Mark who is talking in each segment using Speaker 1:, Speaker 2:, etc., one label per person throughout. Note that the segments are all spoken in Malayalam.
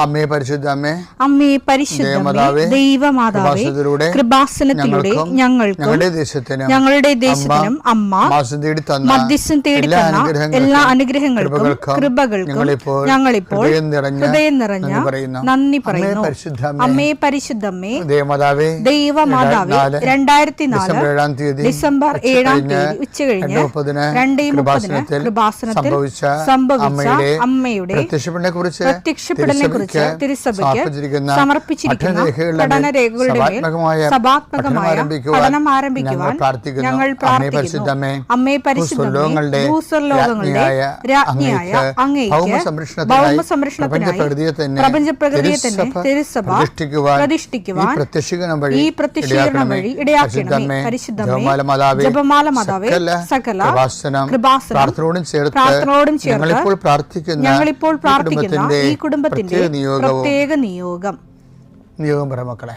Speaker 1: അമ്മേ പരിശുദ്ധ അമ്മേ,
Speaker 2: അമ്മേ പരിശുദ്ധ ദൈവമാതാവേ, കൃപാസനത്തിലൂടെ ഞങ്ങൾക്കും ഞങ്ങളുടെ ദേശത്തിനും അമ്മ മധ്യസ്ഥം തേടി തന്ന എല്ലാ അനുഗ്രഹങ്ങൾക്കും കൃപകൾക്കും ഞങ്ങളിപ്പോൾ ഹൃദയം നിറഞ്ഞ നന്ദി പറയുന്നു. അമ്മേ പരിശുദ്ധമ്മേ ദൈവമാതാവേ, 2004 ഡിസംബർ 7 ഉച്ചകഴിഞ്ഞ് 2:30 കൃപാസനത്തിൽ സംഭവിച്ച അമ്മയുടെ പ്രത്യക്ഷപ്പെടലിനെ കുറിച്ച് തിരുസഭയ്ക്ക് സമർപ്പിച്ചിരിക്കുന്ന പഠനരേഖകളുടെ മേൽ സഭാത്മകമായ പഠനം ആരംഭിക്കുവാൻ ഞങ്ങൾ പ്രാർത്ഥിക്കുന്നു. അമ്മേ പരിശുദ്ധമേ, ഭൂസ്വർലോകങ്ങളുടെ രാജ്ഞിയായ അങ്ങേയ്ക്ക് ഭൗമസംരക്ഷണത്തിനായി പ്രപഞ്ചപ്രകൃതിയെ തന്നെ തിരുസഭ പ്രതിഷ്ഠിക്കുവാൻ ഈ പ്രത്യക്ഷീകരണം വഴി ഇടയാക്കണമേ. പരിശുദ്ധമേ, ജപമാല മാതാവേ, സകല കൃപാസനം പ്രാർത്ഥനയോടും ചേർത്ത് ഞങ്ങളിപ്പോൾ പ്രാർത്ഥിക്കുന്ന ഈ കുടുംബത്തിന്റെ പ്രത്യേക നിയോഗം
Speaker 1: പറ മക്കളെ.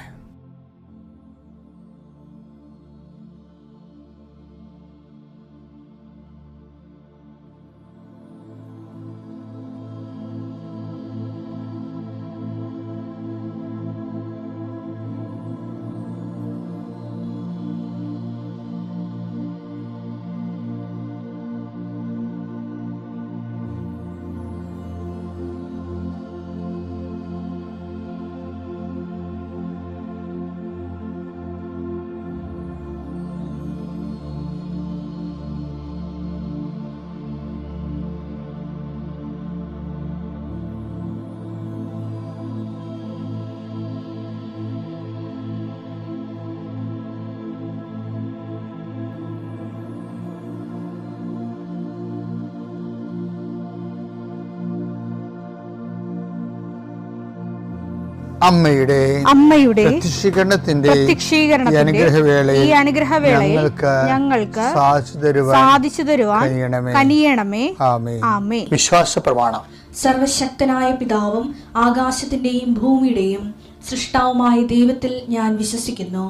Speaker 2: അമ്മയുടെ പ്രത്യക്ഷീകരണത്തിന്റെ ഈ അനുഗ്രഹവേളയിൽ ഞങ്ങൾക്ക് സാധിച്ചു തരുവാൻ കനിയണമേ. ആമേൻ.
Speaker 1: വിശ്വാസ പ്രമാണം.
Speaker 3: സർവശക്തനായ പിതാവും ആകാശത്തിന്റെയും ഭൂമിയുടെയും സൃഷ്ടാവുമായ ദൈവത്തിൽ ഞാൻ വിശ്വസിക്കുന്നു.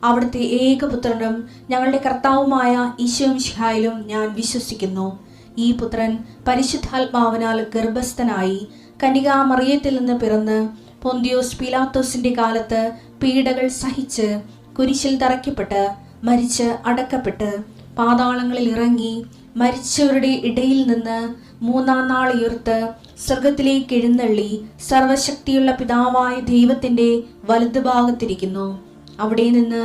Speaker 3: അവിടുത്തെ ഏകപുത്രനും ഞങ്ങളുടെ കർത്താവുമായ ഈശോമിശിഹായിലും ഞാൻ വിശ്വസിക്കുന്നു. ഈ പുത്രൻ പരിശുദ്ധാത്മാവിനാൽ ഗർഭസ്ഥനായി കന്യകാമറിയത്തിൽ നിന്ന് പിറന്ന് പൊന്തിയോസ് പീലാത്തോസിന്റെ കാലത്ത് പീഡകൾ സഹിച്ച് കുരിശിൽ തറയ്ക്കപ്പെട്ട് മരിച്ച് അടക്കപ്പെട്ട് പാതാളങ്ങളിൽ ഇറങ്ങി മരിച്ചവരുടെ ഇടയിൽ നിന്ന് 3-ാം നാൾ ഉയർത്ത് സ്വർഗത്തിലേക്ക് എഴുന്നള്ളി സർവശക്തിയുള്ള പിതാവായ ദൈവത്തിന്റെ വലതുഭാഗത്തിരിക്കുന്നു. അവിടെ നിന്ന്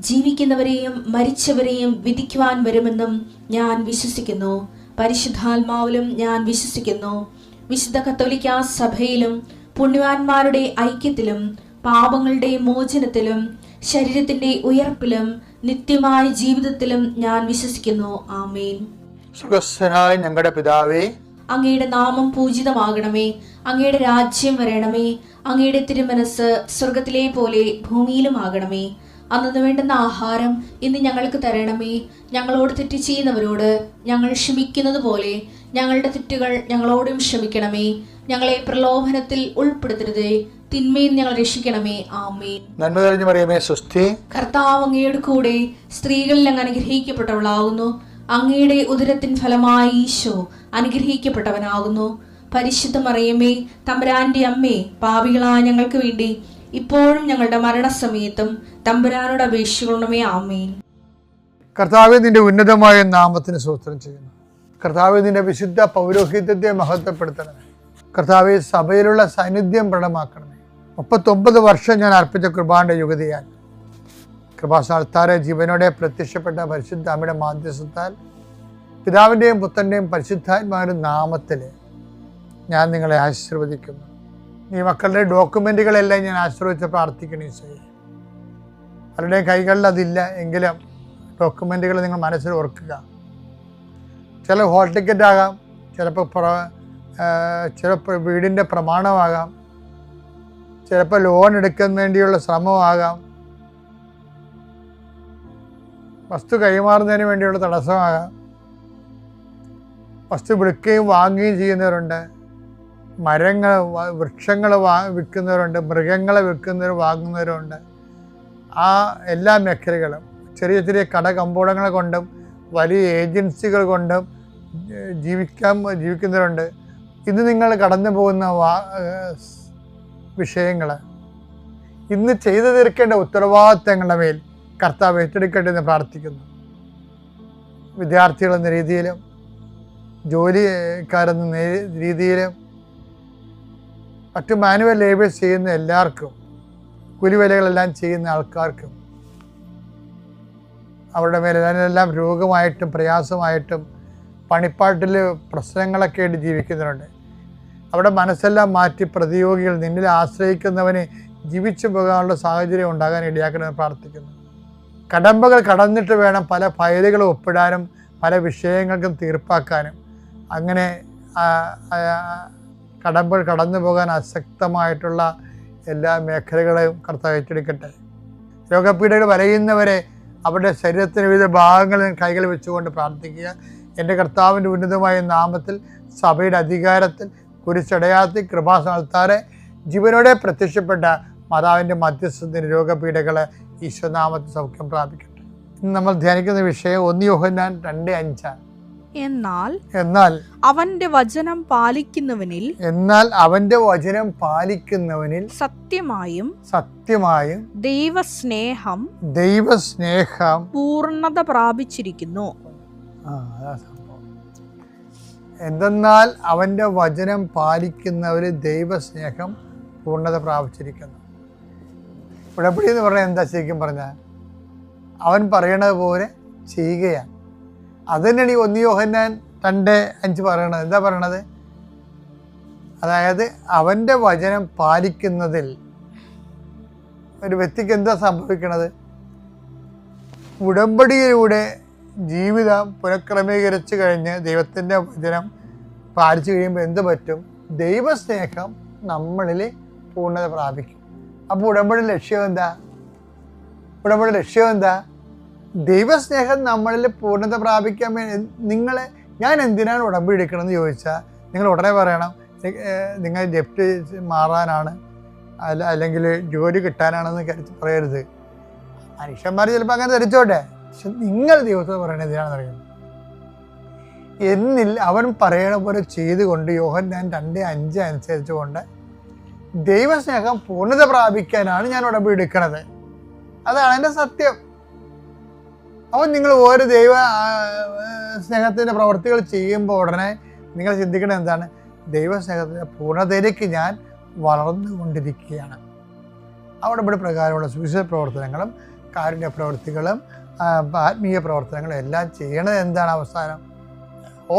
Speaker 3: ജീവിക്കുന്നവരെയും മരിച്ചവരെയും വിധിക്കുവാൻ വരുമെന്നും ഞാൻ വിശ്വസിക്കുന്നു. പരിശുദ്ധാത്മാവിലും ഞാൻ വിശ്വസിക്കുന്നു. വിശുദ്ധ കത്തോലിക്കാ സഭയിലും പുണ്യവാന്മാരുടെ ഐക്യത്തിലും പാപങ്ങളുടെ മോചനത്തിലും ശരീരത്തിന്റെ ഉയർപ്പിലും നിത്യമായ ജീവിതത്തിലും ഞാൻ വിശ്വസിക്കുന്നു. ആമേൻ.
Speaker 1: സുഖസ്ഥനായ ഞങ്ങളുടെ പിതാവേ,
Speaker 3: അങ്ങയുടെ നാമം പൂജിതമാകണമേ. അങ്ങയുടെ രാജ്യം വരണമേ. അങ്ങയുടെ തിരുമനസ് സ്വർഗത്തിലെ പോലെ ഭൂമിയിലും ആകണമേ. അന്നു വേണ്ടുന്ന ആഹാരം ഇന്ന് ഞങ്ങൾക്ക് തരണമേ. ഞങ്ങളോട് തെറ്റ് ചെയ്യുന്നവരോട് ഞങ്ങൾ ക്ഷമിക്കുന്നത് പോലെ ഞങ്ങളുടെ തെറ്റുകൾ ഞങ്ങളോടും ക്ഷമിക്കണമേ. ഞങ്ങളെ പ്രലോഭനത്തിൽ ഉൾപ്പെടുത്തരുതേ, തിന്മയിൽ ഞങ്ങൾ രക്ഷിക്കണമേ. ആമേൻ.
Speaker 1: നന്മ നിറഞ്ഞ മറിയമേ, സ്വസ്തി.
Speaker 3: കർത്താവ് അങ്ങയുടെ കൂടെ സ്ത്രീകളിൽ അങ്ങ് അനുഗ്രഹിക്കപ്പെട്ടവളാകുന്നു. അങ്ങയുടെ ഉദരത്തിൻ ഫലമായി ഈശോ അനുഗ്രഹിക്കപ്പെട്ടവനാകുന്നു. പരിശുദ്ധ മറിയമേ, തമ്പുരാന്റെ അമ്മേ, പാപികളായ ഞങ്ങൾക്ക് വേണ്ടി ഇപ്പോഴും ഞങ്ങളുടെ മരണസമയത്തും തമ്പുരാനോട് അപേക്ഷിക്കണമേ. ആമേൻ.
Speaker 1: കർത്താവേ, നിന്റെ ഉന്നതമായ നാമത്തിന് സ്തോത്രം ചെയ്യുന്നു. കർത്താവേ, നിന്റെ വിശുദ്ധ പൗരോഹിത്യത്തെ മഹത്വപ്പെടുത്തണമേ. കർത്താവേ, സഭയിലുള്ള സാന്നിധ്യം പ്രകടമാക്കണമേ. 39 വർഷം ഞാൻ അർപ്പിച്ച കൃപാന്റെ യുഗതിയാൽ കൃപാസ്ഥാനത്താറെ ജീവനോടെ പ്രത്യക്ഷപ്പെട്ട പരിശുദ്ധ അമ്മയുടെ മാധ്യസ്ഥത്താൽ പിതാവിൻ്റെയും പുത്രൻ്റെയും പരിശുദ്ധാത്മാവിൻ്റെ നാമത്തിൽ ഞാൻ നിങ്ങളെ ആശീർവദിക്കുന്നു. ഈ മക്കളുടെ ഡോക്യുമെൻറ്റുകളെല്ലാം ഞാൻ ആശ്രയിച്ച് പ്രാർത്ഥിക്കണേ ചെയ്യും. അവരുടെ കൈകളിൽ അതില്ല എങ്കിലും ഡോക്യുമെൻറ്റുകൾ നിങ്ങൾ മനസ്സിൽ ഓർക്കുക. ചില ഹോൾ ടിക്കറ്റ് ആകാം, ചിലപ്പോൾ വീടിൻ്റെ പ്രമാണമാകാം, ചിലപ്പോൾ ലോൺ എടുക്കാൻ വേണ്ടിയുള്ള ശ്രമമാകാം, വസ്തു കൈമാറുന്നതിന് വേണ്ടിയുള്ള തടസ്സമാകാം. വസ്തു വിൽക്കുകയും വാങ്ങുകയും ചെയ്യുന്നവരുണ്ട്. വൃക്ഷങ്ങൾ വിൽക്കുന്നവരുണ്ട്, മൃഗങ്ങളെ വിൽക്കുന്നവർ വാങ്ങുന്നവരുണ്ട്. ആ എല്ലാ മേഖലകളും ചെറിയ ചെറിയ കടകമ്പോളങ്ങൾ കൊണ്ടും വലിയ ഏജൻസികൾ കൊണ്ടും ജീവിക്കുന്നവരുണ്ട്. ഇന്ന് നിങ്ങൾ കടന്നു പോകുന്ന വിഷയങ്ങൾ, ഇന്ന് ചെയ്തു തീർക്കേണ്ട ഉത്തരവാദിത്തങ്ങളുടെ മേൽ കർത്താവ് ഏറ്റെടുക്കട്ടെ എന്ന് പ്രാർത്ഥിക്കുന്നു. വിദ്യാർത്ഥികളെന്ന രീതിയിലും ജോലിക്കാരെന്ന രീതിയിലും മറ്റു മാനുവൽ ലേബേഴ്സ് ചെയ്യുന്ന എല്ലാവർക്കും, കൂലിവേലകളെല്ലാം ചെയ്യുന്ന ആൾക്കാർക്കും അവരുടെ മേലെല്ലാം രോഗമായിട്ടും പ്രയാസമായിട്ടും പണിപ്പാട്ടിൽ പ്രശ്നങ്ങളൊക്കെ ആയിട്ട് ജീവിക്കുന്നവരുണ്ട്. അവിടെ മനസ്സെല്ലാം മാറ്റി പ്രതിയോഗികൾ നിന്നിൽ ആശ്രയിക്കുന്നവനെ ജീവിച്ചു പോകാനുള്ള സാഹചര്യം ഉണ്ടാകാൻ ഇടയാക്കണമെന്ന് പ്രാർത്ഥിക്കുന്നു. കടമ്പകൾ കടന്നിട്ട് വേണം പല ഫയലുകളും ഒപ്പിടാനും പല വിഷയങ്ങൾക്കും തീർപ്പാക്കാനും. അങ്ങനെ കടമ്പകൾ കടന്നു പോകാൻ അശക്തമായിട്ടുള്ള എല്ലാ മേഖലകളെയും കർത്താവ് ഏറ്റെടുക്കട്ടെ. രോഗപീഠകൾ വലയുന്നവരെ അവരുടെ ശരീരത്തിന് വിവിധ ഭാഗങ്ങളിൽ കൈകൾ വെച്ചുകൊണ്ട് പ്രാർത്ഥിക്കുക. എൻ്റെ കർത്താവിൻ്റെ ഉന്നതമായ നാമത്തിൽ സഭയുടെ അധികാരത്തിൽ കുരിശടയാളത്തിൽ കൃപാസനത്താറെ ജീവനോടെ പ്രത്യക്ഷപ്പെട്ട മാതാവിൻ്റെ മധ്യസ്ഥത്തിന് രോഗപീഠകളെ ഈശ്വനാമത്തിൽ സൗഖ്യം പ്രാപിക്കട്ടെ. ഇന്ന് നമ്മൾ ധ്യാനിക്കുന്ന വിഷയം 1 യോഹന്നാൻ 2:5.
Speaker 2: എന്നാൽ അവന്റെ വചനം പാലിക്കുന്നവനിൽ സത്യമായും ദൈവസ്നേഹം പൂർണ്ണത പ്രാപിച്ചിരിക്കുന്നു.
Speaker 1: എന്തെന്നാൽ അവൻ്റെ വചനം പാലിക്കുന്നവരിൽ ദൈവസ്നേഹം പൂർണ്ണത പ്രാപിച്ചിരിക്കുന്നു. ഉടമ്പടി എന്ന് പറഞ്ഞാൽ എന്താ? ശരിക്കും പറഞ്ഞാൽ അവൻ പറയണത് പോലെ ചെയ്യുകയാണ്. അത് തന്നെയാണ് ഈ 1 യോഹന്നാൻ 2:5 പറയണത്. എന്താ പറയണത്? അതായത് അവൻ്റെ വചനം പാലിക്കുന്നതിൽ ഒരു വ്യക്തിക്ക് എന്താ സംഭവിക്കണത്? ഉടമ്പടിയിലൂടെ ജീവിതം പുനഃക്രമീകരിച്ച് കഴിഞ്ഞ് ദൈവത്തിൻ്റെ വചനം പാലിച്ചു കഴിയുമ്പോൾ എന്ത് പറ്റും? ദൈവസ്നേഹം നമ്മളിൽ പൂർണ്ണത പ്രാപിക്കും. അപ്പോൾ ഉടമ്പടി ലക്ഷ്യം എന്താ? ദൈവസ്നേഹം നമ്മളിൽ പൂർണ്ണത പ്രാപിക്കാൻ വേണ്ടി ഞാൻ എന്തിനാണ് ഉടമ്പടി എടുക്കണമെന്ന് ചോദിച്ചാൽ നിങ്ങൾ ഉടനെ പറയണം നിങ്ങൾ ജപ്റ്റ് മാറാനാണ്, അല്ലെങ്കിൽ ജോലി കിട്ടാനാണെന്ന് പറയരുത്. മനുഷ്യന്മാർ ചിലപ്പോൾ അങ്ങനെ ധരിച്ചോട്ടെ, പക്ഷെ നിങ്ങൾ ദൈവത്തോട് പറയണത് എന്തിനാണെന്ന് അറിയുന്നത്? എന്നിൽ അവൻ പറയണ പോലെ ചെയ്തുകൊണ്ട് യോഹന്നാൻ 2:5 അനുസരിച്ചുകൊണ്ട് ദൈവസ്നേഹം പൂർണ്ണത പ്രാപിക്കാനാണ് ഞാൻ ഉടമ്പടി എടുക്കണത്. അതാണ് എൻ്റെ സത്യം. അപ്പോൾ നിങ്ങൾ ഓരോ ദൈവ സ്നേഹത്തിൻ്റെ പ്രവർത്തികൾ ചെയ്യുമ്പോൾ ഉടനെ നിങ്ങൾ ചിന്തിക്കേണ്ടത് എന്താണ്? ദൈവസ്നേഹത്തിൻ്റെ പൂർണ്ണതയിലേക്ക് ഞാൻ വളർന്നുകൊണ്ടിരിക്കുകയാണ്. അവിടെ ഇവിടെ പ്രകാരമുള്ള സുവിശേഷ പ്രവർത്തനങ്ങളും കാരുണ്യ പ്രവർത്തികളും ആത്മീയ പ്രവർത്തനങ്ങളും എല്ലാം ചെയ്യണത് എന്താണ്? അവസാനം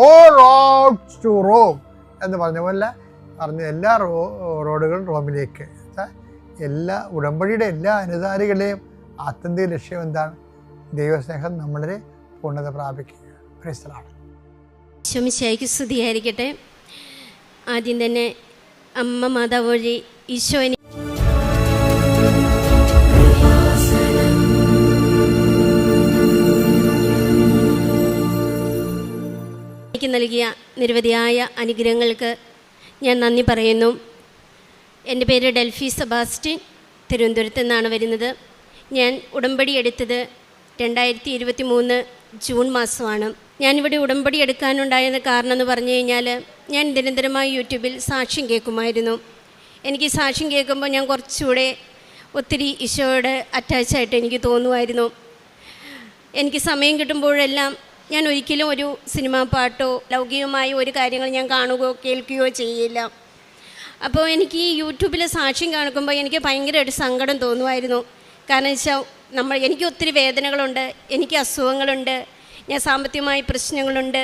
Speaker 1: ഓൾ റോഡ്സ് ടു റോം എന്ന് പറഞ്ഞ പോലെ എല്ലാ റോഡുകളും റോമിലേക്ക്. എല്ലാ ഉടമ്പടിയുടെ എല്ലാ അനുസാരികളുടെയും ആത്യന്തിക ലക്ഷ്യം എന്താണ്? ദൈവസ്നേഹം നമ്മളിൽ പൂർണ്ണത പ്രാപിക്കുക.
Speaker 4: ഈശോമിശിഹായ്ക്ക് സ്തുതിയായിരിക്കട്ടെ. ആദ്യം തന്നെ അമ്മ മാതാവ് വഴി ഈശോ എനിക്ക് നൽകിയ നിരവധിയായ അനുഗ്രഹങ്ങൾക്ക് ഞാൻ നന്ദി പറയുന്നു. എൻ്റെ പേര് ഡെൽഫി സെബാസ്റ്റ്യൻ, തിരുവനന്തപുരത്ത് നിന്നാണ് വരുന്നത്. ഞാൻ ഉടമ്പടി എടുത്തത് 2023 ജൂൺ മാസമാണ്. ഞാനിവിടെ ഉടമ്പടി എടുക്കാനുണ്ടായത് കാരണം എന്ന് പറഞ്ഞു കഴിഞ്ഞാൽ, ഞാൻ നിരന്തരമായി യൂട്യൂബിൽ സാക്ഷ്യം കേൾക്കുമായിരുന്നു. എനിക്ക് സാക്ഷ്യം കേൾക്കുമ്പോൾ ഞാൻ കുറച്ചുകൂടെ ഒത്തിരി ഈശോയോട് അറ്റാച്ചായിട്ട് എനിക്ക് തോന്നുമായിരുന്നു. എനിക്ക് സമയം കിട്ടുമ്പോഴെല്ലാം ഞാൻ ഒരിക്കലും ഒരു സിനിമാ പാട്ടോ ലൗകികമായ ഒരു കാര്യങ്ങൾ ഞാൻ കാണുകയോ കേൾക്കുകയോ ചെയ്യില്ല. അപ്പോൾ എനിക്ക് ഈ യൂട്യൂബിൽ സാക്ഷ്യം കാണിക്കുമ്പോൾ എനിക്ക് ഭയങ്കരമായിട്ട് സങ്കടം തോന്നുമായിരുന്നു. കാരണം വെച്ചാൽ എനിക്ക് ഒത്തിരി വേദനകളുണ്ട്, എനിക്ക് അസുഖങ്ങളുണ്ട്, ഞാൻ സാമ്പത്തികമായ പ്രശ്നങ്ങളുണ്ട്,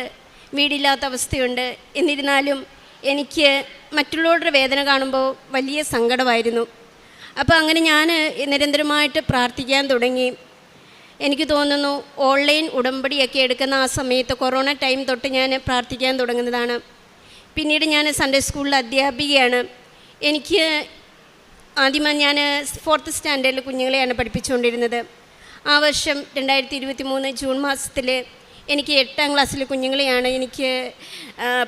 Speaker 4: വീടില്ലാത്ത അവസ്ഥയുണ്ട്. എന്നിരുന്നാലും എനിക്ക് മറ്റുള്ളവരുടെ വേദന കാണുമ്പോൾ വലിയ സങ്കടമായിരുന്നു. അപ്പോൾ അങ്ങനെ ഞാൻ നിരന്തരമായിട്ട് പ്രാർത്ഥിക്കാൻ തുടങ്ങി. എനിക്ക് തോന്നുന്നു ഓൺലൈൻ ഉടമ്പടിയൊക്കെ എടുക്കുന്ന ആ സമയത്ത് കൊറോണ ടൈം തൊട്ട് ഞാൻ പ്രാർത്ഥിക്കാൻ തുടങ്ങുന്നതാണ്. പിന്നീട് ഞാൻ സൺഡേ സ്കൂളിൽ അധ്യാപികയാണ്. എനിക്ക് ആദ്യമായി ഞാൻ 4th സ്റ്റാൻഡേർഡിൽ കുഞ്ഞുങ്ങളെയാണ് പഠിപ്പിച്ചുകൊണ്ടിരുന്നത്. ആ വർഷം 2023 ജൂൺ മാസത്തിൽ എനിക്ക് 8ാം ക്ലാസ്സിലെ കുഞ്ഞുങ്ങളെയാണ് എനിക്ക്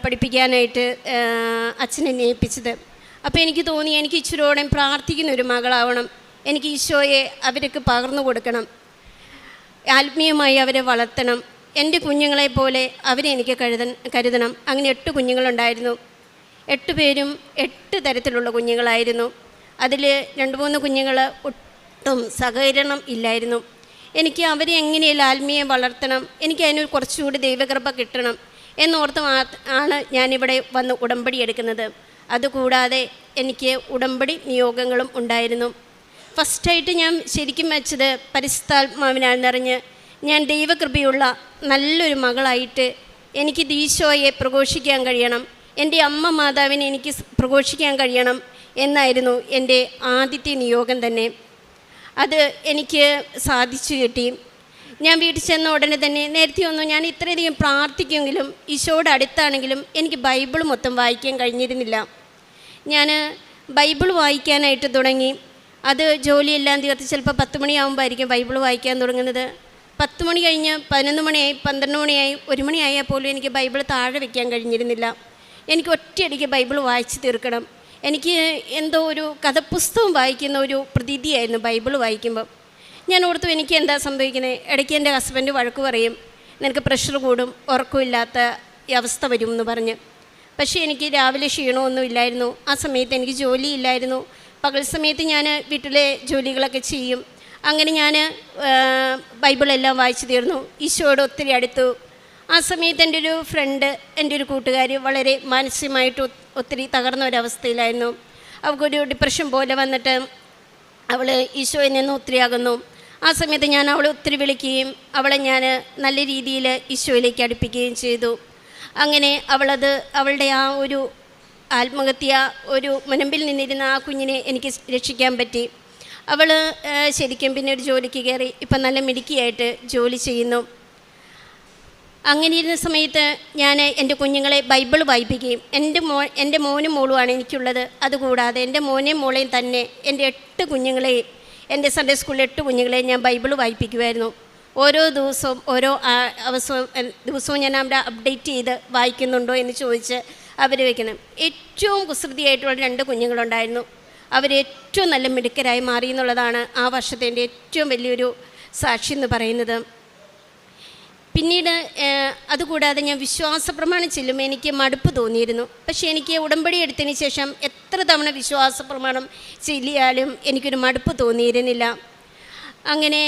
Speaker 4: പഠിപ്പിക്കാനായിട്ട് അച്ഛനെന്നെ ഏൽപ്പിച്ചത്. അപ്പോൾ എനിക്ക് തോന്നി എനിക്ക് ഈശ്വരോടെ പ്രാർത്ഥിക്കുന്ന ഒരു മകളാവണം. എനിക്ക് ഈശോയെ അവർക്ക് പകർന്നു കൊടുക്കണം, ആത്മീയമായി അവരെ വളർത്തണം, എൻ്റെ കുഞ്ഞുങ്ങളെ പോലെ അവരെ എനിക്ക് കരുതണം. അങ്ങനെ 8 കുഞ്ഞുങ്ങളുണ്ടായിരുന്നു. 8 പേരും 8 തരത്തിലുള്ള കുഞ്ഞുങ്ങളായിരുന്നു. അതിൽ 2-3 കുഞ്ഞുങ്ങൾ ഒട്ടും സഹകരണം ഇല്ലായിരുന്നു. എനിക്ക് അവരെ എങ്ങനെയല്ല ആത്മീയം വളർത്തണം, എനിക്ക് അതിന് കുറച്ചുകൂടി ദൈവകൃപ കിട്ടണം എന്നോർത്ത് ആണ് ഞാനിവിടെ വന്ന് ഉടമ്പടി എടുക്കുന്നത്. അതുകൂടാതെ എനിക്ക് ഉടമ്പടി നിയോഗങ്ങളും ഉണ്ടായിരുന്നു. ഫസ്റ്റായിട്ട് ഞാൻ ശരിക്കും വെച്ചത് പരിശുദ്ധാത്മാവിനാൽ നിറഞ്ഞ് ഞാൻ ദൈവകൃപയുള്ള നല്ലൊരു മകളായിട്ട് എനിക്ക് ഈശോയെ പ്രഘോഷിക്കാൻ കഴിയണം, എൻ്റെ അമ്മ മാതാവിനെ എനിക്ക് പ്രഘോഷിക്കാൻ കഴിയണം എന്നായിരുന്നു എൻ്റെ ആദ്യത്തെ നിയോഗം തന്നെ. അത് എനിക്ക് സാധിച്ചു കിട്ടി. ഞാൻ വീട്ടിൽ ചെന്ന ഉടനെ തന്നെ നേരത്തെ ഒന്നും ഞാൻ ഇത്രയധികം പ്രാർത്ഥിക്കുമെങ്കിലും ഈശോയുടെ അടുത്താണെങ്കിലും എനിക്ക് ബൈബിൾ മൊത്തം വായിക്കാൻ കഴിഞ്ഞിരുന്നില്ല. ഞാൻ ബൈബിൾ വായിക്കാനായിട്ട് തുടങ്ങി. അത് ജോലിയെല്ലാം തീർത്ത് ചിലപ്പോൾ 10 മണിയാകുമ്പോഴായിരിക്കും ബൈബിൾ വായിക്കാൻ തുടങ്ങുന്നത്. 10 മണി കഴിഞ്ഞ് 11 മണിയായി, 12 മണിയായി, 1 മണിയായാൽ പോലും എനിക്ക് ബൈബിൾ താഴെ വയ്ക്കാൻ കഴിഞ്ഞിരുന്നില്ല. എനിക്ക് ഒറ്റയടിക്ക് ബൈബിൾ വായിച്ച് തീർക്കണം. എനിക്ക് എന്തോ ഒരു കഥപുസ്തകം വായിക്കുന്ന ഒരു പ്രതീതിയായിരുന്നു ബൈബിൾ വായിക്കുമ്പോൾ. ഞാൻ ഓർത്തു എനിക്ക് എന്താ സംഭവിക്കുന്നത്. ഇടയ്ക്ക് എൻ്റെ ഹസ്ബൻഡ് വഴക്ക് പറയും, നിനക്ക് പ്രഷർ കൂടും, ഉറക്കമില്ലാത്ത അവസ്ഥ വരും എന്ന് പറഞ്ഞ്. പക്ഷേ എനിക്ക് രാവിലെ ക്ഷീണമൊന്നും ഇല്ലായിരുന്നു. ആ സമയത്ത് എനിക്ക് ജോലിയില്ലായിരുന്നു. പകൽ സമയത്ത് ഞാൻ വീട്ടിലെ ജോലികളൊക്കെ ചെയ്യും. അങ്ങനെ ഞാൻ ബൈബിളെല്ലാം വായിച്ചു തീർന്നു. ഈശോയോട് ഒത്തിരി അടുത്തു. ആ സമയത്ത് എൻ്റെ ഒരു ഫ്രണ്ട്, എൻ്റെ ഒരു കൂട്ടുകാരി വളരെ മാനസികമായിട്ട് ഒത്തിരി തകർന്ന ഒരവസ്ഥയിലായിരുന്നു. അവൾക്കൊരു ഡിപ്രഷൻ പോലെ വന്നിട്ട് അവൾ ഈശോയിൽ നിന്ന് ഒത്തിരി അകന്നു. ആ സമയത്ത് ഞാൻ അവളെ ഒത്തിരി വിളിക്കുകയും അവളെ ഞാൻ നല്ല രീതിയിൽ ഈശോയിലേക്ക് അടുപ്പിക്കുകയും ചെയ്തു. അങ്ങനെ അവളുടെ ആ ഒരു ആത്മഹത്യ, ഒരു മുനമ്പിൽ നിന്നിരുന്ന ആ കുഞ്ഞിനെ എനിക്ക് രക്ഷിക്കാൻ പറ്റി. അവൾ ശരിക്കും പിന്നെ ഒരു ജോലിക്ക് കയറി, ഇപ്പം നല്ല മിടുക്കിയായിട്ട് ജോലി ചെയ്യുന്നു. അങ്ങനെ ഇരുന്ന സമയത്ത് ഞാൻ എൻ്റെ കുഞ്ഞുങ്ങളെ ബൈബിൾ വായിപ്പിക്കുകയും എൻ്റെ മോനും മോളുമാണ് എനിക്കുള്ളത്. അതുകൂടാതെ എൻ്റെ മോനെയും മോളെയും തന്നെ എൻ്റെ 8 കുഞ്ഞുങ്ങളെയും, എൻ്റെ സൺഡേ സ്കൂളിലെ 8 കുഞ്ഞുങ്ങളെയും ഞാൻ ബൈബിൾ വായിപ്പിക്കുമായിരുന്നു. ഓരോ ദിവസവും ദിവസവും ഞാൻ അവിടെ അപ്ഡേറ്റ് ചെയ്ത് വായിക്കുന്നുണ്ടോ എന്ന് ചോദിച്ച് അവർ വയ്ക്കണം. ഏറ്റവും കുസൃതിയായിട്ടുള്ള 2 കുഞ്ഞുങ്ങളുണ്ടായിരുന്നു. അവരേറ്റവും നല്ല മിടുക്കരായി മാറി എന്നുള്ളതാണ് ആ വർഷത്തെ എൻ്റെ ഏറ്റവും വലിയൊരു സാക്ഷി എന്ന് പറയുന്നത്. പിന്നീട് അതുകൂടാതെ ഞാൻ വിശ്വാസ പ്രമാണം ചെല്ലുമ്പോൾ എനിക്ക് മടുപ്പ് തോന്നിയിരുന്നു. പക്ഷേ എനിക്ക് ഉടമ്പടി എടുത്തതിന് ശേഷം എത്ര തവണ വിശ്വാസ പ്രമാണം ചെല്ലിയാലും എനിക്കൊരു മടുപ്പ് തോന്നിയിരുന്നില്ല. അങ്ങനെ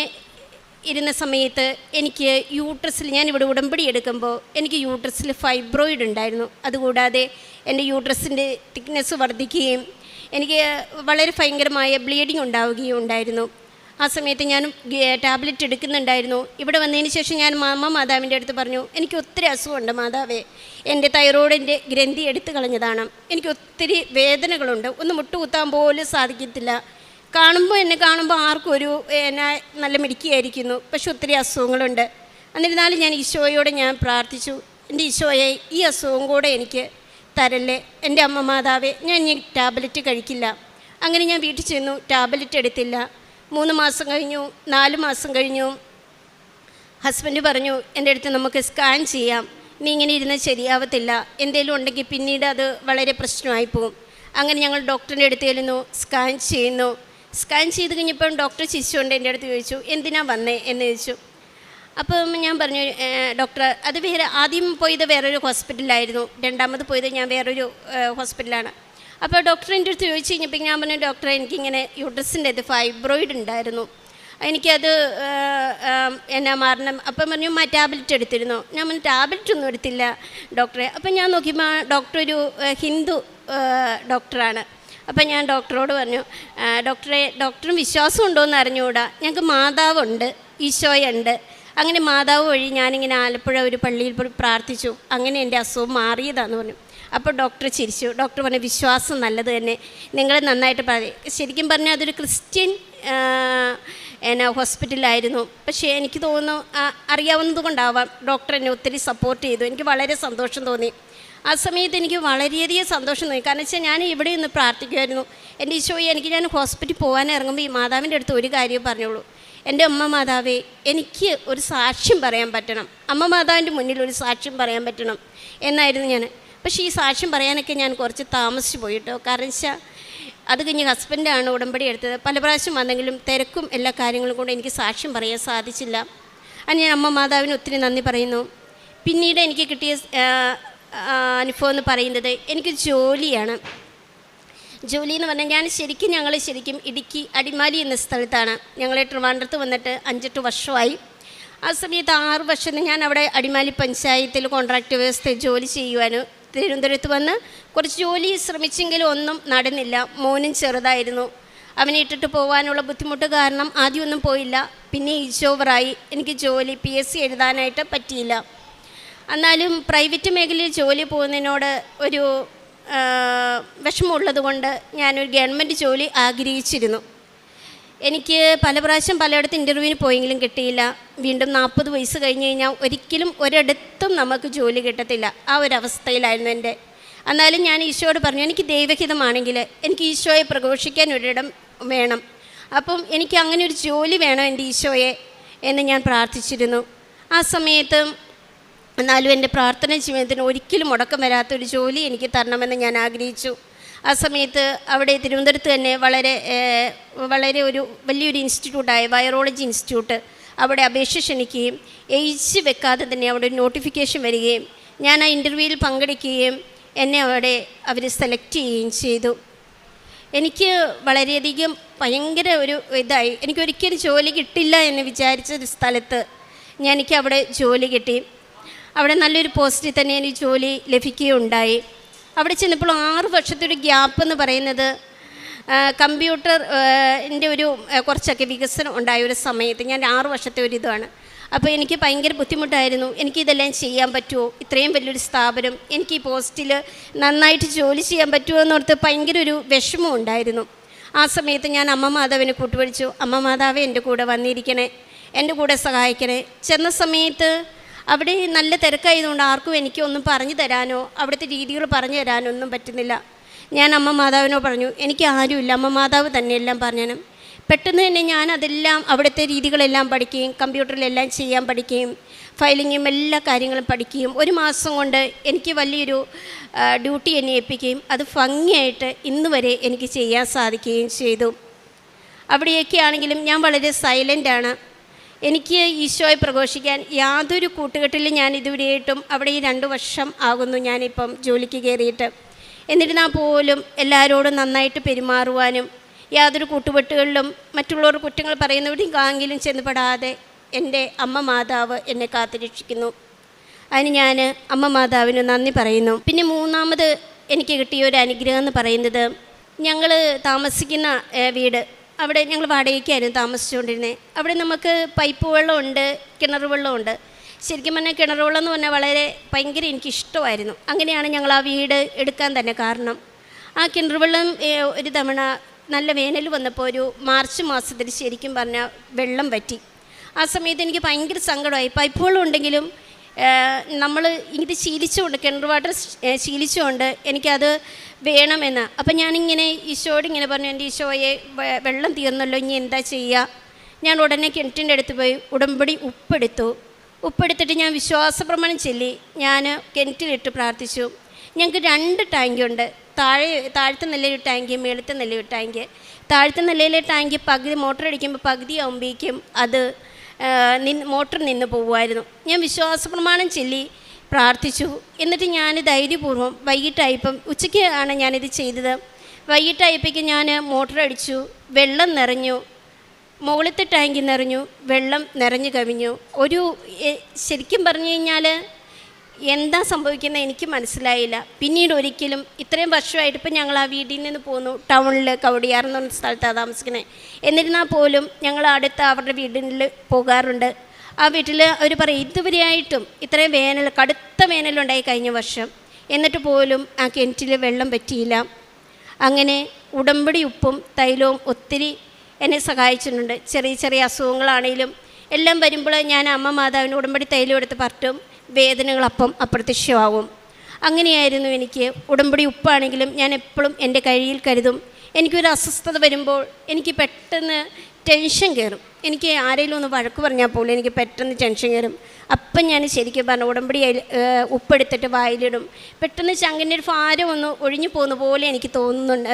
Speaker 4: ഇരുന്ന സമയത്ത് എനിക്ക് യൂട്രസിൽ, ഞാനിവിടെ ഉടമ്പടി എടുക്കുമ്പോൾ എനിക്ക് യൂട്രസിൽ ഫൈബ്രോയിഡ് ഉണ്ടായിരുന്നു. അതുകൂടാതെ എൻ്റെ യൂട്രസിൻ്റെ തിക്നെസ് വർദ്ധിക്കുകയും എനിക്ക് വളരെ ഭയങ്കരമായ ബ്ലീഡിങ് ഉണ്ടാവുകയും ഉണ്ടായിരുന്നു. ആ സമയത്ത് ഞാൻ ടാബ്ലറ്റ് എടുക്കുന്നുണ്ടായിരുന്നു. ഇവിടെ വന്നതിന് ശേഷം ഞാൻ അമ്മ മാതാവിൻ്റെ അടുത്ത് പറഞ്ഞു, എനിക്ക് ഒത്തിരി അസുഖമുണ്ട് മാതാവേ, എൻ്റെ തൈറോയിഡിൻ്റെ ഗ്രന്ഥി എടുത്തു കളഞ്ഞതാണ്, എനിക്ക് ഒത്തിരി വേദനകളുണ്ട്, ഒന്ന് മുട്ടുകുത്താൻ പോലും സാധിക്കത്തില്ല, എന്നെ കാണുമ്പോൾ ആർക്കും ഒരു നല്ല മിടുക്കിയായിരിക്കുന്നു, പക്ഷെ ഒത്തിരി അസുഖങ്ങളുണ്ട്. എന്നിരുന്നാലും ഞാൻ ഈശോയോട് ഞാൻ പ്രാർത്ഥിച്ചു, എൻ്റെ ഈശോയെ ഈ അസുഖം കൂടെ എനിക്ക് തരല്ലേ, എൻ്റെ അമ്മ മാതാവേ, ഞാൻ ഇനി ടാബ്ലറ്റ് കഴിക്കില്ല. അങ്ങനെ ഞാൻ വീട്ടിൽ ചെന്നു, ടാബ്ലറ്റ് എടുത്തില്ല. 3 മാസം കഴിഞ്ഞു, 4 മാസം കഴിഞ്ഞു. ഹസ്ബൻഡ് പറഞ്ഞു എൻ്റെ അടുത്ത് നമുക്ക് സ്കാൻ ചെയ്യാം, നീ ഇങ്ങനെ ഇരുന്ന് ശരിയാവത്തില്ല, എന്തെങ്കിലും ഉണ്ടെങ്കിൽ പിന്നീട് അത് വളരെ പ്രശ്നമായി പോകും. അങ്ങനെ ഞങ്ങൾ ഡോക്ടറിൻ്റെ അടുത്ത് ചെല്ലുന്നു, സ്കാൻ ചെയ്യുന്നു. സ്കാൻ ചെയ്ത് കഴിഞ്ഞപ്പോൾ ഡോക്ടർ ചിരിച്ചുകൊണ്ട് എൻ്റെ അടുത്ത് ചോദിച്ചു, എന്തിനാ വന്നേ എന്ന് ചോദിച്ചു. അപ്പം ഞാൻ പറഞ്ഞു, ഡോക്ടർ, അത് ആദ്യം പോയത് വേറൊരു ഹോസ്പിറ്റലിലായിരുന്നു, രണ്ടാമത് പോയത് ഞാൻ വേറൊരു ഹോസ്പിറ്റലാണ്. അപ്പോൾ ഡോക്ടറിൻ്റെ അടുത്ത് ചോദിച്ചു കഴിഞ്ഞപ്പോൾ ഞാൻ പറഞ്ഞു, ഡോക്ടറെ എനിക്കിങ്ങനെ യൂട്രസിൻ്റെ അത് ഫൈബ്രോയിഡ് ഉണ്ടായിരുന്നു, എനിക്കത് മാറണം. അപ്പം പറഞ്ഞു, ടാബ്ലറ്റ് എടുത്തിരുന്നോ? ഞാൻ പറഞ്ഞു, ടാബ്ലറ്റ് ഒന്നും എടുത്തില്ല ഡോക്ടറെ. അപ്പം ഞാൻ നോക്കിയപ്പോൾ ഡോക്ടർ ഒരു ഹിന്ദു ഡോക്ടറാണ്. അപ്പം ഞാൻ ഡോക്ടറോട് പറഞ്ഞു, ഡോക്ടറിന് വിശ്വാസം ഉണ്ടോയെന്ന് അറിഞ്ഞുകൂടാ, ഞങ്ങൾക്ക് മാതാവുണ്ട്, ഈശോയുണ്ട്. അങ്ങനെ മാതാവ് വഴി ഞാനിങ്ങനെ ആലപ്പുഴ ഒരു പള്ളിയിൽ പ്രാർത്ഥിച്ചു, അങ്ങനെ എൻ്റെ അസുഖം മാറിയതാണെന്ന് പറഞ്ഞു. അപ്പോൾ ഡോക്ടർ ചിരിച്ചു. ഡോക്ടർ പറഞ്ഞു, വിശ്വാസം നല്ലത് തന്നെ, നിങ്ങൾ നന്നായിട്ട് പറയും. ശരിക്കും പറഞ്ഞാൽ അതൊരു ക്രിസ്ത്യൻ ഹോസ്പിറ്റലായിരുന്നു. പക്ഷേ എനിക്ക് തോന്നുന്നു അറിയാവുന്നത് കൊണ്ടാവാം ഡോക്ടർ എന്നെ ഒത്തിരി സപ്പോർട്ട് ചെയ്തു. എനിക്ക് വളരെ സന്തോഷം തോന്നി. ആ സമയത്ത് എനിക്ക് വളരെയധികം സന്തോഷം തോന്നി. കാരണം വെച്ചാൽ ഞാൻ ഇവിടെ നിന്ന് പ്രാർത്ഥിക്കുമായിരുന്നു, എൻ്റെ ഈശോയെ, ഞാൻ ഹോസ്പിറ്റലിൽ പോകാൻ ഇറങ്ങുമ്പോൾ ഈ മാതാവിൻ്റെ അടുത്ത് ഒരു കാര്യം പറഞ്ഞോളൂ, എൻ്റെ അമ്മ മാതാവേ, എനിക്ക് ഒരു സാക്ഷ്യം പറയാൻ പറ്റണം, അമ്മ മാതാവിൻ്റെ മുന്നിൽ ഒരു സാക്ഷ്യം പറയാൻ പറ്റണം എന്നായിരുന്നു ഞാൻ. പക്ഷേ ഈ സാക്ഷ്യം പറയാനൊക്കെ ഞാൻ കുറച്ച് താമസിച്ച് പോയിട്ടോ. കാരണം വെച്ചാൽ അത് കഴിഞ്ഞ് ഹസ്ബൻഡാണ് ഉടമ്പടി എടുത്തത്. പല പ്രാവശ്യം വന്നെങ്കിലും തിരക്കും എല്ലാ കാര്യങ്ങളും കൊണ്ട് എനിക്ക് സാക്ഷ്യം പറയാൻ സാധിച്ചില്ല. അത് ഞാൻ അമ്മ മാതാവിന് ഒത്തിരി നന്ദി പറയുന്നു. പിന്നീട് എനിക്ക് കിട്ടിയ അനുഭവം എന്ന് പറയുന്നത് എനിക്ക് ജോലിയാണ്. ജോലി എന്ന് പറഞ്ഞാൽ ഞങ്ങൾ ശരിക്കും ഇടുക്കി അടിമാലി എന്ന സ്ഥലത്താണ്. ഞങ്ങൾ ട്രിവാൻഡ്രത്ത് വന്നിട്ട് 5-8 വർഷമായി. ആ സമയത്ത് 6 വർഷം ഞാൻ അവിടെ അടിമാലി പഞ്ചായത്തിൽ കോൺട്രാക്ട് വ്യവസ്ഥയിൽ ജോലി ചെയ്യുവാനും തിരുവനന്തപുരത്ത് വന്ന് കുറച്ച് ജോലി ശ്രമിച്ചെങ്കിലും ഒന്നും നടന്നില്ല. മോനും ചെറുതായിരുന്നു. അവനെ ഇട്ടിട്ട് പോകാനുള്ള ബുദ്ധിമുട്ട് കാരണം ആദ്യമൊന്നും പോയില്ല. പിന്നെ ഈച്ചോവറായി. എനിക്ക് ജോലി PSC എഴുതാനായിട്ട് പറ്റിയില്ല. എന്നാലും പ്രൈവറ്റ് മേഖലയിൽ ജോലി പോകുന്നതിനോട് ഒരു വിഷമമുള്ളത് കൊണ്ട് ഞാനൊരു ഗവൺമെൻറ് ജോലി ആഗ്രഹിച്ചിരുന്നു. എനിക്ക് പല പ്രാവശ്യം പലയിടത്ത് ഇൻ്റർവ്യൂവിന് പോയെങ്കിലും കിട്ടിയില്ല. വീണ്ടും 40 വയസ്സ് കഴിഞ്ഞ് കഴിഞ്ഞാൽ ഒരിക്കലും ഒരിടത്തും നമുക്ക് ജോലി കിട്ടത്തില്ല. ആ ഒരവസ്ഥയിലായിരുന്നു എൻ്റെ. എന്നാലും ഞാൻ ഈശോയോട് പറഞ്ഞു, എനിക്ക് ദൈവഹിതമാണെങ്കിൽ എനിക്ക് ഈശോയെ പ്രഘോഷിക്കാൻ ഒരിടം വേണം. അപ്പം എനിക്ക് അങ്ങനെ ഒരു ജോലി വേണം എൻ്റെ ഈശോയെ എന്ന് ഞാൻ പ്രാർത്ഥിച്ചിരുന്നു. ആ സമയത്ത് എന്നാലും എൻ്റെ പ്രാർത്ഥന ജീവിതത്തിന് ഒരിക്കലും മുടക്കം വരാത്തൊരു ജോലി എനിക്ക് തരണമെന്ന് ഞാൻ ആഗ്രഹിച്ചു. ആ സമയത്ത് അവിടെ തിരുവനന്തപുരത്ത് തന്നെ വളരെ ഒരു വലിയൊരു ഇൻസ്റ്റിറ്റ്യൂട്ടായ വൈറോളജി ഇൻസ്റ്റിറ്റ്യൂട്ട് അവിടെ അപേക്ഷ ക്ഷണിക്കുകയും ഏജ് വെക്കാതെ തന്നെ അവിടെ ഒരു നോട്ടിഫിക്കേഷൻ വരികയും ഞാൻ ആ ഇൻ്റർവ്യൂവിൽ പങ്കെടുക്കുകയും എന്നെ അവിടെ അവർ സെലക്ട് ചെയ്യുകയും ചെയ്തു. എനിക്ക് വളരെയധികം ഭയങ്കര ഒരു ഇതായി. എനിക്കൊരിക്കലും ജോലി കിട്ടില്ല എന്ന് വിചാരിച്ചൊരു സ്ഥലത്ത് എനിക്ക് അവിടെ ജോലി കിട്ടി. അവിടെ നല്ലൊരു പോസ്റ്റിൽ തന്നെ എനിക്ക് ജോലി ലഭിക്കുകയുണ്ടായി. അവിടെ ചെന്നപ്പോൾ 6 വർഷത്തെ ഒരു ഗ്യാപ്പ് എന്ന് പറയുന്നത് കമ്പ്യൂട്ടറിൻ്റെ ഒരു കുറച്ചൊക്കെ വികസനം ഉണ്ടായ ഒരു സമയത്ത് ഞാൻ 6 വർഷത്തെ ഒരു ഇതാണ്. അപ്പോൾ എനിക്ക് ഭയങ്കര ബുദ്ധിമുട്ടായിരുന്നു. എനിക്കിതെല്ലാം ചെയ്യാൻ പറ്റുമോ? ഇത്രയും വലിയൊരു സ്ഥാപനം എനിക്ക് ഈ പോസ്റ്റിൽ നന്നായിട്ട് ജോലി ചെയ്യാൻ പറ്റുമോ എന്നോർത്ത് ഭയങ്കര ഒരു വിഷമം ഉണ്ടായിരുന്നു. ആ സമയത്ത് ഞാൻ അമ്മ മാതാവിനെ കൂട്ടുപിടിച്ചു. അമ്മ മാതാവേ, എൻ്റെ കൂടെ വന്നിരിക്കണേ, എൻ്റെ കൂടെ സഹായിക്കണേ. ചെന്ന സമയത്ത് അവിടെ നല്ല തിരക്കായതുകൊണ്ട് ആർക്കും എനിക്കൊന്നും പറഞ്ഞു തരാനോ അവിടുത്തെ രീതികൾ പറഞ്ഞു തരാനോ ഒന്നും പറ്റുന്നില്ല. ഞാൻ അമ്മ മാതാവിനോട് പറഞ്ഞു, എനിക്ക് ആരുമില്ല, അമ്മ മാതാവ് തന്നെ എല്ലാം പറഞ്ഞു. പെട്ടെന്ന് തന്നെ ഞാൻ അതെല്ലാം അവിടുത്തെ രീതികളെല്ലാം പഠിക്കുകയും കമ്പ്യൂട്ടറിലെല്ലാം ചെയ്യാൻ പഠിക്കുകയും ഫയലിങ്ങും എല്ലാ കാര്യങ്ങളും പഠിക്കുകയും 1 മാസം കൊണ്ട് എനിക്ക് വലിയൊരു ഡ്യൂട്ടി എന്നെ ഏൽപ്പിക്കുകയും അത് ഭംഗിയായിട്ട് ഇന്ന് വരെ എനിക്ക് ചെയ്യാൻ സാധിക്കുകയും ചെയ്തു. അവിടെയൊക്കെ ആണെങ്കിലും ഞാൻ വളരെ സൈലൻ്റാണ്. എനിക്ക് ഈശോയെ പ്രഘോഷിക്കാൻ യാതൊരു കൂട്ടുകെട്ടിലും ഞാൻ ഇതുവരെയായിട്ടും അവിടെ ഈ 2 വർഷം ആകുന്നു ഞാനിപ്പം ജോലിക്ക് കയറിയിട്ട്. എന്നിരുന്നാൽ പോലും എല്ലാവരോടും നന്നായിട്ട് പെരുമാറുവാനും യാതൊരു കൂട്ടുകെട്ടുകളിലും മറ്റുള്ളവർ കുറ്റങ്ങൾ പറയുന്നവരുടെയും കാങ്കിലും ചെന്നുപെടാതെ എൻ്റെ അമ്മ മാതാവ് എന്നെ കാത്തുരക്ഷിക്കുന്നു. അതിന് ഞാൻ അമ്മ മാതാവിന് നന്ദി പറയുന്നു. പിന്നെ 3ാമത് എനിക്ക് കിട്ടിയ ഒരു അനുഗ്രഹം എന്ന് പറയുന്നത്, ഞങ്ങൾ താമസിക്കുന്ന വീട് അവിടെ ഞങ്ങൾ വാടകയ്ക്കായിരുന്നു താമസിച്ചുകൊണ്ടിരുന്നത്. അവിടെ നമുക്ക് പൈപ്പ് വെള്ളമുണ്ട്, കിണർ വെള്ളമുണ്ട്. ശരിക്കും പറഞ്ഞാൽ കിണർ വെള്ളം എന്ന് പറഞ്ഞാൽ ഭയങ്കര എനിക്കിഷ്ടമായിരുന്നു. അങ്ങനെയാണ് ഞങ്ങൾ ആ വീട് എടുക്കാൻ തന്നെ കാരണം. ആ കിണർ വെള്ളം ഒരു തവണ നല്ല വേനൽ വന്നപ്പോൾ ഒരു മാർച്ച് മാസത്തിൽ ശരിക്കും പറഞ്ഞാൽ വെള്ളം വറ്റി. ആ സമയത്ത് എനിക്ക് ഭയങ്കര സങ്കടമായി. പൈപ്പ് വെള്ളം ഉണ്ടെങ്കിലും നമ്മൾ ഇത് ശീലിച്ചുകൊണ്ട് കിണർ വാട്ടർ ശീലിച്ചുകൊണ്ട് എനിക്കത് വേണമെന്ന്. അപ്പം ഞാനിങ്ങനെ ഈശോയോട് ഇങ്ങനെ പറഞ്ഞു, എൻ്റെ ഈശോയെ വെള്ളം തീർന്നല്ലോ, ഇനി എന്താ ചെയ്യുക? ഞാൻ ഉടനെ കിണറ്റിൻ്റെ അടുത്ത് പോയി ഉടമ്പടി ഉപ്പെടുത്തിട്ട് ഞാൻ വിശ്വാസപ്രമാണം ചൊല്ലി ഞാൻ കിണറ്റിലിട്ട് പ്രാർത്ഥിച്ചു. ഞങ്ങൾക്ക് 2 ടാങ്കുണ്ട്. താഴത്തെ നിലയിൽ ടാങ്ക്, മേളത്തെ നിലയിൽ ടാങ്ക്. താഴത്തെ നിലയിലെ ടാങ്ക് പകുതി മോട്ടർ അടിക്കുമ്പോൾ പകുതി ആകുമ്പോഴേക്കും അത് മോട്ടർ നിന്ന് പോകുമായിരുന്നു. ഞാൻ വിശ്വാസപ്രമാണം ചൊല്ലി പ്രാർത്ഥിച്ചു. എന്നിട്ട് ഞാൻ ധൈര്യപൂർവ്വം വൈകിട്ടായപ്പം, ഉച്ചയ്ക്ക് ആണ് ഞാനിത് ചെയ്തത്, വൈകിട്ടായപ്പോഴേക്കും ഞാൻ മോട്ടർ അടിച്ചു, വെള്ളം നിറഞ്ഞു, മുകളിലത്തെ ടാങ്ക് നിറഞ്ഞു, വെള്ളം നിറഞ്ഞു കവിഞ്ഞു. ശരിക്കും പറഞ്ഞു കഴിഞ്ഞാൽ എന്താ സംഭവിക്കുന്നത് എനിക്ക് മനസ്സിലായില്ല. പിന്നീട് ഒരിക്കലും ഇത്രയും വർഷമായിട്ട് ഇപ്പം ഞങ്ങൾ ആ വീട്ടിൽ നിന്ന് പോന്നു. ടൗണിൽ കവടിയാർ എന്ന് പറഞ്ഞ സ്ഥലത്താണ് താമസിക്കുന്നത്. എന്നിരുന്നാൽ പോലും ഞങ്ങൾ അടുത്ത് അവരുടെ വീട്ടിൽ പോകാറുണ്ട്. ആ വീട്ടിൽ അവർ പറയും, ഇതുവരെയായിട്ടും ഇത്രയും കടുത്ത വേനലുണ്ടായി കഴിഞ്ഞ വർഷം, എന്നിട്ട് പോലും ആ കിണറ്റിൽ വെള്ളം പറ്റിയില്ല. അങ്ങനെ ഉടമ്പടി ഉപ്പും തൈലവും ഒത്തിരി എന്നെ സഹായിച്ചിട്ടുണ്ട്. ചെറിയ ചെറിയ അസുഖങ്ങളാണെങ്കിലും എല്ലാം വരുമ്പോൾ ഞാൻ അമ്മ മാതാവിന് ഉടമ്പടി തൈലം എടുത്ത് പറ്റും, വേദനകളപ്പം അപ്രത്യക്ഷമാവും. അങ്ങനെയായിരുന്നു എനിക്ക്. ഉടമ്പടി ഉപ്പാണെങ്കിലും ഞാൻ എപ്പോഴും എൻ്റെ കയ്യിൽ കരുതും. എനിക്കൊരു അസ്വസ്ഥത വരുമ്പോൾ എനിക്ക് പെട്ടെന്ന് ടെൻഷൻ കയറും. എനിക്ക് ആരെങ്കിലും ഒന്ന് വഴക്ക് പറഞ്ഞാൽ പോലും എനിക്ക് പെട്ടെന്ന് ടെൻഷൻ കയറും. അപ്പം ഞാൻ ശരിക്കും പറഞ്ഞു ഉടമ്പടി ഉപ്പെടുത്തിട്ട് വായിലിടും. പെട്ടെന്ന് ചങ്കിൻ്റെ ഒരു ഭാരം ഒന്ന് ഒഴിഞ്ഞു പോകുന്ന പോലെ എനിക്ക്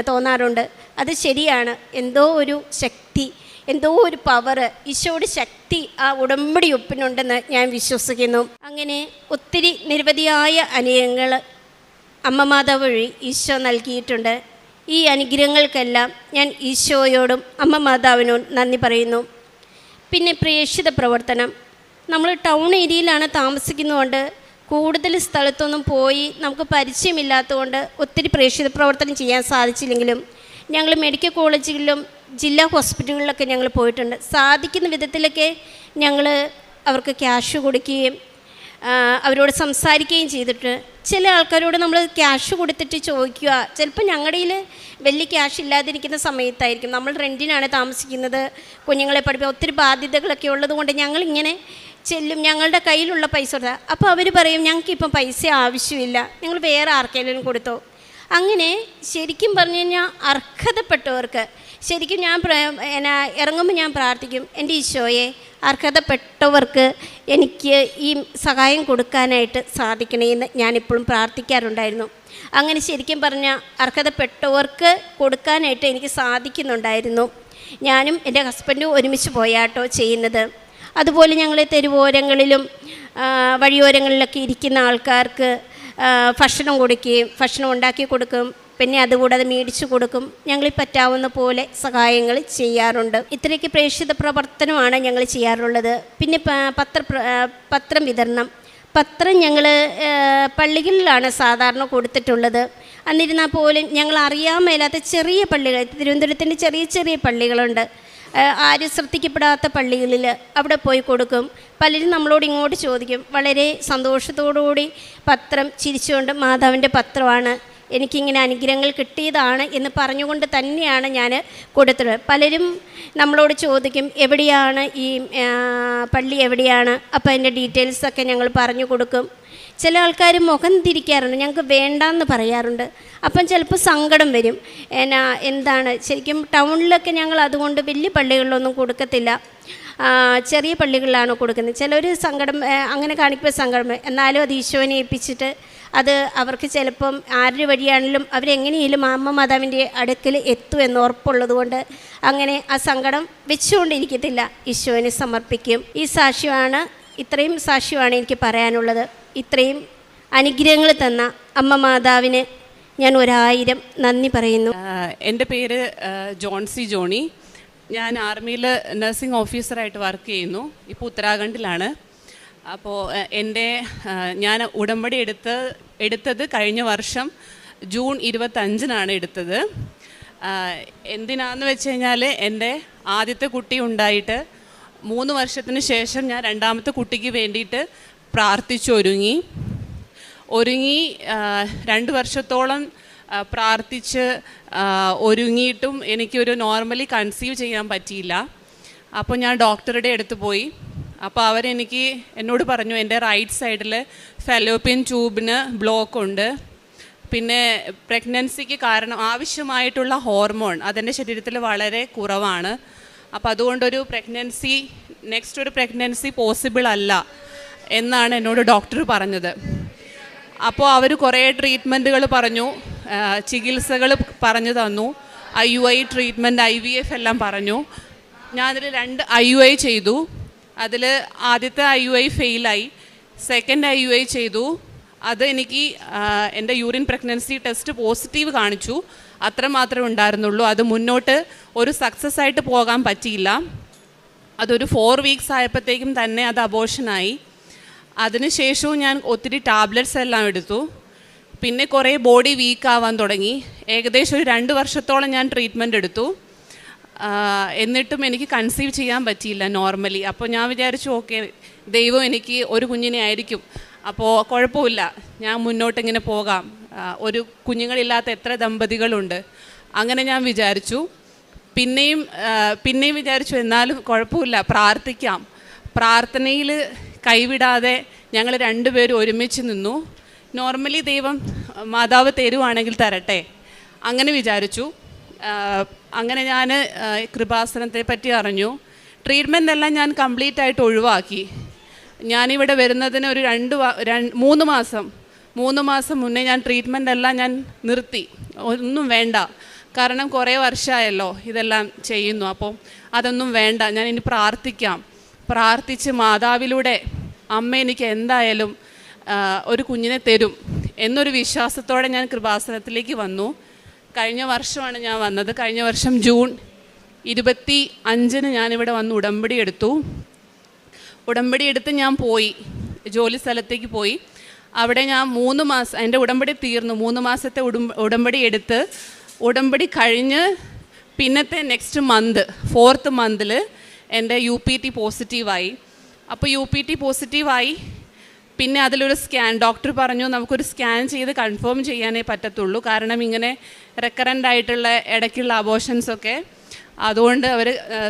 Speaker 4: തോന്നാറുണ്ട്. അത് ശരിയാണ്. എന്തോ ഒരു ശക്തി, എന്തോ ഒരു പവർ, ഈശോയുടെ ശക്തി ആ ഉടമ്പടി ഉപ്പിനുണ്ടെന്ന് ഞാൻ വിശ്വസിക്കുന്നു. അങ്ങനെ ഒത്തിരി നിരവധിയായ അനുഗ്രഹങ്ങൾ അമ്മ മാതാവ് വഴി ഈശോ നൽകിയിട്ടുണ്ട്. ഈ അനുഗ്രഹങ്ങൾക്കെല്ലാം ഞാൻ ഈശോയോടും അമ്മ മാതാവിനോടും നന്ദി പറയുന്നു. പിന്നെ പ്രേക്ഷിത പ്രവർത്തനം, നമ്മൾ ടൗൺ ഏരിയയിലാണ് താമസിക്കുന്നതുകൊണ്ട് കൂടുതൽ സ്ഥലത്തൊന്നും പോയി നമുക്ക് പരിചയമില്ലാത്തതുകൊണ്ട് ഒത്തിരി പ്രേക്ഷിത പ്രവർത്തനം ചെയ്യാൻ സാധിച്ചില്ലെങ്കിലും ഞങ്ങൾ മെഡിക്കൽ കോളേജുകളിലും ജില്ലാ ഹോസ്പിറ്റലുകളിലൊക്കെ ഞങ്ങൾ പോയിട്ടുണ്ട്. സാധിക്കുന്ന വിധത്തിലൊക്കെ ഞങ്ങൾ അവർക്ക് ക്യാഷ് കൊടുക്കുകയും അവരോട് സംസാരിക്കുകയും ചെയ്തിട്ട്, ചില ആൾക്കാരോട് നമ്മൾ ക്യാഷ് കൊടുത്തിട്ട് ചോദിക്കുക, ചിലപ്പോൾ ഞങ്ങളുടെ കയ്യിൽ വലിയ ക്യാഷ് ഇല്ലാതിരിക്കുന്ന സമയത്തായിരിക്കും, നമ്മൾ റെൻറ്റിനാണ് താമസിക്കുന്നത്, കുഞ്ഞുങ്ങളെ പഠിപ്പിക്കാൻ ഒത്തിരി ബാധ്യതകളൊക്കെ ഉള്ളതുകൊണ്ട് ഞങ്ങളിങ്ങനെ ചെല്ലും, ഞങ്ങളുടെ കയ്യിലുള്ള പൈസ കൊടുത്താൽ അപ്പോൾ അവർ പറയും ഞങ്ങൾക്കിപ്പം പൈസ ആവശ്യമില്ല, ഞങ്ങൾ വേറെ ആർക്കെങ്കിലും കൊടുത്തോ. അങ്ങനെ ശരിക്കും പറഞ്ഞു കഴിഞ്ഞാൽ അർഹതപ്പെട്ടവർക്ക് ശരിക്കും ഞാൻ ഇറങ്ങുമ്പോൾ ഞാൻ പ്രാർത്ഥിക്കും, എൻ്റെ ഈശോയെ അർഹതപ്പെട്ടവർക്ക് എനിക്ക് ഈ സഹായം കൊടുക്കാനായിട്ട് സാധിക്കണമെന്ന് ഞാനിപ്പോഴും പ്രാർത്ഥിക്കാറുണ്ടായിരുന്നു. അങ്ങനെ ശരിക്കും പറഞ്ഞാൽ അർഹതപ്പെട്ടവർക്ക് കൊടുക്കാനായിട്ട് എനിക്ക് സാധിക്കുന്നുണ്ടായിരുന്നു. ഞാനും എൻ്റെ ഹസ്ബൻഡും ഒരുമിച്ച് പോയാട്ടോ ചെയ്യുന്നത്. അതുപോലെ ഞങ്ങൾ തെരുവോരങ്ങളിലും വഴിയോരങ്ങളിലൊക്കെ ഇരിക്കുന്ന ആൾക്കാർക്ക് ഭക്ഷണം കൊടുക്കുകയും ഭക്ഷണം ഉണ്ടാക്കി കൊടുക്കും, പിന്നെ അതുകൂടാതെ മേടിച്ചു കൊടുക്കും. ഞങ്ങൾ പറ്റാവുന്ന പോലെ സഹായങ്ങൾ ചെയ്യാറുണ്ട്. ഇത്രയൊക്കെ പ്രേക്ഷിത പ്രവർത്തനമാണ് ഞങ്ങൾ ചെയ്യാറുള്ളത്. പിന്നെ പത്രം വിതരണം, പത്രം ഞങ്ങൾ പള്ളികളിലാണ് സാധാരണ കൊടുത്തിട്ടുള്ളത്. എന്നിരുന്നാൽ പോലും ഞങ്ങൾ അറിയാൻ മേലാത്ത ചെറിയ പള്ളികൾ, തിരുവനന്തപുരത്തിൻ്റെ ചെറിയ ചെറിയ പള്ളികളുണ്ട്, ആരും ശ്രദ്ധിക്കപ്പെടാത്ത പള്ളികളിൽ അവിടെ പോയി കൊടുക്കും. പലരും നമ്മളോട് ഇങ്ങോട്ട് ചോദിക്കും, വളരെ സന്തോഷത്തോടുകൂടി പത്രം ചിരിച്ചുകൊണ്ട് മാതാവിൻ്റെ പത്രമാണ്, എനിക്കിങ്ങനെ അനുഗ്രഹങ്ങൾ കിട്ടിയതാണ് എന്ന് പറഞ്ഞുകൊണ്ട് തന്നെയാണ് ഞാൻ കൊടുത്തത്. പലരും നമ്മളോട് ചോദിക്കും എവിടെയാണ് ഈ പള്ളി എവിടെയാണ്, അപ്പോൾ അതിൻ്റെ ഡീറ്റെയിൽസൊക്കെ ഞങ്ങൾ പറഞ്ഞു കൊടുക്കും. ചില ആൾക്കാർ മുഖം തിരിക്കാറുണ്ട്, ഞങ്ങൾക്ക് വേണ്ടാന്ന് പറയാറുണ്ട്. അപ്പം ചിലപ്പോൾ സങ്കടം വരും. എന്താണ് ശരിക്കും ടൗണിലൊക്കെ ഞങ്ങൾ അതുകൊണ്ട് വലിയ പള്ളികളിലൊന്നും കൊടുക്കത്തില്ല, ചെറിയ പള്ളികളിലാണ് കൊടുക്കുന്നത്. ചിലർ സങ്കടം അങ്ങനെ കാണിക്കുമ്പോൾ സങ്കടം, എന്നാലും അത് ഈശോനെ ഏൽപ്പിച്ചിട്ട് അത് അവർക്ക് ചിലപ്പം ആരുടെ വഴിയാണെങ്കിലും അവരെങ്ങനെയെങ്കിലും അമ്മ മാതാവിൻ്റെ അടുക്കൽ എത്തുമെന്ന് ഉറപ്പുള്ളത് കൊണ്ട് അങ്ങനെ ആ സങ്കടം വെച്ചുകൊണ്ടിരിക്കത്തില്ല, ഈശോനെ സമർപ്പിക്കും. ഈ ഇത്രയും സാക്ഷ്യമാണ് എനിക്ക് പറയാനുള്ളത്. ഇത്രയും അനുഗ്രഹങ്ങൾ തന്ന അമ്മ മാതാവിന് ഞാൻ 1000 നന്ദി പറയുന്നു.
Speaker 5: എൻ്റെ പേര് ജോൺസി ജോണി. ഞാൻ ആർമിയിൽ നഴ്സിംഗ് ഓഫീസറായിട്ട് വർക്ക് ചെയ്യുന്നു. ഇപ്പോൾ ഉത്തരാഖണ്ഡിലാണ്. അപ്പോൾ ഞാൻ ഉടമ്പടി എടുത്തത് കഴിഞ്ഞ വർഷം ജൂൺ 25-നാണ് എടുത്തത്. എന്തിനാന്ന് വെച്ച് കഴിഞ്ഞാൽ എൻ്റെ ആദ്യത്തെ കുട്ടി ഉണ്ടായിട്ട് 3 വർഷത്തിന് ശേഷം ഞാൻ രണ്ടാമത്തെ കുട്ടിക്ക് വേണ്ടിയിട്ട് പ്രാർത്ഥിച്ചൊരുങ്ങി 2 വർഷത്തോളം പ്രാർത്ഥിച്ച് ഒരുങ്ങിയിട്ടും എനിക്കൊരു നോർമലി കൺസീവ് ചെയ്യാൻ പറ്റിയില്ല. അപ്പോൾ ഞാൻ ഡോക്ടറുടെ അടുത്ത് പോയി. അപ്പോൾ എന്നോട് പറഞ്ഞു എൻ്റെ റൈറ്റ് സൈഡിൽ ഫെലോപ്പിയൻ ട്യൂബിന് ബ്ലോക്ക് ഉണ്ട്, പിന്നെ പ്രഗ്നൻസിക്ക് ആവശ്യമായിട്ടുള്ള ഹോർമോൺ അതെൻ്റെ ശരീരത്തിൽ വളരെ കുറവാണ്. അപ്പോൾ അതുകൊണ്ടൊരു നെക്സ്റ്റ് ഒരു പ്രഗ്നൻസി പോസിബിൾ അല്ല എന്നാണ് എന്നോട് ഡോക്ടർ പറഞ്ഞത്. അപ്പോൾ അവർ കുറേ ട്രീറ്റ്മെൻറ്റുകൾ പറഞ്ഞു, ചികിത്സകൾ പറഞ്ഞു തന്നു, IUI ട്രീറ്റ്മെൻറ്റ്, IVF എല്ലാം പറഞ്ഞു. ഞാനതിൽ 2 IUI ചെയ്തു. അതിൽ ആദ്യത്തെ IUI ഫെയിലായി, സെക്കൻഡ് IUI ചെയ്തു. അത് എനിക്ക് എൻ്റെ യൂറിൻ പ്രഗ്നൻസി ടെസ്റ്റ് പോസിറ്റീവ് കാണിച്ചു, അത്ര മാത്രമേ ഉണ്ടായിരുന്നുള്ളൂ. അത് മുന്നോട്ട് ഒരു സക്സസ് ആയിട്ട് പോകാൻ പറ്റിയില്ല. അതൊരു 4 വീക്സ് ആയപ്പോഴത്തേക്കും തന്നെ അത് അബോർഷനായി. അതിനുശേഷവും ഞാൻ ഒത്തിരി ടാബ്ലറ്റ്സ് എല്ലാം എടുത്തു. പിന്നെ കുറേ ബോഡി വീക്കാവാൻ തുടങ്ങി. ഏകദേശം ഒരു 2 വർഷത്തോളം ഞാൻ ട്രീറ്റ്മെൻറ്റ് എടുത്തു. എന്നിട്ടും എനിക്ക് കൺസീവ് ചെയ്യാൻ പറ്റിയില്ല നോർമലി. അപ്പോൾ ഞാൻ വിചാരിച്ചു ഓക്കെ, ദൈവം എനിക്ക് ഒരു കുഞ്ഞിനെ ആയിരിക്കും, അപ്പോൾ കുഴപ്പമില്ല, ഞാൻ മുന്നോട്ടിങ്ങനെ പോകാം, ഒരു കുഞ്ഞുങ്ങളില്ലാത്ത എത്ര ദമ്പതികളുണ്ട്, അങ്ങനെ ഞാൻ വിചാരിച്ചു. പിന്നെയും വിചാരിച്ചു എന്നാലും കുഴപ്പമില്ല, പ്രാർത്ഥിക്കാം. പ്രാർത്ഥനയിൽ കൈവിടാതെ ഞങ്ങൾ 2 പേരും ഒരുമിച്ച് നിന്നു. നോർമലി ദൈവം മാതാവ് തരുവാണെങ്കിൽ തരട്ടെ, അങ്ങനെ വിചാരിച്ചു. അങ്ങനെ ഞാൻ കൃപാസനത്തെ പറ്റി അറിഞ്ഞു. ട്രീറ്റ്മെൻ്റ് എല്ലാം ഞാൻ കംപ്ലീറ്റ് ആയിട്ട് ഒഴിവാക്കി. ഞാനിവിടെ വരുന്നതിന് ഒരു 3 മാസം മുന്നേ ഞാൻ ട്രീറ്റ്മെൻ്റ് എല്ലാം ഞാൻ നിർത്തി, ഒന്നും വേണ്ട. കാരണം കുറേ വർഷമായല്ലോ ഇതെല്ലാം ചെയ്യുന്നു, അപ്പോൾ അതൊന്നും വേണ്ട, ഞാൻ ഇനി പ്രാർത്ഥിച്ച് മാതാവിലൂടെ അമ്മ എനിക്ക് എന്തായാലും ഒരു കുഞ്ഞിനെ തരും എന്നൊരു വിശ്വാസത്തോടെ ഞാൻ കൃപാസനത്തിലേക്ക് വന്നു. കഴിഞ്ഞ വർഷമാണ് ഞാൻ വന്നത്. കഴിഞ്ഞ വർഷം ജൂൺ 25 ഞാനിവിടെ വന്ന് ഉടമ്പടി എടുത്ത് ഞാൻ പോയി, ജോലി സ്ഥലത്തേക്ക് പോയി. അവിടെ ഞാൻ 3 മാസം, എൻ്റെ ഉടമ്പടി തീർന്നു. 3 മാസത്തെ ഉടമ്പടി എടുത്ത് ഉടമ്പടി കഴിഞ്ഞ് പിന്നത്തെ നെക്സ്റ്റ് മന്ത് 4th മന്തിൽ എൻ്റെ UPT പോസിറ്റീവായി. അപ്പോൾ UPT പോസിറ്റീവായി. പിന്നെ അതിലൊരു സ്കാൻ, ഡോക്ടർ പറഞ്ഞു നമുക്കൊരു സ്കാൻ ചെയ്ത് കൺഫേം ചെയ്യാനേ പറ്റത്തുള്ളൂ, കാരണം ഇങ്ങനെ റെക്കറൻ്റ് ആയിട്ടുള്ള ഇടയ്ക്കുള്ള അബോഷൻസൊക്കെ, അതുകൊണ്ട് അവർ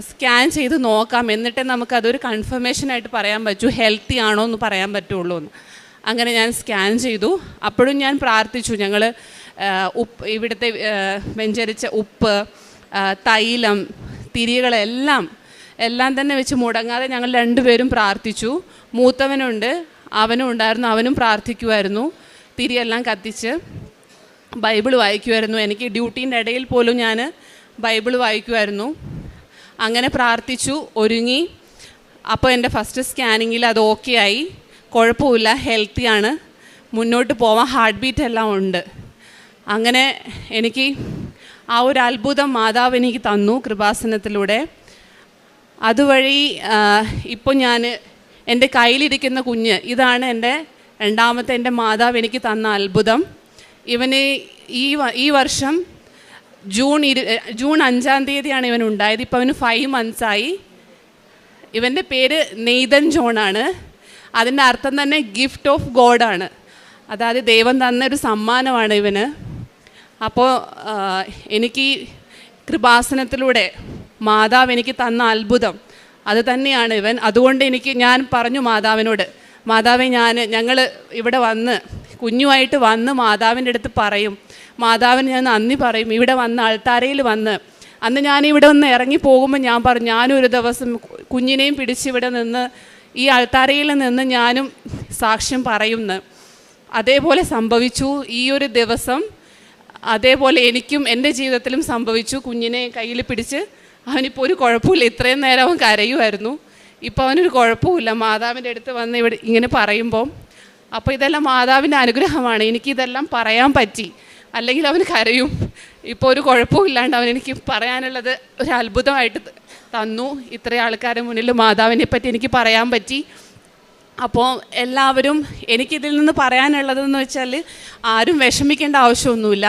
Speaker 5: സ്കാൻ ചെയ്ത് നോക്കാം, എന്നിട്ടേ നമുക്കതൊരു കൺഫർമേഷനായിട്ട് പറയാൻ പറ്റൂ, ഹെൽത്തി ആണോ എന്ന് പറയാൻ പറ്റുള്ളൂ എന്ന്. അങ്ങനെ ഞാൻ സ്കാൻ ചെയ്തു. അപ്പോഴും ഞാൻ പ്രാർത്ഥിച്ചു. ഞങ്ങൾ ഇവിടുത്തെ വെഞ്ചരിച്ച ഉപ്പ്, തൈലം, തിരികളെല്ലാം തന്നെ വെച്ച് മുടങ്ങാതെ ഞങ്ങൾ 2 പേരും പ്രാർത്ഥിച്ചു. മൂത്തവനുണ്ട്, അവനും ഉണ്ടായിരുന്നു, അവനും പ്രാർത്ഥിക്കുമായിരുന്നു. തിരിയെല്ലാം കത്തിച്ച് ബൈബിൾ വായിക്കുമായിരുന്നു. എനിക്ക് ഡ്യൂട്ടീൻ്റെ ഇടയിൽ പോലും ഞാൻ ബൈബിൾ വായിക്കുമായിരുന്നു. അങ്ങനെ പ്രാർത്ഥിച്ചു, ഒരുങ്ങി. അപ്പോൾ എൻ്റെ ഫസ്റ്റ് സ്കാനിങ്ങിൽ അത് ഓക്കെ ആയി, കുഴപ്പമില്ല, ഹെൽത്തിയാണ്, മുന്നോട്ട് പോവാൻ, ഹാർട്ട് ബീറ്റ് എല്ലാം ഉണ്ട്. അങ്ങനെ എനിക്ക് ആ ഒരു അത്ഭുതം മാതാവ് എനിക്ക് തന്നു കൃപാസനത്തിലൂടെ. അതുവഴി ഇപ്പോൾ ഞാൻ എൻ്റെ കയ്യിലിരിക്കുന്ന കുഞ്ഞ്, ഇതാണ് എൻ്റെ രണ്ടാമത്തെ എൻ്റെ മാതാവ് എനിക്ക് തന്ന അത്ഭുതം. ഇവന് ഈ വർഷം ജൂൺ 5-ാം തീയതിയാണ് ഇവൻ ഉണ്ടായത്. ഇപ്പോൾ അവന് 5 മന്ത്സായി. ഇവൻ്റെ പേര് നെയ്തൻ ജോണാണ്. അതിൻ്റെ അർത്ഥം തന്നെ ഗിഫ്റ്റ് ഓഫ് ഗോഡാണ്, അതായത് ദൈവം തന്നൊരു സമ്മാനമാണ് ഇവന്. അപ്പോൾ എനിക്ക് കൃപാസനത്തിലൂടെ മാതാവ് എനിക്ക് തന്ന അത്ഭുതം അത് തന്നെയാണ് ഇവൻ. അതുകൊണ്ട് ഞാൻ പറഞ്ഞു മാതാവിനോട്, മാതാവെ ഞങ്ങൾ ഇവിടെ വന്ന് കുഞ്ഞുമായിട്ട് വന്ന് മാതാവിൻ്റെ അടുത്ത് പറയും, മാതാവിന് ഞാൻ നന്ദി പറയും. ഇവിടെ വന്ന് അൾത്താരയിൽ വന്ന് അന്ന് ഞാനിവിടെ ഒന്ന് ഇറങ്ങി പോകുമ്പോൾ ഞാൻ പറഞ്ഞു, ഞാനൊരു ദിവസം കുഞ്ഞിനെയും പിടിച്ചിവിടെ നിന്ന് ഈ അൾത്താരയിൽ നിന്ന് ഞാനും സാക്ഷ്യം പറയുമെന്ന്. അതേപോലെ സംഭവിച്ചു. ഈ ഒരു ദിവസം അതേപോലെ എനിക്കും എൻ്റെ ജീവിതത്തിലും സംഭവിച്ചു. കുഞ്ഞിനെ കയ്യിൽ പിടിച്ച്, അവനിപ്പോൾ ഒരു കുഴപ്പമില്ല. ഇത്രയും നേരം അവൻ കരയുമായിരുന്നു, ഇപ്പോൾ അവനൊരു കുഴപ്പമില്ല മാതാവിൻ്റെ അടുത്ത് വന്ന് ഇവിടെ ഇങ്ങനെ പറയുമ്പോൾ. അപ്പോൾ ഇതെല്ലാം മാതാവിൻ്റെ അനുഗ്രഹമാണ്. എനിക്കിതെല്ലാം പറയാൻ പറ്റി, അല്ലെങ്കിൽ അവൻ കരയും. ഇപ്പോൾ ഒരു കുഴപ്പമില്ലാണ്ട് അവനെനിക്ക് പറയാനുള്ളത് ഒരു അത്ഭുതമായിട്ട് തന്നു. ഇത്രയും ആൾക്കാരുടെ മുന്നിൽ മാതാവിനെ പറ്റി എനിക്ക് പറയാൻ പറ്റി. അപ്പോൾ എല്ലാവരും, എനിക്കിതിൽ നിന്ന് പറയാനുള്ളതെന്ന് വെച്ചാൽ, ആരും വിഷമിക്കേണ്ട ആവശ്യമൊന്നുമില്ല.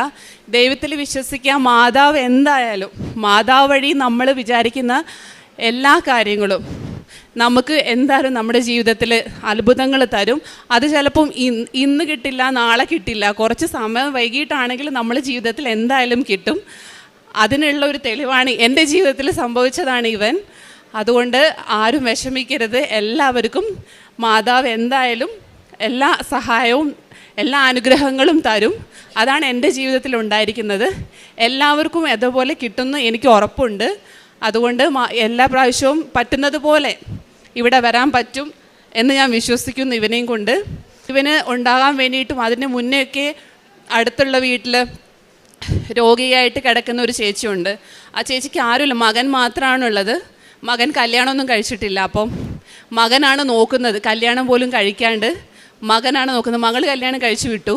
Speaker 5: ദൈവത്തിൽ വിശ്വസിക്കുക. മാതാവ് എന്തായാലും, മാതാവ് വഴി നമ്മൾ വിചാരിക്കുന്ന എല്ലാ കാര്യങ്ങളും നമുക്ക് എന്തായാലും നമ്മുടെ ജീവിതത്തിൽ അത്ഭുതങ്ങൾ തരും. അത് ചിലപ്പം ഇന്ന് കിട്ടില്ല, നാളെ കിട്ടില്ല, കുറച്ച് സമയം വൈകിട്ടാണെങ്കിലും നമ്മുടെ ജീവിതത്തിൽ എന്തായാലും കിട്ടും. അതിനുള്ള ഒരു തെളിവാണ് എൻ്റെ ജീവിതത്തിൽ സംഭവിച്ചതാണ് ഇവൻ. അതുകൊണ്ട് ആരും വിഷമിക്കരുത്. എല്ലാവർക്കും മാതാവ് എന്തായാലും എല്ലാ സഹായവും എല്ലാ അനുഗ്രഹങ്ങളും തരും. അതാണ് എൻ്റെ ജീവിതത്തിൽ ഉണ്ടായിരിക്കുന്നത്. എല്ലാവർക്കും അതുപോലെ കിട്ടുമെന്ന് എനിക്ക് ഉറപ്പുണ്ട്. അതുകൊണ്ട് എല്ലാ പ്രാവശ്യവും പറ്റുന്നത് പോലെ ഇവിടെ വരാൻ പറ്റും എന്ന് ഞാൻ വിശ്വസിക്കുന്നു. ഇവനെയും കൊണ്ട് ഇവന് ഉണ്ടാകാൻ വേണ്ടിയിട്ടും അതിന് മുന്നേയൊക്കെ അടുത്തുള്ള വീട്ടിൽ രോഗിയായിട്ട് കിടക്കുന്ന ഒരു ചേച്ചിയുണ്ട്. ആ ചേച്ചിക്ക് ആരുമില്ല, മകൻ മാത്രമാണുള്ളത്. മകൻ കല്യാണമൊന്നും കഴിച്ചിട്ടില്ല. അപ്പം മകനാണ് നോക്കുന്നത്, കല്യാണം പോലും കഴിക്കാണ്ട് മകനാണ് നോക്കുന്നത്. മകൾ കല്യാണം കഴിച്ചു വിട്ടു.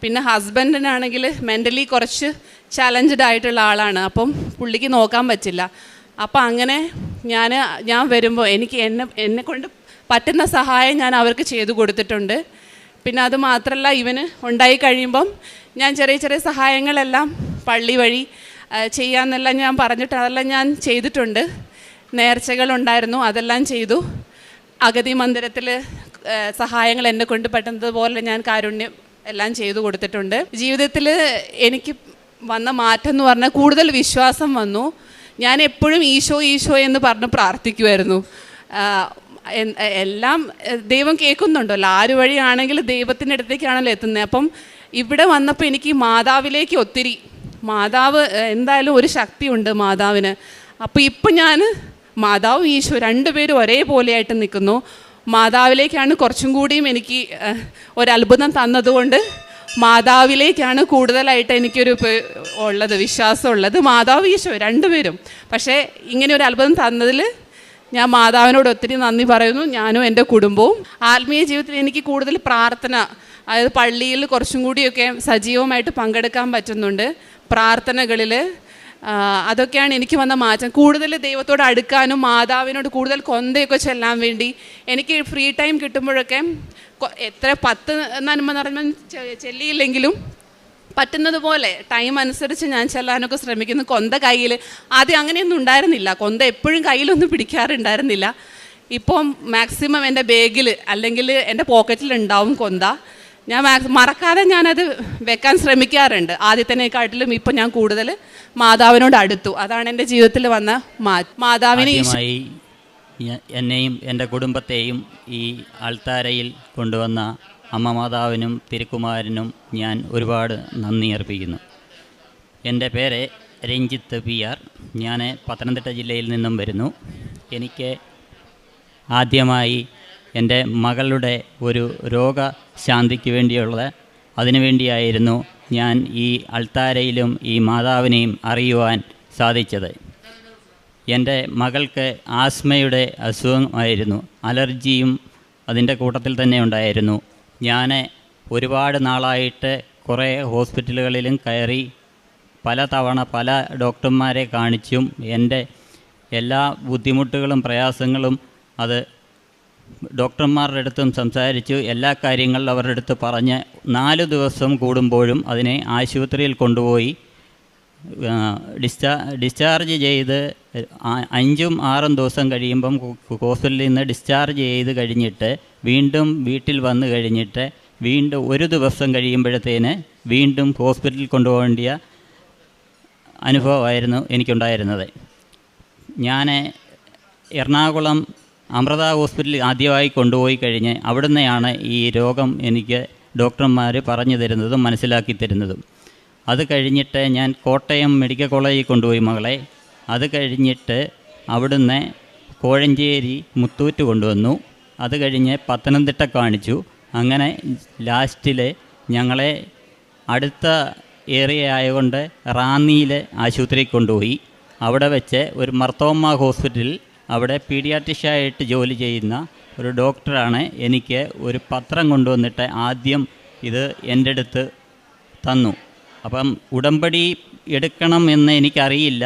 Speaker 5: പിന്നെ ഹസ്ബൻഡിനാണെങ്കിൽ മെൻ്റലി കുറച്ച് ചലഞ്ചഡ് ആയിട്ടുള്ള ആളാണ്. അപ്പം പുള്ളിക്ക് നോക്കാൻ പറ്റില്ല. അപ്പം അങ്ങനെ ഞാൻ വരുമ്പോൾ എന്നെ കൊണ്ട് പറ്റുന്ന സഹായം ഞാൻ അവർക്ക് ചെയ്തു കൊടുത്തിട്ടുണ്ട്. പിന്നെ അത് മാത്രമല്ല, ഇവന് ഉണ്ടായി കഴിയുമ്പം ഞാൻ ചെറിയ ചെറിയ സഹായങ്ങളെല്ലാം പള്ളി വഴി ചെയ്യാമെന്നെല്ലാം ഞാൻ പറഞ്ഞിട്ട് അതെല്ലാം ഞാൻ ചെയ്തിട്ടുണ്ട്. നേർച്ചകളുണ്ടായിരുന്നു, അതെല്ലാം ചെയ്തു. അഗതി മന്ദിരത്തിൽ സഹായങ്ങൾ എന്നെ കൊണ്ട് പറ്റുന്നതുപോലെ ഞാൻ കാരുണ്യം എല്ലാം ചെയ്തു കൊടുത്തിട്ടുണ്ട്. ജീവിതത്തിൽ എനിക്ക് വന്ന മാറ്റം എന്ന് പറഞ്ഞാൽ കൂടുതൽ വിശ്വാസം വന്നു. ഞാൻ എപ്പോഴും ഈശോ ഈശോ എന്ന് പറഞ്ഞ് പ്രാർത്ഥിക്കുമായിരുന്നു. എല്ലാം ദൈവം കേൾക്കുന്നുണ്ടല്ലോ, ആര് വഴിയാണെങ്കിലും ദൈവത്തിൻ്റെ അടുത്തേക്കാണല്ലോ എത്തുന്നത്. അപ്പം ഇവിടെ വന്നപ്പോൾ എനിക്ക് മാതാവിലേക്ക് ഒത്തിരി, മാതാവ് എന്തായാലും ഒരു ശക്തിയുണ്ട് മാതാവിന്. അപ്പോൾ ഇപ്പം ഞാൻ മാതാവും ഈശോ രണ്ടുപേരും ഒരേപോലെയായിട്ട് നിൽക്കുന്നു. മാതാവിലേക്കാണ് കുറച്ചും കൂടിയും എനിക്ക് ഒരത്ഭുതം തന്നതുകൊണ്ട് മാതാവിലേക്കാണ് കൂടുതലായിട്ട് എനിക്കൊരു ഉള്ളത്, വിശ്വാസമുള്ളത്. മാതാവ് ഈശോ രണ്ടുപേരും. പക്ഷേ ഇങ്ങനെ ഒരു അത്ഭുതം തന്നതിൽ ഞാൻ മാതാവിനോട് ഒത്തിരി നന്ദി പറയുന്നു, ഞാനും എൻ്റെ കുടുംബവും. ആത്മീയ ജീവിതത്തിൽ എനിക്ക് കൂടുതൽ പ്രാർത്ഥന, അതായത് പള്ളിയിൽ കുറച്ചും കൂടിയൊക്കെ സജീവമായിട്ട് പങ്കെടുക്കാൻ പറ്റുന്നുണ്ട്, പ്രാർത്ഥനകളിൽ. അതൊക്കെയാണ് എനിക്ക് വന്ന മാറ്റം. കൂടുതൽ ദൈവത്തോട് അടുക്കാനും മാതാവിനോട് കൂടുതൽ കൊന്തയൊക്കെ ചെല്ലാൻ വേണ്ടി എനിക്ക് ഫ്രീ ടൈം കിട്ടുമ്പോഴൊക്കെ എത്ര 10 നന്മ നിറഞ്ഞ ചെല്ലിയില്ലെങ്കിലും പറ്റുന്നത് പോലെ ടൈം അനുസരിച്ച് ഞാൻ ചെല്ലാനൊക്കെ ശ്രമിക്കുന്നു. കൊന്ത കയ്യിൽ ആദ്യം അങ്ങനെയൊന്നും ഉണ്ടായിരുന്നില്ല, കൊന്ത എപ്പോഴും കയ്യിലൊന്നും പിടിക്കാറുണ്ടായിരുന്നില്ല. ഇപ്പം മാക്സിമം എൻ്റെ ബാഗിൽ അല്ലെങ്കിൽ എൻ്റെ പോക്കറ്റിലുണ്ടാവും കൊന്ത. ഞാൻ മറക്കാതെ ഞാനത് വെക്കാൻ ശ്രമിക്കാറുണ്ട്. ആദ്യത്തിനെക്കാട്ടിലും ഇപ്പം ഞാൻ കൂടുതൽ മാതാവിനോട് അടുത്തു. അതാണ് എൻ്റെ ജീവിതത്തിൽ വന്ന മാതാവിനെ
Speaker 6: എന്നെയും എൻ്റെ കുടുംബത്തെയും ഈ അൾത്താരയിൽ കൊണ്ടുവന്ന അമ്മ മാതാവിനും തിരുക്കുമാരനും ഞാൻ ഒരുപാട് നന്ദി അർപ്പിക്കുന്നു. എൻ്റെ പേര് രഞ്ജിത്ത് PR. ഞാൻ പത്തനംതിട്ട ജില്ലയിൽ നിന്നും വരുന്നു. എനിക്ക് ആദ്യമായി എൻ്റെ മകളുടെ ഒരു രോഗശാന്തിക്ക് അതിനുവേണ്ടിയായിരുന്നു ഞാൻ ഈ അൾത്താരയിലും ഈ മാതാവിനെയും അറിയുവാൻ സാധിച്ചത്. എൻ്റെ മകൾക്ക് ആസ്മയുടെ അസുഖമായിരുന്നു, അലർജിയും അതിൻ്റെ കൂട്ടത്തിൽ തന്നെ ഉണ്ടായിരുന്നു. ഞാൻ ഒരുപാട് നാളായിട്ട് കുറേ ഹോസ്പിറ്റലുകളിലും കയറി പലതവണ പല ഡോക്ടർമാരെ കാണിച്ചും എൻ്റെ എല്ലാ ബുദ്ധിമുട്ടുകളും പ്രയാസങ്ങളും അത് ഡോക്ടർമാരുടെ അടുത്തും സംസാരിച്ചു. എല്ലാ കാര്യങ്ങളും അവരുടെ അടുത്ത് പറഞ്ഞ് 4 ദിവസം കൂടുമ്പോഴും അതിനെ ആശുപത്രിയിൽ കൊണ്ടുപോയി ഡിസ്ചാർജ് ചെയ്ത് 5ഉം 6ഉം ദിവസം കഴിയുമ്പം ഹോസ്പിറ്റലിൽ നിന്ന് ഡിസ്ചാർജ് ചെയ്ത് കഴിഞ്ഞിട്ട് വീണ്ടും വീട്ടിൽ വന്നു കഴിഞ്ഞിട്ട് വീണ്ടും 1 ദിവസം കഴിയുമ്പോഴത്തേന് വീണ്ടും ഹോസ്പിറ്റലിൽ കൊണ്ടുപോകേണ്ടിയ അനുഭവമായിരുന്നു എനിക്കുണ്ടായിരുന്നത്. ഞാൻ എറണാകുളം അമൃത ഹോസ്പിറ്റലിൽ ആദ്യമായി കൊണ്ടുപോയി കഴിഞ്ഞ് അവിടുന്നെയാണ് ഈ രോഗം എനിക്ക് ഡോക്ടർമാർ പറഞ്ഞു തരുന്നതും മനസ്സിലാക്കി തരുന്നതും. അത് കഴിഞ്ഞിട്ട് ഞാൻ കോട്ടയം മെഡിക്കൽ കോളേജിൽ കൊണ്ടുപോയി മകളെ. അത് കഴിഞ്ഞിട്ട് അവിടുന്ന് കോഴഞ്ചേരി മുത്തൂറ്റ് കൊണ്ടുവന്നു. അത് കഴിഞ്ഞ് പത്തനംതിട്ട കാണിച്ചു. അങ്ങനെ ലാസ്റ്റിൽ ഞങ്ങളെ അടുത്ത ഏരിയ ആയതുകൊണ്ട് റാന്നിയിലെ ആശുപത്രിയിൽ കൊണ്ടുപോയി. അവിടെ വെച്ച് ഒരു മർത്തോമ്മ ഹോസ്പിറ്റലിൽ അവിടെ പീഡിയാട്രിഷ്യനായിട്ട് ജോലി ചെയ്യുന്ന ഒരു ഡോക്ടറാണ് എനിക്ക് ഒരു പത്രം കൊണ്ടുവന്നിട്ട് ആദ്യം ഇത് എൻ്റെ അടുത്ത് തന്നു. അപ്പം ഉടമ്പടി എടുക്കണം എന്ന് എനിക്കറിയില്ല.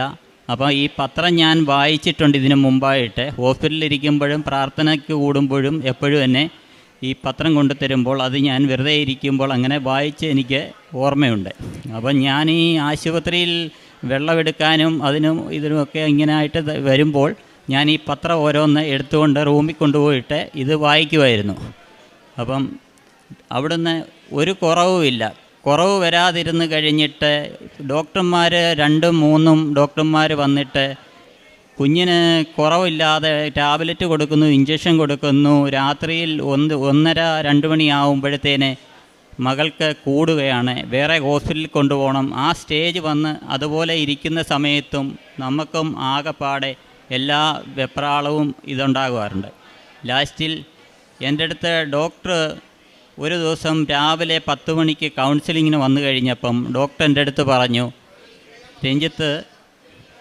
Speaker 6: അപ്പോൾ ഈ പത്രം ഞാൻ വായിച്ചിട്ടുണ്ട് ഇതിനു മുമ്പായിട്ട്. ഹോസ്പിറ്റലിലിരിക്കുമ്പോഴും പ്രാർത്ഥനയ്ക്ക് കൂടുമ്പോഴും എപ്പോഴും എന്നെ ഈ പത്രം കൊണ്ടു തരുമ്പോൾ അത് ഞാൻ വെറുതെ ഇരിക്കുമ്പോൾ അങ്ങനെ വായിച്ച് എനിക്ക് ഓർമ്മയുണ്ട്. അപ്പം ഞാൻ ഈ ആശുപത്രിയിൽ വെള്ളമെടുക്കാനും അതിനും ഇതിനുമൊക്കെ ഇങ്ങനെയായിട്ട് വരുമ്പോൾ ഞാൻ ഈ പത്രം ഓരോന്ന് എടുത്തുകൊണ്ട് റൂമിൽ കൊണ്ടുപോയിട്ട് ഇത് വായിക്കുമായിരുന്നു. അപ്പം അവിടുന്ന് ഒരു കുറവുമില്ല. കുറവ് വരാതിരുന്ന് കഴിഞ്ഞിട്ട് ഡോക്ടർമാർ 2-3 ഡോക്ടർമാർ വന്നിട്ട് കുഞ്ഞിന് കുറവില്ലാതെ ടാബ്ലറ്റ് കൊടുക്കുന്നു, ഇഞ്ചക്ഷൻ കൊടുക്കുന്നു. രാത്രിയിൽ 1:30-2 മണിയാവുമ്പോഴത്തേന് മകൾക്ക് കൂടുകയാണ്, വേറെ ഹോസ്പിറ്റലിൽ കൊണ്ടുപോകണം. ആ സ്റ്റേജ് വന്ന് അതുപോലെ ഇരിക്കുന്ന സമയത്തും നമുക്കും ആകെപ്പാടെ എല്ലാ വെപ്രാളവും ഇതുണ്ടാകാറുണ്ട്. ലാസ്റ്റിൽ എൻ്റെ അടുത്ത് ഡോക്ടർ ഒരു ദിവസം രാവിലെ 10 മണിക്ക് കൗൺസിലിങ്ങിന് വന്നു കഴിഞ്ഞപ്പം ഡോക്ടർ എൻ്റെ അടുത്ത് പറഞ്ഞു, രഞ്ജിത്ത്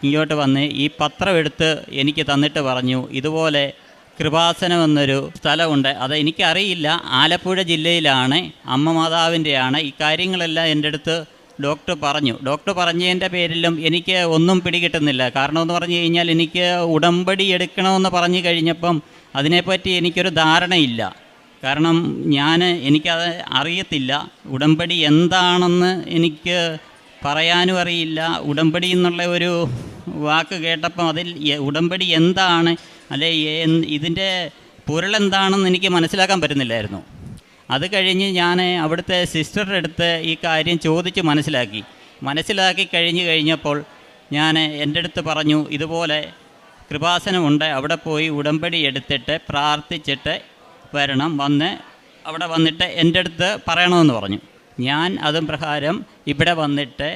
Speaker 6: ഇങ്ങോട്ട് വന്ന് ഈ പത്രം എടുത്ത് എനിക്ക് തന്നിട്ട് പറഞ്ഞു, ഇതുപോലെ കൃപാസനം എന്നൊരു സ്ഥലമുണ്ട്, അത് എനിക്കറിയില്ല, ആലപ്പുഴ ജില്ലയിലാണ്, അമ്മ മാതാവിൻ്റെയാണ്. ഈ കാര്യങ്ങളെല്ലാം എൻ്റെ അടുത്ത് ഡോക്ടർ പറഞ്ഞു. ഡോക്ടർ പറഞ്ഞതിൻ്റെ പേരിലും എനിക്ക് ഒന്നും പിടികിട്ടുന്നില്ല. കാരണം എന്ന് പറഞ്ഞു കഴിഞ്ഞാൽ എനിക്ക് ഉടമ്പടി എടുക്കണമെന്ന് പറഞ്ഞു കഴിഞ്ഞപ്പം അതിനെപ്പറ്റി എനിക്കൊരു ധാരണയില്ല. കാരണം എനിക്കത് അറിയത്തില്ല. ഉടമ്പടി എന്താണെന്ന് എനിക്ക് പറയാനും അറിയില്ല. ഉടമ്പടി എന്നുള്ള ഒരു വാക്ക് കേട്ടപ്പം അതിൽ ഉടമ്പടി എന്താണ്, അല്ലെ ഇതിൻ്റെ പൊരുളെന്താണെന്ന് എനിക്ക് മനസ്സിലാക്കാൻ പറ്റുന്നില്ലായിരുന്നു. അത് കഴിഞ്ഞ് ഞാൻ അവിടുത്തെ സിസ്റ്ററുടെ അടുത്ത് ഈ കാര്യം ചോദിച്ച് മനസ്സിലാക്കി കഴിഞ്ഞപ്പോൾ ഞാൻ എൻ്റെ അടുത്ത് പറഞ്ഞു, ഇതുപോലെ കൃപാസനമുണ്ട്, അവിടെ പോയി ഉടമ്പടി എടുത്തിട്ട് പ്രാർത്ഥിച്ചിട്ട് വരണം, അവിടെ വന്നിട്ട് എൻ്റെ അടുത്ത് പറയണമെന്ന് പറഞ്ഞു. ഞാൻ അതും പ്രകാരം ഇവിടെ വന്നിട്ട്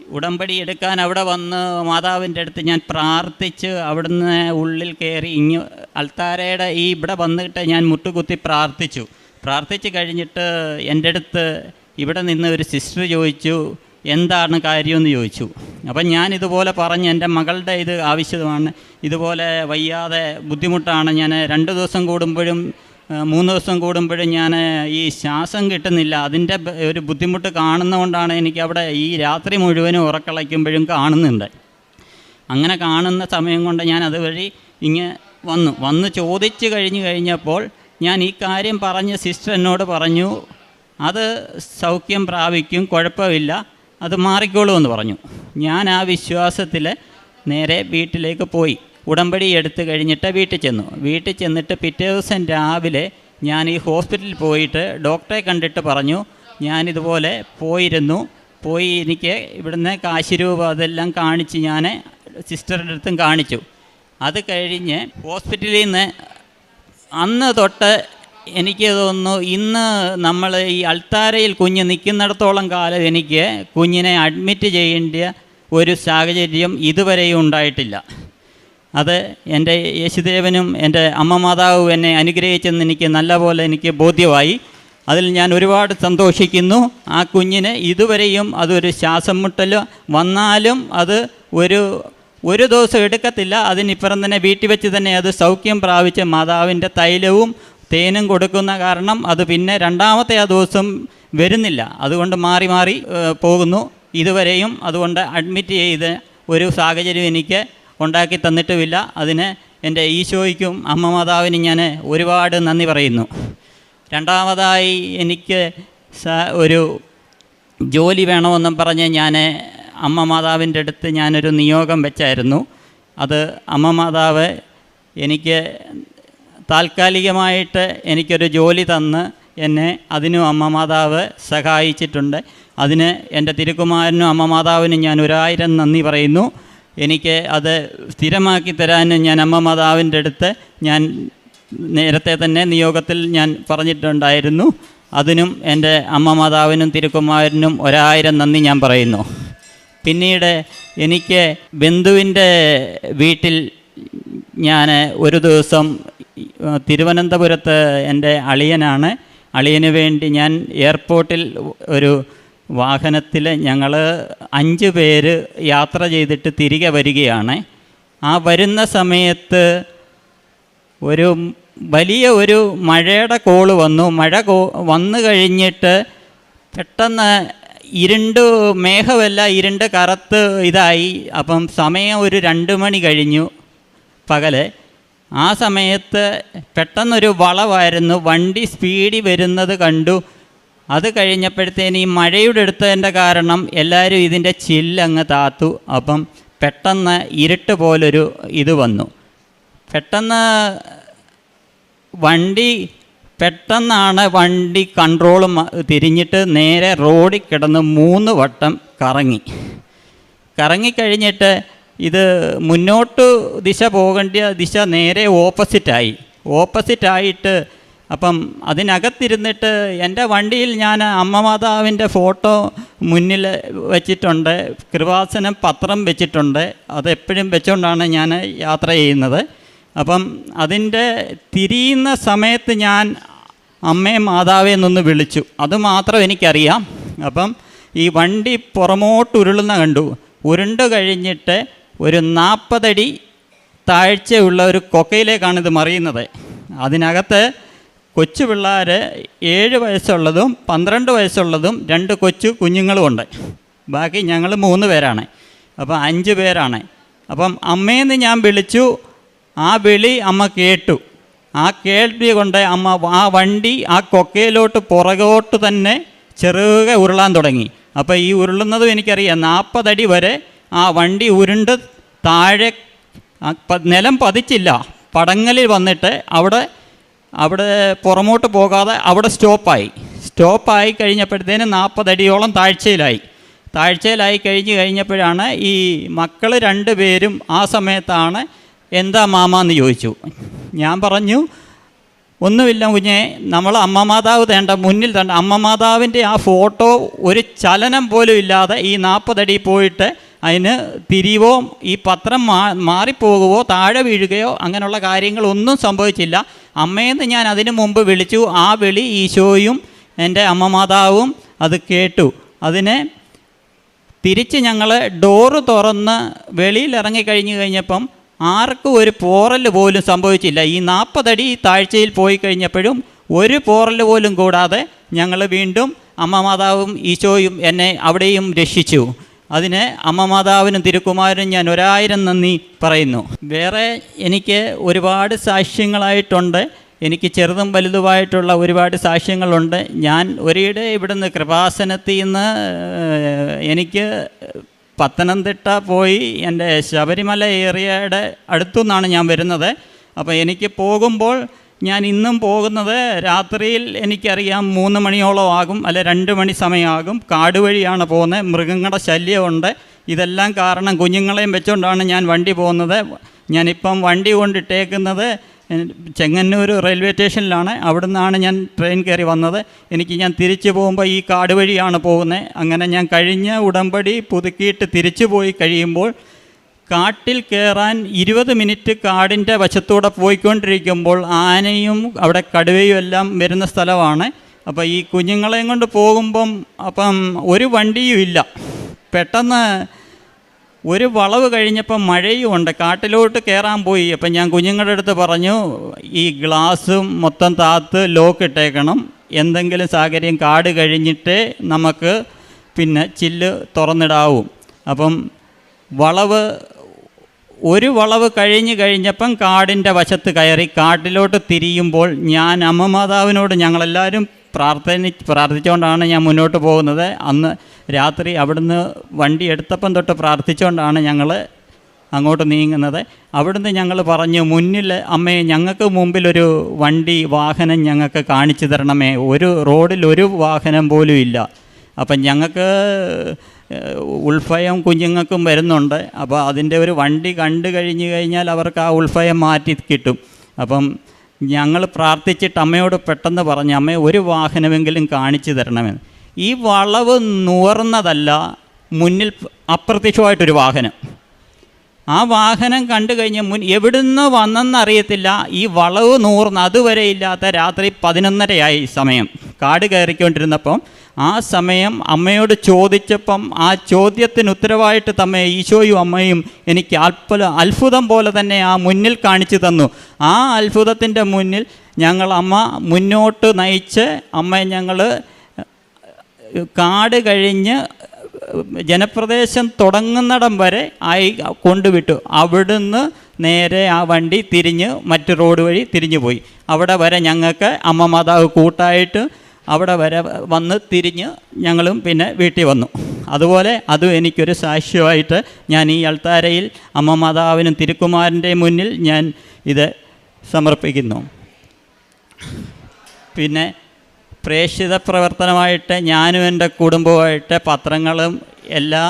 Speaker 6: ഉടമ്പടി എടുക്കാൻ അവിടെ വന്ന് മാതാവിൻ്റെ അടുത്ത് ഞാൻ പ്രാർത്ഥിച്ച് അവിടുന്ന് ഉള്ളിൽ കയറി അൾത്താരയുടെ ഇവിടെ വന്നിട്ട് ഞാൻ മുട്ടുകുത്തി പ്രാർത്ഥിച്ച് കഴിഞ്ഞിട്ട് എൻ്റെ അടുത്ത് ഇവിടെ നിന്ന് ഒരു സിസ്റ്റർ ചോദിച്ചു, എന്താണ് കാര്യമെന്ന് ചോദിച്ചു. അപ്പം ഞാൻ ഇതുപോലെ പറഞ്ഞ് എൻ്റെ മകളുടെ ഇത് ആവശ്യമാണ്, ഇതുപോലെ വയ്യാതെ ബുദ്ധിമുട്ടാണ്, ഞാൻ 2 ദിവസം കൂടുമ്പോഴും 3 ദിവസം കൂടുമ്പോഴും ഞാൻ ഈ ശ്വാസം കിട്ടുന്നില്ല. അതിൻ്റെ ഒരു ബുദ്ധിമുട്ട് കാണുന്നതുകൊണ്ടാണ് എനിക്ക് അവിടെ ഈ രാത്രി മുഴുവനും ഉറക്കളയ്ക്കുമ്പോഴും കാണുന്നുണ്ട്. അങ്ങനെ കാണുന്ന സമയം കൊണ്ട് ഞാൻ അതുവഴി വന്ന് ചോദിച്ച് കഴിഞ്ഞപ്പോൾ ഞാൻ ഈ കാര്യം പറഞ്ഞ് സിസ്റ്റർ എന്നോട് പറഞ്ഞു, അത് സൗഖ്യം പ്രാപിക്കും, കുഴപ്പമില്ല, അത് മാറിക്കോളുമെന്ന് പറഞ്ഞു. ഞാൻ ആ വിശ്വാസത്തിൽ നേരെ വീട്ടിലേക്ക് പോയി. ഉടമ്പടി എടുത്തു കഴിഞ്ഞിട്ട് വീട്ടിൽ ചെന്നിട്ട് പിറ്റേ ദിവസം രാവിലെ ഞാൻ ഈ ഹോസ്പിറ്റലിൽ പോയിട്ട് ഡോക്ടറെ കണ്ടിട്ട് പറഞ്ഞു, ഞാനിതുപോലെ പോയി എനിക്ക് ഇവിടുന്ന് കാശ് രൂപ അതെല്ലാം കാണിച്ച് ഞാൻ സിസ്റ്ററുടെ അടുത്തും കാണിച്ചു. അത് കഴിഞ്ഞ് ഹോസ്പിറ്റലിൽ നിന്ന് അന്ന് തൊട്ട് എനിക്ക് തോന്നുന്നു ഇന്ന് നമ്മൾ ഈ അൾത്താരയിൽ കുഞ്ഞ് നിൽക്കുന്നിടത്തോളം കാലം എനിക്ക് കുഞ്ഞിനെ അഡ്മിറ്റ് ചെയ്യേണ്ട ഒരു സാഹചര്യം ഇതുവരെയും ഉണ്ടായിട്ടില്ല. അത് എൻ്റെ യേശുദേവനും എൻ്റെ അമ്മ മാതാവും എന്നെ അനുഗ്രഹിച്ചെന്ന് എനിക്ക് നല്ലപോലെ എനിക്ക് ബോധ്യമായി. അതിൽ ഞാൻ ഒരുപാട് സന്തോഷിക്കുന്നു. ആ കുഞ്ഞിന് ഇതുവരെയും അതൊരു ശ്വാസം മുട്ടൽ വന്നാലും അത് ഒരു ദിവസം എടുക്കത്തില്ല. അതിനിപ്പുറം തന്നെ വീട്ടിൽ വെച്ച് തന്നെ അത് സൗഖ്യം പ്രാപിച്ച് മാതാവിൻ്റെ തൈലവും തേനും കൊടുക്കുന്ന കാരണം അത് പിന്നെ രണ്ടാമത്തെ ആ ദിവസം വരുന്നില്ല. അതുകൊണ്ട് മാറി പോകുന്നു. ഇതുവരെയും അതുകൊണ്ട് അഡ്മിറ്റ് ചെയ്ത് ഒരു സാഹചര്യം എനിക്ക് ഉണ്ടാക്കി തന്നിട്ടുമില്ല. അതിന് എൻ്റെ ഈശോയ്ക്കും അമ്മ മാതാവിനും ഞാൻ ഒരുപാട് നന്ദി പറയുന്നു. രണ്ടാമതായി എനിക്ക് ഒരു ജോലി വേണമെന്നും പറഞ്ഞ് ഞാൻ അമ്മ മാതാവിൻ്റെ അടുത്ത് ഞാനൊരു നിയോഗം വെച്ചായിരുന്നു. അത് അമ്മ മാതാവ് എനിക്ക് താൽക്കാലികമായിട്ട് എനിക്കൊരു ജോലി തന്ന് എന്നെ അതിനും അമ്മ മാതാവ് സഹായിച്ചിട്ടുണ്ട്. അതിന് എൻ്റെ തിരുക്കുമാരനും അമ്മ മാതാവിനും ഞാൻ 1000 നന്ദി പറയുന്നു. എനിക്ക് അത് സ്ഥിരമാക്കി തരാനും ഞാൻ അമ്മ മാതാവിൻ്റെ അടുത്ത് ഞാൻ നേരത്തെ തന്നെ നിയോഗത്തിൽ ഞാൻ പറഞ്ഞിട്ടുണ്ടായിരുന്നു. അതിനും എൻ്റെ അമ്മ മാതാവിനും തിരുക്കുമാരനും 1000 നന്ദി ഞാൻ പറയുന്നു. പിന്നീട് എനിക്ക് ബന്ധുവിൻ്റെ വീട്ടിൽ ഞാൻ ഒരു ദിവസം തിരുവനന്തപുരത്ത് എൻ്റെ അളിയന് വേണ്ടി ഞാൻ എയർപോർട്ടിൽ ഒരു വാഹനത്തിൽ ഞങ്ങൾ 5 പേര് യാത്ര ചെയ്തിട്ട് തിരികെ വരികയാണ്. ആ വരുന്ന സമയത്ത് വലിയ മഴയുടെ കോള് വന്നു. വന്നു കഴിഞ്ഞിട്ട് പെട്ടെന്ന് മേഘമെല്ലാം ഇരുണ്ട് കറുത്ത് ഇതായി. അപ്പം സമയം ഒരു 2 മണി കഴിഞ്ഞു പകല്. ആ സമയത്ത് പെട്ടെന്നൊരു വളവായിരുന്നു. വണ്ടി സ്പീഡിൽ വരുന്നത് കണ്ടു. അത് കഴിഞ്ഞപ്പോഴത്തേന് ഈ മഴയുടെ എടുത്തതിൻ്റെ കാരണം എല്ലാവരും ഇതിൻ്റെ ചില്ലങ്ങ് താത്തു. അപ്പം പെട്ടെന്ന് ഇരുട്ട് പോലൊരു ഇത് വന്നു. പെട്ടെന്നാണ് വണ്ടി കൺട്രോൾ തിരിഞ്ഞിട്ട് നേരെ റോഡിൽ കിടന്ന് 3 വട്ടം കറങ്ങിക്കഴിഞ്ഞിട്ട് ഇത് മുന്നോട്ട് ദിശ പോകേണ്ട ദിശ നേരെ ഓപ്പോസിറ്റായിട്ട് അപ്പം അതിനകത്തിരുന്നിട്ട് എൻ്റെ വണ്ടിയിൽ ഞാൻ അമ്മ മാതാവിൻ്റെ ഫോട്ടോ മുന്നിൽ വെച്ചിട്ടുണ്ട്. കൃപാസനം പത്രം വെച്ചിട്ടുണ്ട്. അതെപ്പോഴും വെച്ചുകൊണ്ടാണ് ഞാൻ യാത്ര ചെയ്യുന്നത്. അപ്പം അതിൻ്റെ തിരിയുന്ന സമയത്ത് ഞാൻ അമ്മയെ മാതാവെ എന്നൊന്ന് വിളിച്ചു. അതുമാത്രം എനിക്കറിയാം. അപ്പം ഈ വണ്ടി പുറമോട്ട് കണ്ടു. ഉരുണ്ട് കഴിഞ്ഞിട്ട് ഒരു 40 അടി താഴ്ചയുള്ള ഒരു കൊക്കയിലേക്കാണ് ഇത് മറിയുന്നത്. അതിനകത്ത് കൊച്ചു പിള്ളേർ 7 വയസ്സുള്ളതും 12 വയസ്സുള്ളതും 2 കുഞ്ഞുങ്ങളുമുണ്ട്. ബാക്കി ഞങ്ങൾ 3 പേരാണ്. അപ്പം 5 പേരാണ്. അപ്പം അമ്മയെന്ന് ഞാൻ വിളിച്ചു. ആ വിളി അമ്മ കേട്ടു. ആ കേൾവി കൊണ്ട് അമ്മ ആ വണ്ടി ആ കൊക്കയിലോട്ട് പുറകോട്ട് തന്നെ ചെറുകെ ഉരുളാൻ തുടങ്ങി. അപ്പോൾ ഈ ഉരുളുന്നതും എനിക്കറിയാം. 40 അടി വരെ ആ വണ്ടി ഉരുണ്ട് താഴെ നിലം പതിച്ചില്ല. പടങ്ങലിൽ വന്നിട്ട് അവിടെ പുറമോട്ട് പോകാതെ അവിടെ സ്റ്റോപ്പായി കഴിഞ്ഞപ്പോഴത്തേന് 40 അടിയോളം താഴ്ചയിലായി കഴിഞ്ഞപ്പോഴാണ് ഈ മക്കൾ 2 പേരും ആ സമയത്താണ് എന്താ മാമാന്ന് ചോദിച്ചു. ഞാൻ പറഞ്ഞു, ഒന്നുമില്ല കുഞ്ഞെ, നമ്മൾ അമ്മ മാതാവ് മുന്നിൽ അമ്മ മാതാവിൻ്റെ ആ ഫോട്ടോ ഒരു ചലനം പോലും ഇല്ലാതെ ഈ 40 അടി പോയിട്ട് അതിന് തിരിവോ ഈ പത്രം മാറിപ്പോകുവോ താഴെ വീഴുകയോ അങ്ങനെയുള്ള കാര്യങ്ങളൊന്നും സംഭവിച്ചില്ല. അമ്മയെന്ന് ഞാൻ അതിനു മുമ്പ് വിളിച്ചു. ആ വിളി ഈശോയും എൻ്റെ അമ്മ മാതാവും അത് കേട്ടു. അതിനെ തിരിച്ച് ഞങ്ങൾ ഡോറ് തുറന്ന് വെളിയിൽ ഇറങ്ങിക്കഴിഞ്ഞപ്പം ആർക്കും ഒരു പോറൽ പോലും സംഭവിച്ചില്ല. ഈ 40 അടി താഴ്ചയിൽ പോയി കഴിഞ്ഞപ്പോഴും ഒരു പോറൽ പോലും കൂടാതെ ഞങ്ങൾ വീണ്ടും അമ്മ മാതാവും ഈശോയും എന്നെ അവിടെയും രക്ഷിച്ചു. അതിന് അമ്മ മാതാവിനും തിരുക്കുമാരനും ഞാൻ 1000 നന്ദി പറയുന്നു. വേറെ എനിക്ക് ഒരുപാട് സാക്ഷ്യങ്ങളായിട്ടുണ്ട്. എനിക്ക് ചെറുതും വലുതുമായിട്ടുള്ള ഒരുപാട് സാക്ഷ്യങ്ങളുണ്ട്. ഞാൻ ഒരിടെ ഇവിടുന്ന് കൃപാസനത്തിൽ നിന്ന് എനിക്ക് പത്തനംതിട്ട പോയി എൻ്റെ ശബരിമല ഏരിയയുടെ അടുത്തുനിന്നാണ് ഞാൻ വരുന്നത്. അപ്പോൾ എനിക്ക് പോകുമ്പോൾ, ഞാൻ ഇന്നും പോകുന്നത് രാത്രിയിൽ എനിക്കറിയാം 3 മണിയോളം ആകും, അല്ലെ 2 മണി സമയമാകും. കാട് വഴിയാണ് പോകുന്നത്, മൃഗങ്ങളുടെ ശല്യമുണ്ട്. ഇതെല്ലാം കാരണം കുഞ്ഞുങ്ങളെയും വെച്ചുകൊണ്ടാണ് ഞാൻ വണ്ടി പോകുന്നത്. ഞാനിപ്പം വണ്ടി കൊണ്ടിട്ടേക്കുന്നത് ചെങ്ങന്നൂർ റെയിൽവേ സ്റ്റേഷനിലാണ്. അവിടെ നിന്നാണ് ഞാൻ ട്രെയിൻ കയറി വന്നത്. ഞാൻ തിരിച്ചു പോകുമ്പോൾ ഈ കാട് വഴിയാണ് പോകുന്നത്. അങ്ങനെ ഞാൻ കഴിഞ്ഞ ഉടമ്പടി പുതുക്കിയിട്ട് തിരിച്ചു പോയി കഴിയുമ്പോൾ കാട്ടിൽ കയറാൻ 20 മിനിറ്റ് കാടിൻ്റെ വശത്തൂടെ പോയിക്കൊണ്ടിരിക്കുമ്പോൾ ആനയും അവിടെ കടുവയും എല്ലാം വരുന്ന സ്ഥലമാണ്. അപ്പോൾ ഈ കുഞ്ഞുങ്ങളെയും കൊണ്ട് പോകുമ്പം ഒരു വണ്ടിയും ഇല്ല. പെട്ടെന്ന് ഒരു വളവ് കഴിഞ്ഞപ്പം മഴയും ഉണ്ട്, കാട്ടിലോട്ട് കയറാൻ പോയി. അപ്പം ഞാൻ കുഞ്ഞുങ്ങളുടെ അടുത്ത് പറഞ്ഞു, ഈ ഗ്ലാസും മൊത്തം താത്ത് ലോക്ക് ഇട്ടേക്കണം, എന്തെങ്കിലും സാഹചര്യം കാട് കഴിഞ്ഞിട്ടേ നമുക്ക് പിന്നെ ചില്ല് തുറന്നിടാവും. അപ്പം ഒരു വളവ് കഴിഞ്ഞപ്പം കാടിൻ്റെ വശത്ത് കയറി കാട്ടിലോട്ട് തിരിയുമ്പോൾ ഞാൻ അമ്മ മാതാവിനോട് ഞങ്ങളെല്ലാവരും പ്രാർത്ഥിച്ചുകൊണ്ടാണ് ഞാൻ മുന്നോട്ട് പോകുന്നത്. അന്ന് രാത്രി അവിടുന്ന് വണ്ടി എടുത്തപ്പം തൊട്ട് പ്രാർത്ഥിച്ചുകൊണ്ടാണ് ഞങ്ങൾ അങ്ങോട്ട് നീങ്ങുന്നത്. അവിടുന്ന് ഞങ്ങൾ പറഞ്ഞു, മുന്നിൽ അമ്മയെ ഞങ്ങൾക്ക് മുമ്പിലൊരു വാഹനം ഞങ്ങൾക്ക് കാണിച്ചു തരണമേ. റോഡിൽ ഒരു വാഹനം പോലും ഇല്ല. അപ്പം ഞങ്ങൾക്ക് ഉൾഭയം കുഞ്ഞുങ്ങൾക്കും വരുന്നുണ്ട്. അപ്പോൾ അതിൻ്റെ ഒരു വണ്ടി കണ്ടു കഴിഞ്ഞാൽ അവർക്ക് ആ ഉൾഭയം മാറ്റി കിട്ടും. അപ്പം ഞങ്ങൾ പ്രാർത്ഥിച്ചിട്ട് അമ്മയോട് പെട്ടെന്ന് പറഞ്ഞു, അമ്മ ഒരു വാഹനമെങ്കിലും കാണിച്ചു തരണമെന്ന്. ഈ വളവ് നൂർന്നതല്ല, മുന്നിൽ അപ്രത്യക്ഷമായിട്ടൊരു വാഹനം. ആ വാഹനം കണ്ടു കഴിഞ്ഞ് എവിടുന്ന് വന്നെന്നറിയത്തില്ല. ഈ വളവ് നൂർന്ന് അതുവരെ ഇല്ലാത്ത രാത്രി 11:30 സമയം, കാട് കയറിക്കൊണ്ടിരുന്നപ്പം ആ സമയം അമ്മയോട് ചോദിച്ചപ്പം ആ ചോദ്യത്തിന് ഉത്തരവായിട്ട് ഈശോയും അമ്മയും എനിക്ക് അത്ഭുതം പോലെ തന്നെ ആ മുന്നിൽ കാണിച്ചു തന്നു. ആ അത്ഭുതത്തിൻ്റെ മുന്നിൽ അമ്മ മുന്നോട്ട് നയിച്ച് ഞങ്ങൾ കാട് കഴിഞ്ഞ് ജനപ്രദേശം തുടങ്ങുന്നിടം വരെ കൊണ്ടുവിട്ടു. അവിടുന്ന് നേരെ ആ വണ്ടി തിരിഞ്ഞ് മറ്റ് റോഡ് വഴി തിരിഞ്ഞു പോയി. അവിടെ വരെ ഞങ്ങൾക്ക് അമ്മ മാതാവ് കൂട്ടായിട്ട് അവിടെ വരെ വന്ന് തിരിഞ്ഞ് ഞങ്ങളും പിന്നെ വീട്ടിൽ വന്നു. അതുപോലെ അതും എനിക്കൊരു സാക്ഷ്യമായിട്ട് ഞാൻ ഈ അൾത്താരയിൽ അമ്മ മാതാവിനും തിരുക്കുമാരൻ്റെ മുന്നിൽ ഞാൻ ഇത് സമർപ്പിക്കുന്നു. പിന്നെ പ്രേക്ഷിത പ്രവർത്തനമായിട്ട് ഞാനും എൻ്റെ കുടുംബവുമായിട്ട് പത്രങ്ങളും എല്ലാ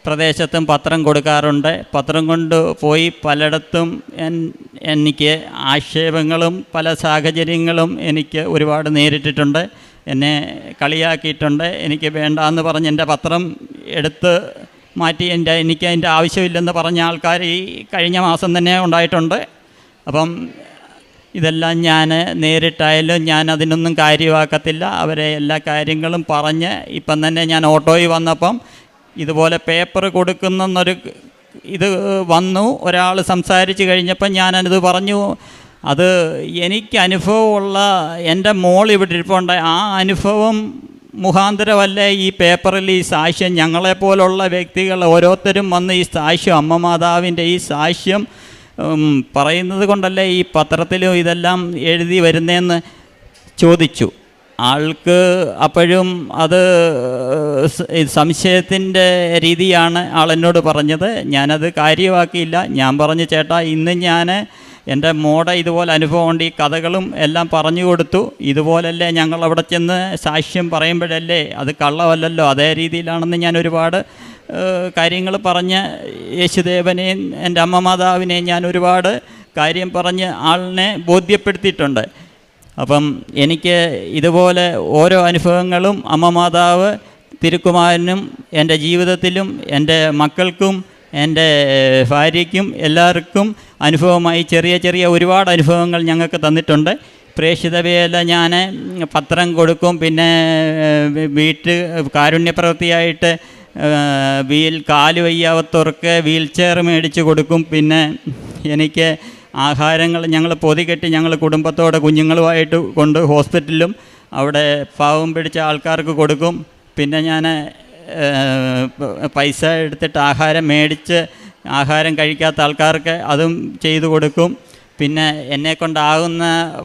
Speaker 6: പ്രദേശത്തും പത്രം കൊടുക്കാറുണ്ട്. പത്രം കൊണ്ട് പോയി പലയിടത്തും എനിക്ക് ആക്ഷേപങ്ങളും പല സാഹചര്യങ്ങളും എനിക്ക് ഒരുപാട് നേരിട്ടിട്ടുണ്ട്. എന്നെ കളിയാക്കിയിട്ടുണ്ട്. എനിക്ക് വേണ്ടാന്ന് പറഞ്ഞ് എൻ്റെ പത്രം എടുത്ത് മാറ്റി എനിക്ക് അതിൻ്റെ ആവശ്യമില്ലെന്ന് പറഞ്ഞ ആൾക്കാർ ഈ കഴിഞ്ഞ മാസം തന്നെ ഉണ്ടായിട്ടുണ്ട്. അപ്പം ഇതെല്ലാം ഞാൻ നേരിട്ടായാലും ഞാൻ അതിനൊന്നും കാര്യമാക്കത്തില്ല. അവരെ എല്ലാ കാര്യങ്ങളും പറഞ്ഞ് ഇപ്പം തന്നെ ഞാൻ ഓട്ടോയിൽ വന്നപ്പം ഇതുപോലെ പേപ്പർ കൊടുക്കുന്നൊരു ഇത് വന്നു. ഒരാൾ സംസാരിച്ച് കഴിഞ്ഞപ്പം ഞാനത് പറഞ്ഞു. അത് എനിക്ക് അനുഭവമുള്ള എൻ്റെ മോൾ ഇവിടെ ഇരിപ്പുണ്ട്. ആ അനുഭവം മുഖാന്തരമല്ലേ ഈ പേപ്പറിൽ ഈ സാക്ഷ്യം ഞങ്ങളെപ്പോലുള്ള വ്യക്തികൾ ഓരോരുത്തരും വന്ന് ഈ സാക്ഷ്യം അമ്മ മാതാവിൻ്റെ ഈ സാക്ഷ്യം പറയുന്നത് കൊണ്ടല്ലേ ഈ പത്രത്തിലും ഇതെല്ലാം എഴുതി വരുന്നതെന്ന് ചോദിച്ചു. ആൾക്ക് അപ്പോഴും അത് സംശയത്തിൻ്റെ രീതിയാണ് ആളെന്നോട് പറഞ്ഞത്. ഞാനത് കാര്യമാക്കിയില്ല. ഞാൻ പറഞ്ഞു, ചേട്ടാ ഇന്ന് ഞാൻ എൻ്റെ മോടെ ഇതുപോലെ അനുഭവമുണ്ട്, ഈ കഥകളും എല്ലാം പറഞ്ഞു കൊടുത്തു. ഇതുപോലല്ലേ ഞങ്ങൾ അവിടെ ചെന്ന് സാക്ഷ്യം പറയുമ്പോഴല്ലേ അത് കള്ളമല്ലല്ലോ, അതേ രീതിയിലാണെന്ന് ഞാൻ ഒരുപാട് കാര്യങ്ങൾ പറഞ്ഞ് യേശുദേവനെയും എൻ്റെ അമ്മ മാതാവിനെയും ഞാൻ ഒരുപാട് കാര്യം പറഞ്ഞ് ആളിനെ ബോധ്യപ്പെടുത്തിയിട്ടുണ്ട്. അപ്പം എനിക്ക് ഇതുപോലെ ഓരോ അനുഭവങ്ങളും അമ്മ മാതാവ് തിരുക്കുമാരനും എൻ്റെ ജീവിതത്തിലും എൻ്റെ മക്കൾക്കും എൻ്റെ ഭാര്യയ്ക്കും എല്ലാവർക്കും അനുഭവമായി ചെറിയ ഒരുപാട് അനുഭവങ്ങൾ ഞങ്ങൾക്ക് തന്നിട്ടുണ്ട്. പ്രേക്ഷിതവേല ഞാൻ പത്രം കൊടുക്കും. പിന്നെ കാരുണ്യപ്രവൃത്തിയായിട്ട് കാല് വയ്യാത്തവർക്ക് വീൽ ചെയർ മേടിച്ച് കൊടുക്കും. പിന്നെ എനിക്ക് ആഹാരങ്ങൾ ഞങ്ങൾ പൊതികെട്ടി ഞങ്ങൾ കുടുംബത്തോടെ കുഞ്ഞുങ്ങളുമായിട്ട് കൊണ്ട് ഹോസ്പിറ്റലിലും അവിടെ പാവം പിടിച്ച ആൾക്കാർക്ക് കൊടുക്കും. പിന്നെ ഞാൻ പൈസ എടുത്തിട്ട് ആഹാരം മേടിച്ച് ആഹാരം കഴിക്കാത്ത ആൾക്കാർക്ക് അതും ചെയ്തു കൊടുക്കും. പിന്നെ എന്നെക്കൊണ്ടാകുന്ന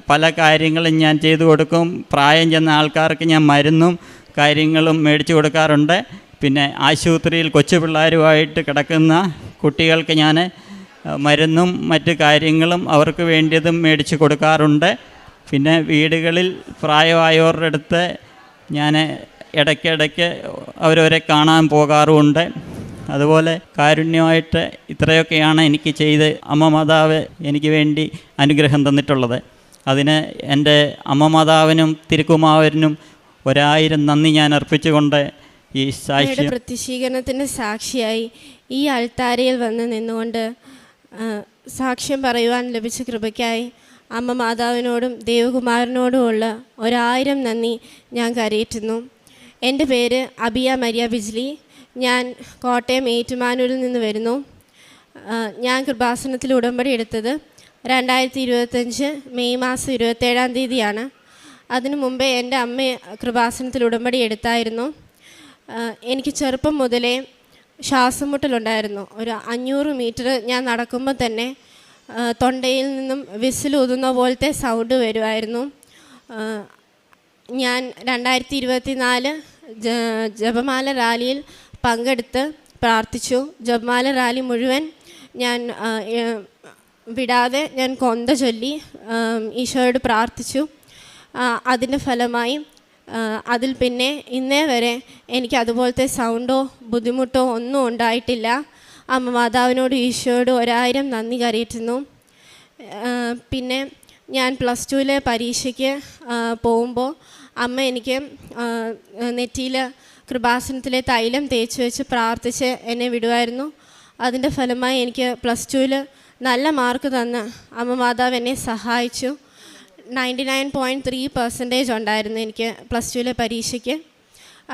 Speaker 6: പല കാര്യങ്ങളും ഞാൻ ചെയ്തു കൊടുക്കും. പ്രായം ചെന്ന ആൾക്കാർക്ക് ഞാൻ മരുന്നും കാര്യങ്ങളും മേടിച്ചു കൊടുക്കാറുണ്ട്. പിന്നെ ആശുപത്രിയിൽ കൊച്ചു പിള്ളേരുമായിട്ട് കിടക്കുന്ന കുട്ടികൾക്ക് ഞാൻ മരുന്നും മറ്റു കാര്യങ്ങളും അവർക്ക് വേണ്ടിയതും മേടിച്ച് കൊടുക്കാറുണ്ട്. പിന്നെ വീടുകളിൽ പ്രായമായവരുടെ അടുത്ത് ഞാൻ ഇടയ്ക്കിടയ്ക്ക് അവരവരെ കാണാൻ പോകാറുമുണ്ട്. അതുപോലെ കാരുണ്യമായിട്ട് ഇത്രയൊക്കെയാണ് എനിക്ക് ചെയ്ത് അമ്മ മാതാവ് എനിക്ക് വേണ്ടി അനുഗ്രഹം തന്നിട്ടുള്ളത്. അതിന് എൻ്റെ അമ്മ മാതാവിനും തിരുക്കുമാവനും 1000 നന്ദി ഞാൻ അർപ്പിച്ചുകൊണ്ട് ഈ സാക്ഷ്യം
Speaker 7: പ്രത്യക്ഷീകരണത്തിൻ്റെ സാക്ഷിയായി ഈ അൾത്താരയിൽ വന്ന് നിന്നുകൊണ്ട് സാക്ഷ്യം പറയുവാൻ ലഭിച്ച കൃപയ്ക്കായി അമ്മ മാതാവിനോടും ദേവകുമാരനോടുമുള്ള 1000 നന്ദി ഞാൻ കരയേറ്റുന്നു. എൻ്റെ പേര് അബിയ മരിയ ബിജ്ലി. ഞാൻ കോട്ടയം ഏറ്റുമാനൂരിൽ നിന്ന് വരുന്നു. ഞാൻ കൃപാസനത്തിൽ ഉടമ്പടി എടുത്തത് 2025 മെയ് മാസം 27-ാം തീയതിയാണ്. അതിനു മുമ്പേ എൻ്റെ അമ്മ കൃപാസനത്തിൽ ഉടമ്പടി എടുത്തായിരുന്നു. എനിക്ക് ചെറുപ്പം മുതലേ ശ്വാസം മുട്ടലുണ്ടായിരുന്നു. ഒരു 500 മീറ്റർ ഞാൻ നടക്കുമ്പോൾ തന്നെ തൊണ്ടയിൽ നിന്നും വിസിലൂതുന്ന പോലത്തെ സൗണ്ട് വരുമായിരുന്നു. ഞാൻ 2024 ജപമാല റാലിയിൽ പങ്കെടുത്ത് പ്രാർത്ഥിച്ചു. ജപമാല റാലി മുഴുവൻ ഞാൻ വിടാതെ ഞാൻ കൊന്ത ചൊല്ലി ഈശോയോട് പ്രാർത്ഥിച്ചു. അതിൻ്റെ ഫലമായി അതിൽ പിന്നെ ഇന്നേ വരെ എനിക്ക് അതുപോലത്തെ സൗണ്ടോ ബുദ്ധിമുട്ടോ ഒന്നും ഉണ്ടായിട്ടില്ല. അമ്മ മാതാവിനോട് ഈശോയോട് 1000 നന്ദി കരയേറ്റുന്നു. പിന്നെ ഞാൻ +2 പരീക്ഷയ്ക്ക് പോകുമ്പോൾ അമ്മ എനിക്ക് നെറ്റിയിൽ കൃപാസനത്തിലെ തൈലം തേച്ച് വെച്ച് പ്രാർത്ഥിച്ച് എന്നെ വിടുമായിരുന്നു. അതിൻ്റെ ഫലമായി എനിക്ക് +2 നല്ല മാർക്ക് തന്ന് അമ്മ മാതാവ് എന്നെ സഹായിച്ചു. 99.3% ഉണ്ടായിരുന്നു എനിക്ക് +2 പരീക്ഷയ്ക്ക്.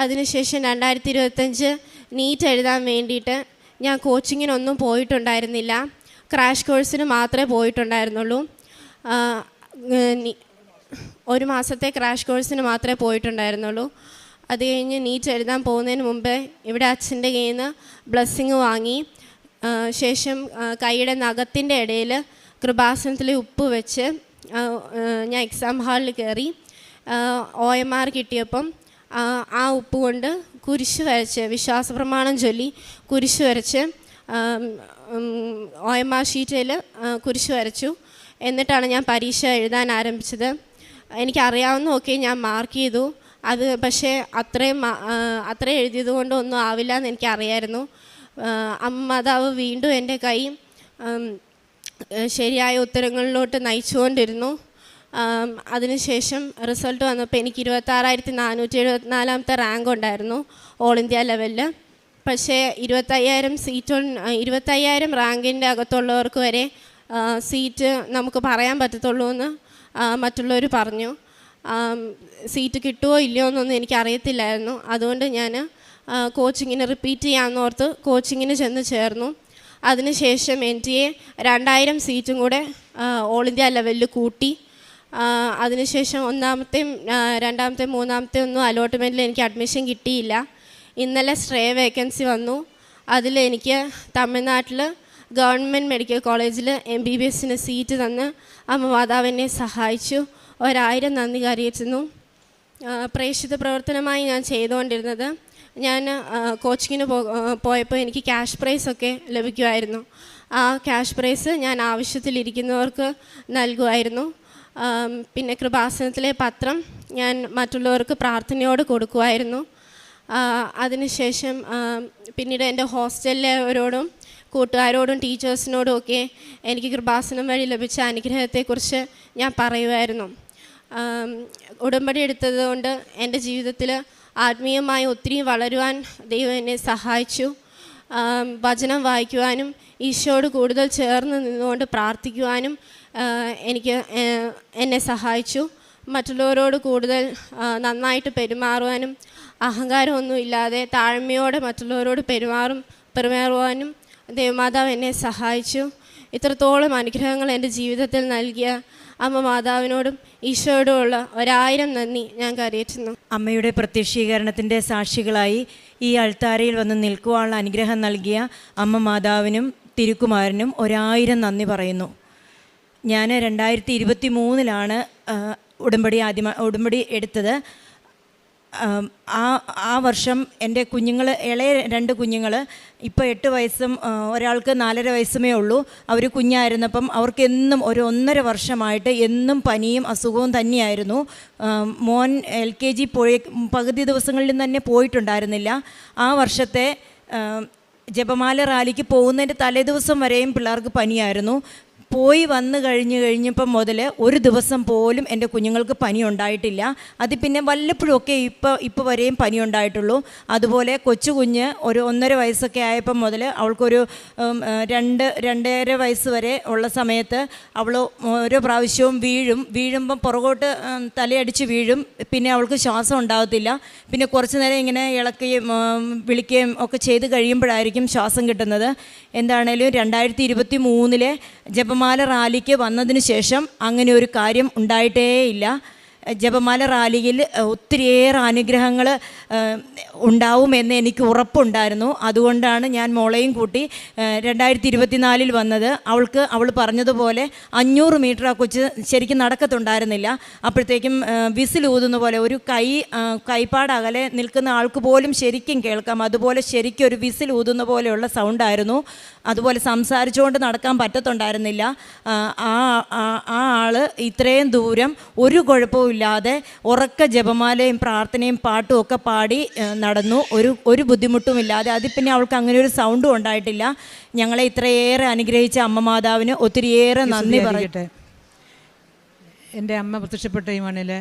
Speaker 7: അതിനുശേഷം 2025 നീറ്റ് എഴുതാൻ വേണ്ടിയിട്ട് ഞാൻ കോച്ചിങ്ങിനൊന്നും പോയിട്ടുണ്ടായിരുന്നില്ല. ക്രാഷ് കോഴ്സിന് മാത്രമേ പോയിട്ടുണ്ടായിരുന്നുള്ളൂ. 1 മാസത്തെ ക്രാഷ് കോഴ്സിന് മാത്രമേ പോയിട്ടുണ്ടായിരുന്നുള്ളൂ. അത് കഴിഞ്ഞ് നീറ്റ് എഴുതാൻ പോകുന്നതിന് മുമ്പേ ഇവിടെ അച്ഛൻ്റെ കയ്യിൽ നിന്ന് ബ്ലെസ്സിങ് വാങ്ങി. ശേഷം കൈയുടെ നഖത്തിൻ്റെ ഇടയിൽ കൃപാസനത്തിൽ ഉപ്പ് വെച്ച് ഞാൻ എക്സാം ഹാളിൽ കയറി. OMR കിട്ടിയപ്പം ആ ഉപ്പ് കൊണ്ട് കുരിശ് വരച്ച് വിശ്വാസപ്രമാണം ചൊല്ലി കുരിശ് വരച്ച് OMR ഷീറ്റിൽ കുരിശ് വരച്ചു. എന്നിട്ടാണ് ഞാൻ പരീക്ഷ എഴുതാൻ ആരംഭിച്ചത്. എനിക്കറിയാവുന്നതൊക്കെ ഞാൻ മാർക്ക് ചെയ്തു. അത് പക്ഷേ അത്രയും എഴുതിയത് കൊണ്ട് ഒന്നും ആവില്ല എന്ന് എനിക്കറിയായിരുന്നു. അമ്മ മാതാവ് വീണ്ടും എൻ്റെ കൈ ശരിയായ ഉത്തരങ്ങളിലോട്ട് നയിച്ചുകൊണ്ടിരുന്നു. അതിനുശേഷം റിസൾട്ട് വന്നപ്പോൾ എനിക്ക് 26,474 റാങ്ക് ഉണ്ടായിരുന്നു ഓൾ ഇന്ത്യ ലെവലിൽ. പക്ഷേ 25,000 റാങ്കിൻ്റെ അകത്തുള്ളവർക്ക് വരെ സീറ്റ് നമുക്ക് പറയാൻ പറ്റത്തുള്ളൂ എന്ന് മറ്റുള്ളവർ പറഞ്ഞു. സീറ്റ് കിട്ടുമോ ഇല്ലയോ എന്നൊന്നും എനിക്കറിയത്തില്ലായിരുന്നു. അതുകൊണ്ട് ഞാൻ കോച്ചിങ്ങിന് റിപ്പീറ്റ് ചെയ്യാമെന്നോർത്ത് കോച്ചിങ്ങിന് ചെന്ന് ചേർന്നു. അതിനുശേഷം NTA 2000 സീറ്റും കൂടെ ഓൾ ഇന്ത്യ ലെവലിൽ കൂട്ടി. അതിനുശേഷം 1ാമത്തെയും 2ാമത്തെയും 3ാമത്തെയും ഒന്നും അലോട്ട്മെൻറ്റിൽ എനിക്ക് അഡ്മിഷൻ കിട്ടിയില്ല. ഇന്നലെ സ്ട്രേ വേക്കൻസി വന്നു. അതിൽ എനിക്ക് തമിഴ്നാട്ടിൽ ഗവൺമെൻറ് മെഡിക്കൽ കോളേജിൽ MBBSന് സീറ്റ് തന്ന് അമ്മ മാതാവ് എന്നെ സഹായിച്ചു. 1000 നന്ദി കരയേറ്റുന്നു. പ്രേക്ഷിത പ്രവർത്തനമായി ഞാൻ ചെയ്തുകൊണ്ടിരുന്നത്, ഞാൻ കോച്ചിങ്ങിന് പോയപ്പോൾ എനിക്ക് ക്യാഷ് പ്രൈസൊക്കെ ലഭിക്കുമായിരുന്നു. ആ ക്യാഷ് പ്രൈസ് ഞാൻ ആവശ്യത്തിലിരിക്കുന്നവർക്ക് നൽകുമായിരുന്നു. പിന്നെ കൃപാസനത്തിലെ പത്രം ഞാൻ മറ്റുള്ളവർക്ക് പ്രാർത്ഥനയോട് കൊടുക്കുമായിരുന്നു. അതിനുശേഷം പിന്നീട് എൻ്റെ ഹോസ്റ്റലിലവരോടും കൂട്ടുകാരോടും ടീച്ചേഴ്സിനോടും ഒക്കെ എനിക്ക് കൃപാസനം വഴി ലഭിച്ച അനുഗ്രഹത്തെക്കുറിച്ച് ഞാൻ പറയുമായിരുന്നു. ഉടമ്പടി എടുത്തത് കൊണ്ട് എൻ്റെ ജീവിതത്തിൽ ആത്മീയമായി ഒത്തിരി വളരുവാൻ ദൈവം എന്നെ സഹായിച്ചു. വചനം വായിക്കുവാനും ഈശോയോട് കൂടുതൽ ചേർന്ന് നിന്നുകൊണ്ട് പ്രാർത്ഥിക്കുവാനും എന്നെ സഹായിച്ചു. മറ്റുള്ളവരോട് കൂടുതൽ നന്നായിട്ട് പെരുമാറുവാനും അഹങ്കാരമൊന്നും ഇല്ലാതെ താഴ്മയോടെ മറ്റുള്ളവരോട് പെരുമാറുവാനും ദേവമാതാവ് എന്നെ സഹായിച്ചു. ഇത്രത്തോളം അനുഗ്രഹങ്ങൾ എൻ്റെ ജീവിതത്തിൽ നൽകിയ അമ്മ മാതാവിനോടും ഈശോയോടുമുള്ള 1000 നന്ദി ഞാൻ കരയേറ്റുന്നു.
Speaker 8: അമ്മയുടെ പ്രത്യക്ഷീകരണത്തിൻ്റെ സാക്ഷികളായി ഈ അൾത്താരയിൽ വന്ന് നിൽക്കുവാനുള്ള അനുഗ്രഹം നൽകിയ അമ്മ മാതാവിനും തിരുക്കുമാരനും 1000 നന്ദി പറയുന്നു. ഞാൻ 2023 ഉടമ്പടി എടുത്തത്. ആ വർഷം എൻ്റെ കുഞ്ഞുങ്ങൾ, ഇളയ 2 കുഞ്ഞുങ്ങൾ, ഇപ്പോൾ 8 വയസ്സും ഒരാൾക്ക് 4.5 വയസ്സുമേ ഉള്ളൂ. അവർ കുഞ്ഞായിരുന്നപ്പം അവർക്ക് എന്നും 1.5 വർഷമായിട്ട് എന്നും പനിയും അസുഖവും തന്നെയായിരുന്നു. മോൻ LKG പകുതി ദിവസങ്ങളിൽ തന്നെ പോയിട്ടുണ്ടായിരുന്നില്ല. ആ വർഷത്തെ ജപമാല റാലിക്ക് പോകുന്നതിൻ്റെ തലേദിവസം വരെയും പിള്ളേർക്ക് പനിയായിരുന്നു. പോയി വന്നു കഴിഞ്ഞപ്പം മുതൽ ഒരു ദിവസം പോലും എൻ്റെ കുഞ്ഞുങ്ങൾക്ക് പനി ഉണ്ടായിട്ടില്ല. അത് പിന്നെ വല്ലപ്പോഴുമൊക്കെ ഇപ്പോൾ വരെയും പനി ഉണ്ടായിട്ടുള്ളൂ. അതുപോലെ കൊച്ചു കുഞ്ഞ് ഒരു 1.5 വയസ്സൊക്കെ ആയപ്പം മുതൽ അവൾക്കൊരു 2.5 വയസ്സ് വരെ ഉള്ള സമയത്ത് അവൾ ഓരോ പ്രാവശ്യവും വീഴുമ്പം പുറകോട്ട് തലയടിച്ച് വീഴും. പിന്നെ അവൾക്ക് ശ്വാസം ഉണ്ടാകത്തില്ല. പിന്നെ കുറച്ച് നേരം ഇങ്ങനെ ഇളക്കുകയും വിളിക്കുകയും ഒക്കെ ചെയ്ത് കഴിയുമ്പോഴായിരിക്കും ശ്വാസം കിട്ടുന്നത്. എന്താണേലും 2023 ജപമാല റാലിക്ക് വന്നതിന് ശേഷം അങ്ങനെ ഒരു കാര്യം ഉണ്ടായിട്ടേയില്ല. ജപമാല റാലിയിൽ ഒത്തിരിയേറെ അനുഗ്രഹങ്ങൾ ഉണ്ടാവുമെന്ന് എനിക്ക് ഉറപ്പുണ്ടായിരുന്നു. അതുകൊണ്ടാണ് ഞാൻ മോളെയും കൂട്ടി 2024 വന്നത്. അവൾ പറഞ്ഞതുപോലെ 500 മീറ്റർ ആ കൊച്ച് ശരിക്കും നടക്കത്തുണ്ടായിരുന്നില്ല. അപ്പോഴത്തേക്കും വിസിൽ ഊതുന്ന പോലെ ഒരു കൈപ്പാടകലെ നിൽക്കുന്ന ആൾക്ക് പോലും ശരിക്കും കേൾക്കാം. അതുപോലെ ശരിക്കും ഒരു വിസിൽ ഊതുന്ന പോലെയുള്ള സൗണ്ടായിരുന്നു. അതുപോലെ സംസാരിച്ചുകൊണ്ട് നടക്കാൻ പറ്റത്തുണ്ടായിരുന്നില്ല. ആ ആൾ ഇത്രയും ദൂരം ഒരു കുഴപ്പവും ഇല്ലാതെ ഉറക്ക ജപമാലയും പ്രാർത്ഥനയും പാട്ടും ഒക്കെ പാടി നടന്നു. ഒരു ബുദ്ധിമുട്ടുമില്ലാതെ. അതിൽ പിന്നെ അവൾക്ക് അങ്ങനെ ഒരു സൗണ്ടും ഉണ്ടായിട്ടില്ല. ഞങ്ങളെ ഇത്രയേറെ അനുഗ്രഹിച്ച അമ്മ മാതാവിന് ഒത്തിരിയേറെ നന്ദി പറയട്ടെ.
Speaker 9: എൻ്റെ അമ്മ പ്രത്യക്ഷപ്പെട്ട ഈ മണ്ണിൽ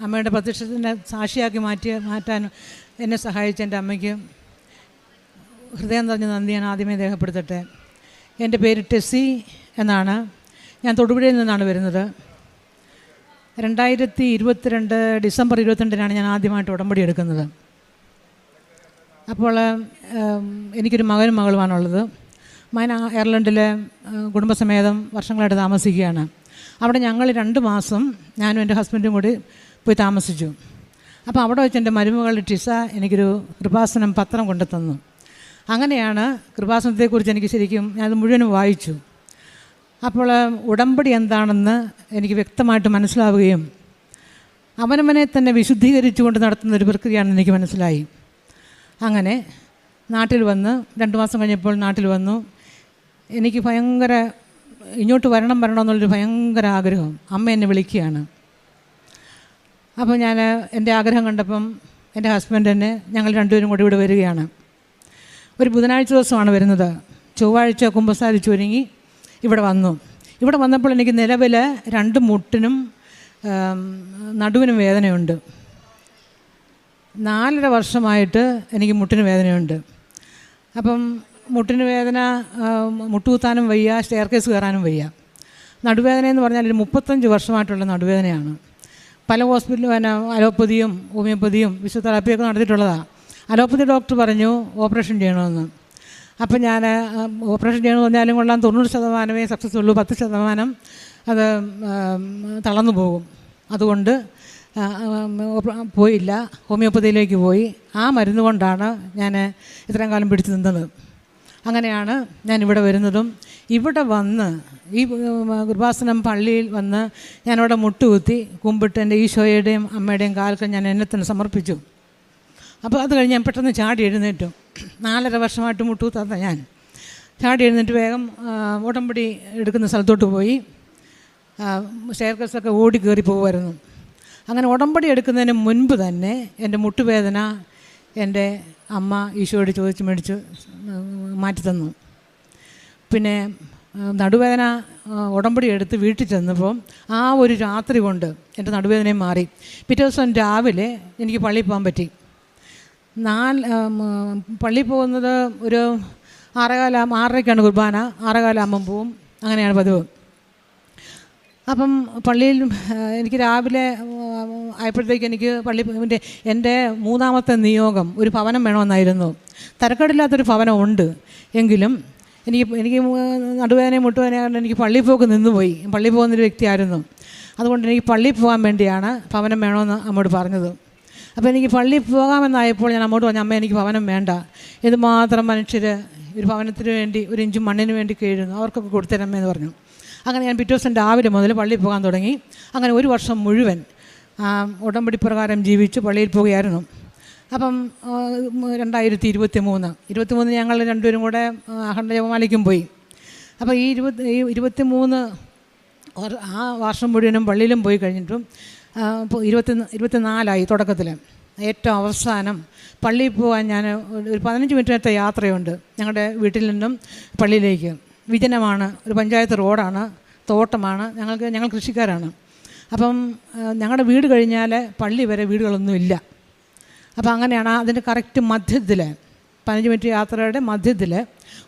Speaker 9: അമ്മയുടെ പ്രത്യക്ഷത്തിനെ സാക്ഷിയാക്കി മാറ്റാൻ എന്നെ സഹായിച്ച എൻ്റെ അമ്മയ്ക്ക് ഹൃദയം നിറഞ്ഞ നന്ദി ഞാൻ ആദ്യമേ രേഖപ്പെടുത്തട്ടെ. എൻ്റെ പേര് ടെസ്സി എന്നാണ്. ഞാൻ തൊടുപുഴയിൽ നിന്നാണ് വരുന്നത്. 2022 ഡിസംബർ 22 ഞാൻ ആദ്യമായിട്ട് ഉടമ്പടി എടുക്കുന്നത്. അപ്പോൾ എനിക്കൊരു മകനും മകളുമാണുള്ളത്. മകൻ അയർലൻഡിലെ കുടുംബസമേതം വർഷങ്ങളായിട്ട് താമസിക്കുകയാണ്. അവിടെ ഞങ്ങൾ 2 മാസം ഞാനും എൻ്റെ ഹസ്ബൻഡും കൂടി പോയി താമസിച്ചു. അപ്പോൾ അവിടെ വെച്ച് എൻ്റെ മരുമകൾ ടിസ എനിക്കൊരു കൃപാസനം പത്രം കൊണ്ടു തന്നു. അങ്ങനെയാണ് കൃപാസനത്തെക്കുറിച്ച് എനിക്ക് ശരിക്കും ഞാനത് മുഴുവനും വായിച്ചു. അപ്പോൾ ഉടമ്പടി എന്താണെന്ന് എനിക്ക് വ്യക്തമായിട്ട് മനസ്സിലാവുകയും അവനവനെ തന്നെ വിശുദ്ധീകരിച്ചുകൊണ്ട് നടത്തുന്നൊരു പ്രക്രിയയാണെന്ന് എനിക്ക് മനസ്സിലായി. അങ്ങനെ നാട്ടിൽ വന്ന് 2 മാസം കഴിഞ്ഞപ്പോൾ നാട്ടിൽ വന്നു. എനിക്ക് ഭയങ്കര ഇങ്ങോട്ട് വരണമെന്നുള്ളൊരു ഭയങ്കര ആഗ്രഹം. അമ്മ എന്നെ വിളിക്കുകയാണ്. അപ്പോൾ ഞാൻ എൻ്റെ ആഗ്രഹം കണ്ടപ്പം എൻ്റെ ഹസ്ബൻഡ് തന്നെ ഞങ്ങൾ 2 പേരും കൂടി ഇവിടെ വരികയാണ്. ഒരു ബുധനാഴ്ച ദിവസമാണ് വരുന്നത്. ചൊവ്വാഴ്ച കുമ്പസാരിച്ച് ഒരുങ്ങി ഇവിടെ വന്നു. ഇവിടെ വന്നപ്പോൾ എനിക്ക് നിലവിൽ 2 മുട്ടിനും നടുവിനും വേദനയുണ്ട്. 4.5 വർഷമായിട്ട് എനിക്ക് മുട്ടിന് വേദനയുണ്ട്. അപ്പം മുട്ടിന് വേദന, മുട്ടുകുത്താനും വയ്യ, സ്റ്റെയർ കേസ് കയറാനും വയ്യ. നടുവേദന എന്ന് പറഞ്ഞാൽ ഒരു 35 വർഷമായിട്ടുള്ള നടുവേദനയാണ്. പല ഹോസ്പിറ്റലും അലോപ്പതിയും ഹോമിയോപ്പതിയും ഫിസിയോതെറാപ്പിയൊക്കെ നടത്തിയിട്ടുള്ളതാണ്. അലോപ്പതി ഡോക്ടർ പറഞ്ഞു ഓപ്പറേഷൻ ചെയ്യണമെന്ന്. അപ്പം ഞാൻ ഓപ്പറേഷൻ ചെയ്യണമെന്ന് പറഞ്ഞാലും കൊള്ളാം, 90% സക്സസ് ഉള്ളൂ, 10% അത് തളർന്നു പോകും. അതുകൊണ്ട് പോയില്ല, ഹോമിയോപ്പതിയിലേക്ക് പോയി. ആ മരുന്ന് കൊണ്ടാണ് ഞാൻ ഇത്രയും കാലം പിടിച്ചു നിന്നത്. അങ്ങനെയാണ് ഞാൻ ഇവിടെ വരുന്നതും. ഇവിടെ വന്ന് ഈ കൃപാസനം പള്ളിയിൽ വന്ന് ഞാനവിടെ മുട്ടുകുത്തി കുമ്പിട്ട് എൻ്റെ ഈശോയുടെയും അമ്മയുടെയും കാൽക്ക് ഞാൻ എന്നെ തന്നെ സമർപ്പിച്ചു. അപ്പോൾ അത് കഴിഞ്ഞ് ഞാൻ പെട്ടെന്ന് ചാടി എഴുന്നേറ്റു. 4.5 വർഷമായിട്ട് മുട്ടുകുത്താത്ത ഞാൻ ചാടി എഴുന്നേറ്റ് വേഗം ഉടമ്പടി എടുക്കുന്ന സ്ഥലത്തോട്ട് പോയി. സ്റ്റെയർ കേസൊക്കെ ഓടി കയറി പോകുമായിരുന്നു. അങ്ങനെ ഉടമ്പടി എടുക്കുന്നതിന് മുൻപ് തന്നെ എൻ്റെ മുട്ടുവേദന എൻ്റെ അമ്മ ഈശോയോട് ചോദിച്ച് മേടിച്ച് മാറ്റിത്തന്നു. പിന്നെ നടുവേദന ഉടമ്പടി എടുത്ത് വീട്ടിൽ ചെന്നപ്പോൾ ആ ഒരു രാത്രി കൊണ്ട് എൻ്റെ നടുവേദനയും മാറി. പിറ്റേ ദിവസം രാവിലെ എനിക്ക് പള്ളിയിൽ പോകാൻ പറ്റി. പള്ളിയിൽ പോകുന്നത് ഒരു 6:15 6:30 കുർബാന, 6:15 പോവും. അങ്ങനെയാണ് പതിവ്. അപ്പം പള്ളിയിൽ എനിക്ക് രാവിലെ ആയപ്പോഴത്തേക്ക് എനിക്ക് എൻ്റെ മൂന്നാമത്തെ നിയോഗം ഒരു ഭവനം വേണമെന്നായിരുന്നു. തരക്കേടില്ലാത്തൊരു ഭവനം ഉണ്ട്, എങ്കിലും എനിക്ക് നടുവേദനയും മുട്ടുവേദനയും എനിക്ക് പള്ളിയിൽ പോക്ക് നിന്നുപോയി. പള്ളിയിൽ പോകുന്നൊരു വ്യക്തിയായിരുന്നു. അതുകൊണ്ട് എനിക്ക് പള്ളിയിൽ പോകാൻ വേണ്ടിയാണ് ഭവനം വേണമെന്ന് അമ്മോട് പറഞ്ഞത്. അപ്പോൾ എനിക്ക് പള്ളിയിൽ പോകാമെന്നായപ്പോൾ ഞാൻ അമ്മോട് പറഞ്ഞു, അമ്മ എനിക്ക് ഭവനം വേണ്ട, ഇതുമാത്രം മനുഷ്യർ ഒരു ഭവനത്തിന് വേണ്ടി ഒരു ഇഞ്ച് മണ്ണിന് വേണ്ടി കഴിയുന്നു, അവർക്കൊക്കെ കൊടുത്തരമ്മയെന്ന് പറഞ്ഞു. അങ്ങനെ ഞാൻ പിറ്റേ ദിവസം രാവിലെ മുതൽ പള്ളിയിൽ പോകാൻ തുടങ്ങി. അങ്ങനെ ഒരു വർഷം മുഴുവൻ ഉടമ്പടി പ്രകാരം ജീവിച്ച് പള്ളിയിൽ പോവുകയായിരുന്നു. അപ്പം 2023 ഞങ്ങൾ രണ്ടുപേരും കൂടെ അഖണ്ഡ ജപമാലയ്ക്കും പോയി. അപ്പോൾ ഈ 23 ആ വർഷം മുഴുവനും പള്ളിയിലും പോയി കഴിഞ്ഞിട്ടും ഇപ്പോൾ 24 തുടക്കത്തിൽ ഏറ്റവും അവസാനം പള്ളിയിൽ പോകാൻ ഞാൻ ഒരു 15 മിനിറ്റിനത്തെ യാത്രയുണ്ട് ഞങ്ങളുടെ വീട്ടിൽ നിന്നും പള്ളിയിലേക്ക്. വിജനമാണ്, ഒരു പഞ്ചായത്ത് റോഡാണ്, തോട്ടമാണ്, ഞങ്ങൾ കൃഷിക്കാരാണ്. അപ്പം ഞങ്ങളുടെ വീട് കഴിഞ്ഞാൽ പള്ളി വരെ വീടുകളൊന്നുമില്ല. അപ്പോൾ അങ്ങനെയാണ് അതിൻ്റെ കറക്റ്റ് മധ്യത്തിൽ 15 മിനിറ്റ് യാത്രയുടെ മധ്യത്തിൽ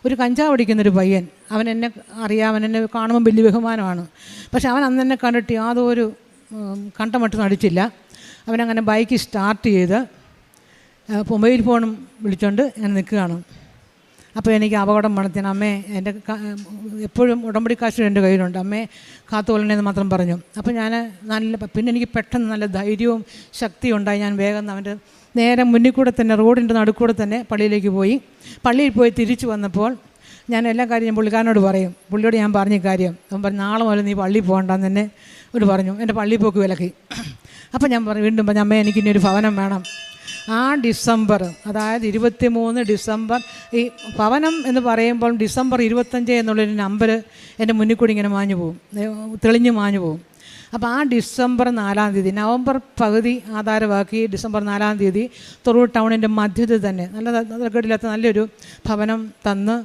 Speaker 9: ഒരു കഞ്ചാവ് അടിക്കുന്നൊരു പയ്യൻ, അവൻ എന്നെ അറിയാം, അവൻ എന്നെ കാണുമ്പോൾ വലിയ ബഹുമാനമാണ്. പക്ഷെ അവൻ അന്ന് എന്നെ കണ്ടിട്ട് യാതൊരു കണ്ടമട്ടും അടിച്ചില്ല. അവനങ്ങനെ ബൈക്ക് സ്റ്റാർട്ട് ചെയ്ത് മൊബൈൽ ഫോണും വിളിച്ചുകൊണ്ട് ഞാൻ നിൽക്കുകയാണ്. അപ്പോൾ എനിക്ക് അപകടം മണത്തിന് അമ്മേ, എൻ്റെ എപ്പോഴും ഉടമ്പടി കാശ് എൻ്റെ കയ്യിലുണ്ട്, അമ്മേ കാത്തുകൊള്ളണേന്ന് മാത്രം പറഞ്ഞു. അപ്പോൾ ഞാൻ പിന്നെ എനിക്ക് പെട്ടെന്ന് നല്ല ധൈര്യവും ശക്തിയും ഉണ്ടായി. ഞാൻ വേഗം അവൻ്റെ നേരെ മുന്നിൽ കൂടെ തന്നെ റോഡിൻ്റെ നടുക്കൂടെ തന്നെ പള്ളിയിലേക്ക് പോയി. പള്ളിയിൽ പോയി തിരിച്ചു വന്നപ്പോൾ ഞാൻ എല്ലാ കാര്യം ഞാൻ പുള്ളിക്കാരനോട് പറയും. പുള്ളിയോട് ഞാൻ പറഞ്ഞ കാര്യം അവൻ പറഞ്ഞു, നാളെ മുതൽ നീ പള്ളിയിൽ പോകണ്ടെന്ന് തന്നെ ഒരു പറഞ്ഞു. എൻ്റെ പള്ളിയിൽ പോക്ക് വിലക്കി. അപ്പോൾ ഞാൻ വീണ്ടും പറഞ്ഞു, അമ്മേ എനിക്കിനി ഒരു ഭവനം വേണം. ആ ഡിസംബർ, അതായത് 23 ഡിസംബർ, ഈ ഭവനം എന്ന് പറയുമ്പോൾ ഡിസംബർ 25 എന്നുള്ളൊരു നമ്പർ എൻ്റെ മുന്നിൽ കൂടി ഇങ്ങനെ മാഞ്ഞു പോകും, തെളിഞ്ഞ് മാഞ്ഞു പോകും. അപ്പോൾ ആ ഡിസംബർ 4-ാം തീയതി, നവംബർ പകുതി ആധാരമാക്കി ഡിസംബർ 4-ാം തീയതി തൊറൂർ ടൗണിൻ്റെ മധ്യത്തിൽ തന്നെ നല്ല നല്ലൊരു ഭവനം തന്ന്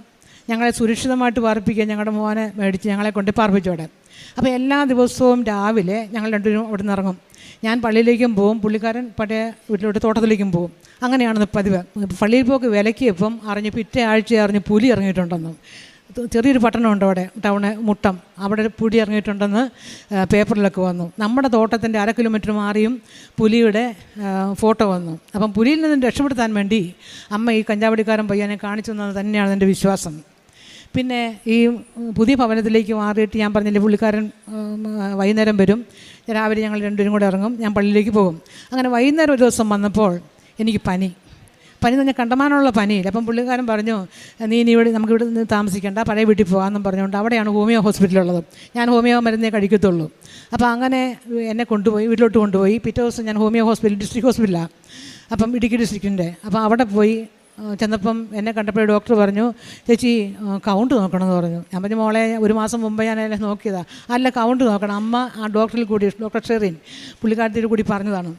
Speaker 9: ഞങ്ങളെ സുരക്ഷിതമായിട്ട് പാർപ്പിക്കുക. ഞങ്ങളുടെ മോനെ മേടിച്ച് ഞങ്ങളെ കൊണ്ട് പാർപ്പിച്ചോടെ. അപ്പോൾ എല്ലാ ദിവസവും രാവിലെ ഞങ്ങൾ രണ്ടുപേരും അവിടെ നിന്ന് ഇറങ്ങും. ഞാൻ പള്ളിയിലേക്കും പോവും, പുള്ളിക്കാരൻ പഴയ വീട്ടിലോട്ട് തോട്ടത്തിലേക്കും പോവും. അങ്ങനെയാണ് പതിവ്. പള്ളിയിൽ പോക്ക് വിലക്കിയപ്പം അറിഞ്ഞ് പിറ്റേ ആഴ്ച അറിഞ്ഞ് പുലി ഇറങ്ങിയിട്ടുണ്ടെന്നും, ചെറിയൊരു പട്ടണമുണ്ട് അവിടെ, ടൗണ് മുട്ടം, അവിടെ പുലി ഇറങ്ങിയിട്ടുണ്ടെന്ന് പേപ്പറിലൊക്കെ വന്നു. നമ്മുടെ തോട്ടത്തിൻ്റെ 1/2 കിലോമീറ്റർ മാറിയും പുലിയുടെ ഫോട്ടോ വന്നു. അപ്പം പുലിയിൽ നിന്ന് രക്ഷപ്പെടുത്താൻ വേണ്ടി അമ്മ ഈ കഞ്ചാവടിക്കാരൻ പയ്യനെ കാണിച്ചു തന്നത് തന്നെയാണ് എൻ്റെ വിശ്വാസം. പിന്നെ ഈ പുതിയ ഭവനത്തിലേക്ക് മാറിയിട്ട് ഞാൻ പറഞ്ഞില്ലേ, പുള്ളിക്കാരൻ വൈകുന്നേരം വരും, രാവിലെ ഞങ്ങൾ രണ്ടുപേരും കൂടെ ഇറങ്ങും, ഞാൻ പള്ളിയിലേക്ക് പോകും. അങ്ങനെ വൈകുന്നേരം ഒരു ദിവസം വന്നപ്പോൾ എനിക്ക് പനി എന്ന് പറഞ്ഞാൽ കണ്ടമാനമുള്ള പനിയില്ല. അപ്പം പുള്ളിക്കാരൻ പറഞ്ഞു, നീ ഇവിടെ നമുക്ക് ഇവിടെ നിന്ന് താമസിക്കേണ്ട, പഴയ വീട്ടിൽ പോകാമെന്നും പറഞ്ഞുകൊണ്ട് അവിടെയാണ് ഹോമിയോ ഹോസ്പിറ്റലുള്ളത്. ഞാൻ ഹോമിയോ മരുന്നേ കഴിക്കത്തുള്ളൂ. അപ്പോൾ അങ്ങനെ എന്നെ കൊണ്ടുപോയി, വീട്ടിലോട്ട് കൊണ്ടുപോയി. പിറ്റേ ദിവസം ഞാൻ ഹോമിയോ ഹോസ്പിറ്റൽ, ഡിസ്ട്രിക്ട് ഹോസ്പിറ്റലാണ്, അപ്പം ഇടുക്കി ഡിസ്ട്രിക്റ്റിൻ്റെ. അപ്പോൾ അവിടെ പോയി ചെന്നപ്പം എന്നെ കണ്ടപ്പോൾ ഡോക്ടർ പറഞ്ഞു, ചേച്ചി കൗണ്ട് നോക്കണമെന്ന് പറഞ്ഞു. ഞാൻ പറഞ്ഞു, മോളെ 1 മാസം മുമ്പ് ഞാൻ എല്ലാം നോക്കിയതാണ്. അല്ല, കൗണ്ട് നോക്കണം. അമ്മ ആ ഡോക്ടറിൽ കൂടി, ഡോക്ടർ ഷെറിൻ പുള്ളിക്കാരത്തിൽ കൂടി പറഞ്ഞതാണ്.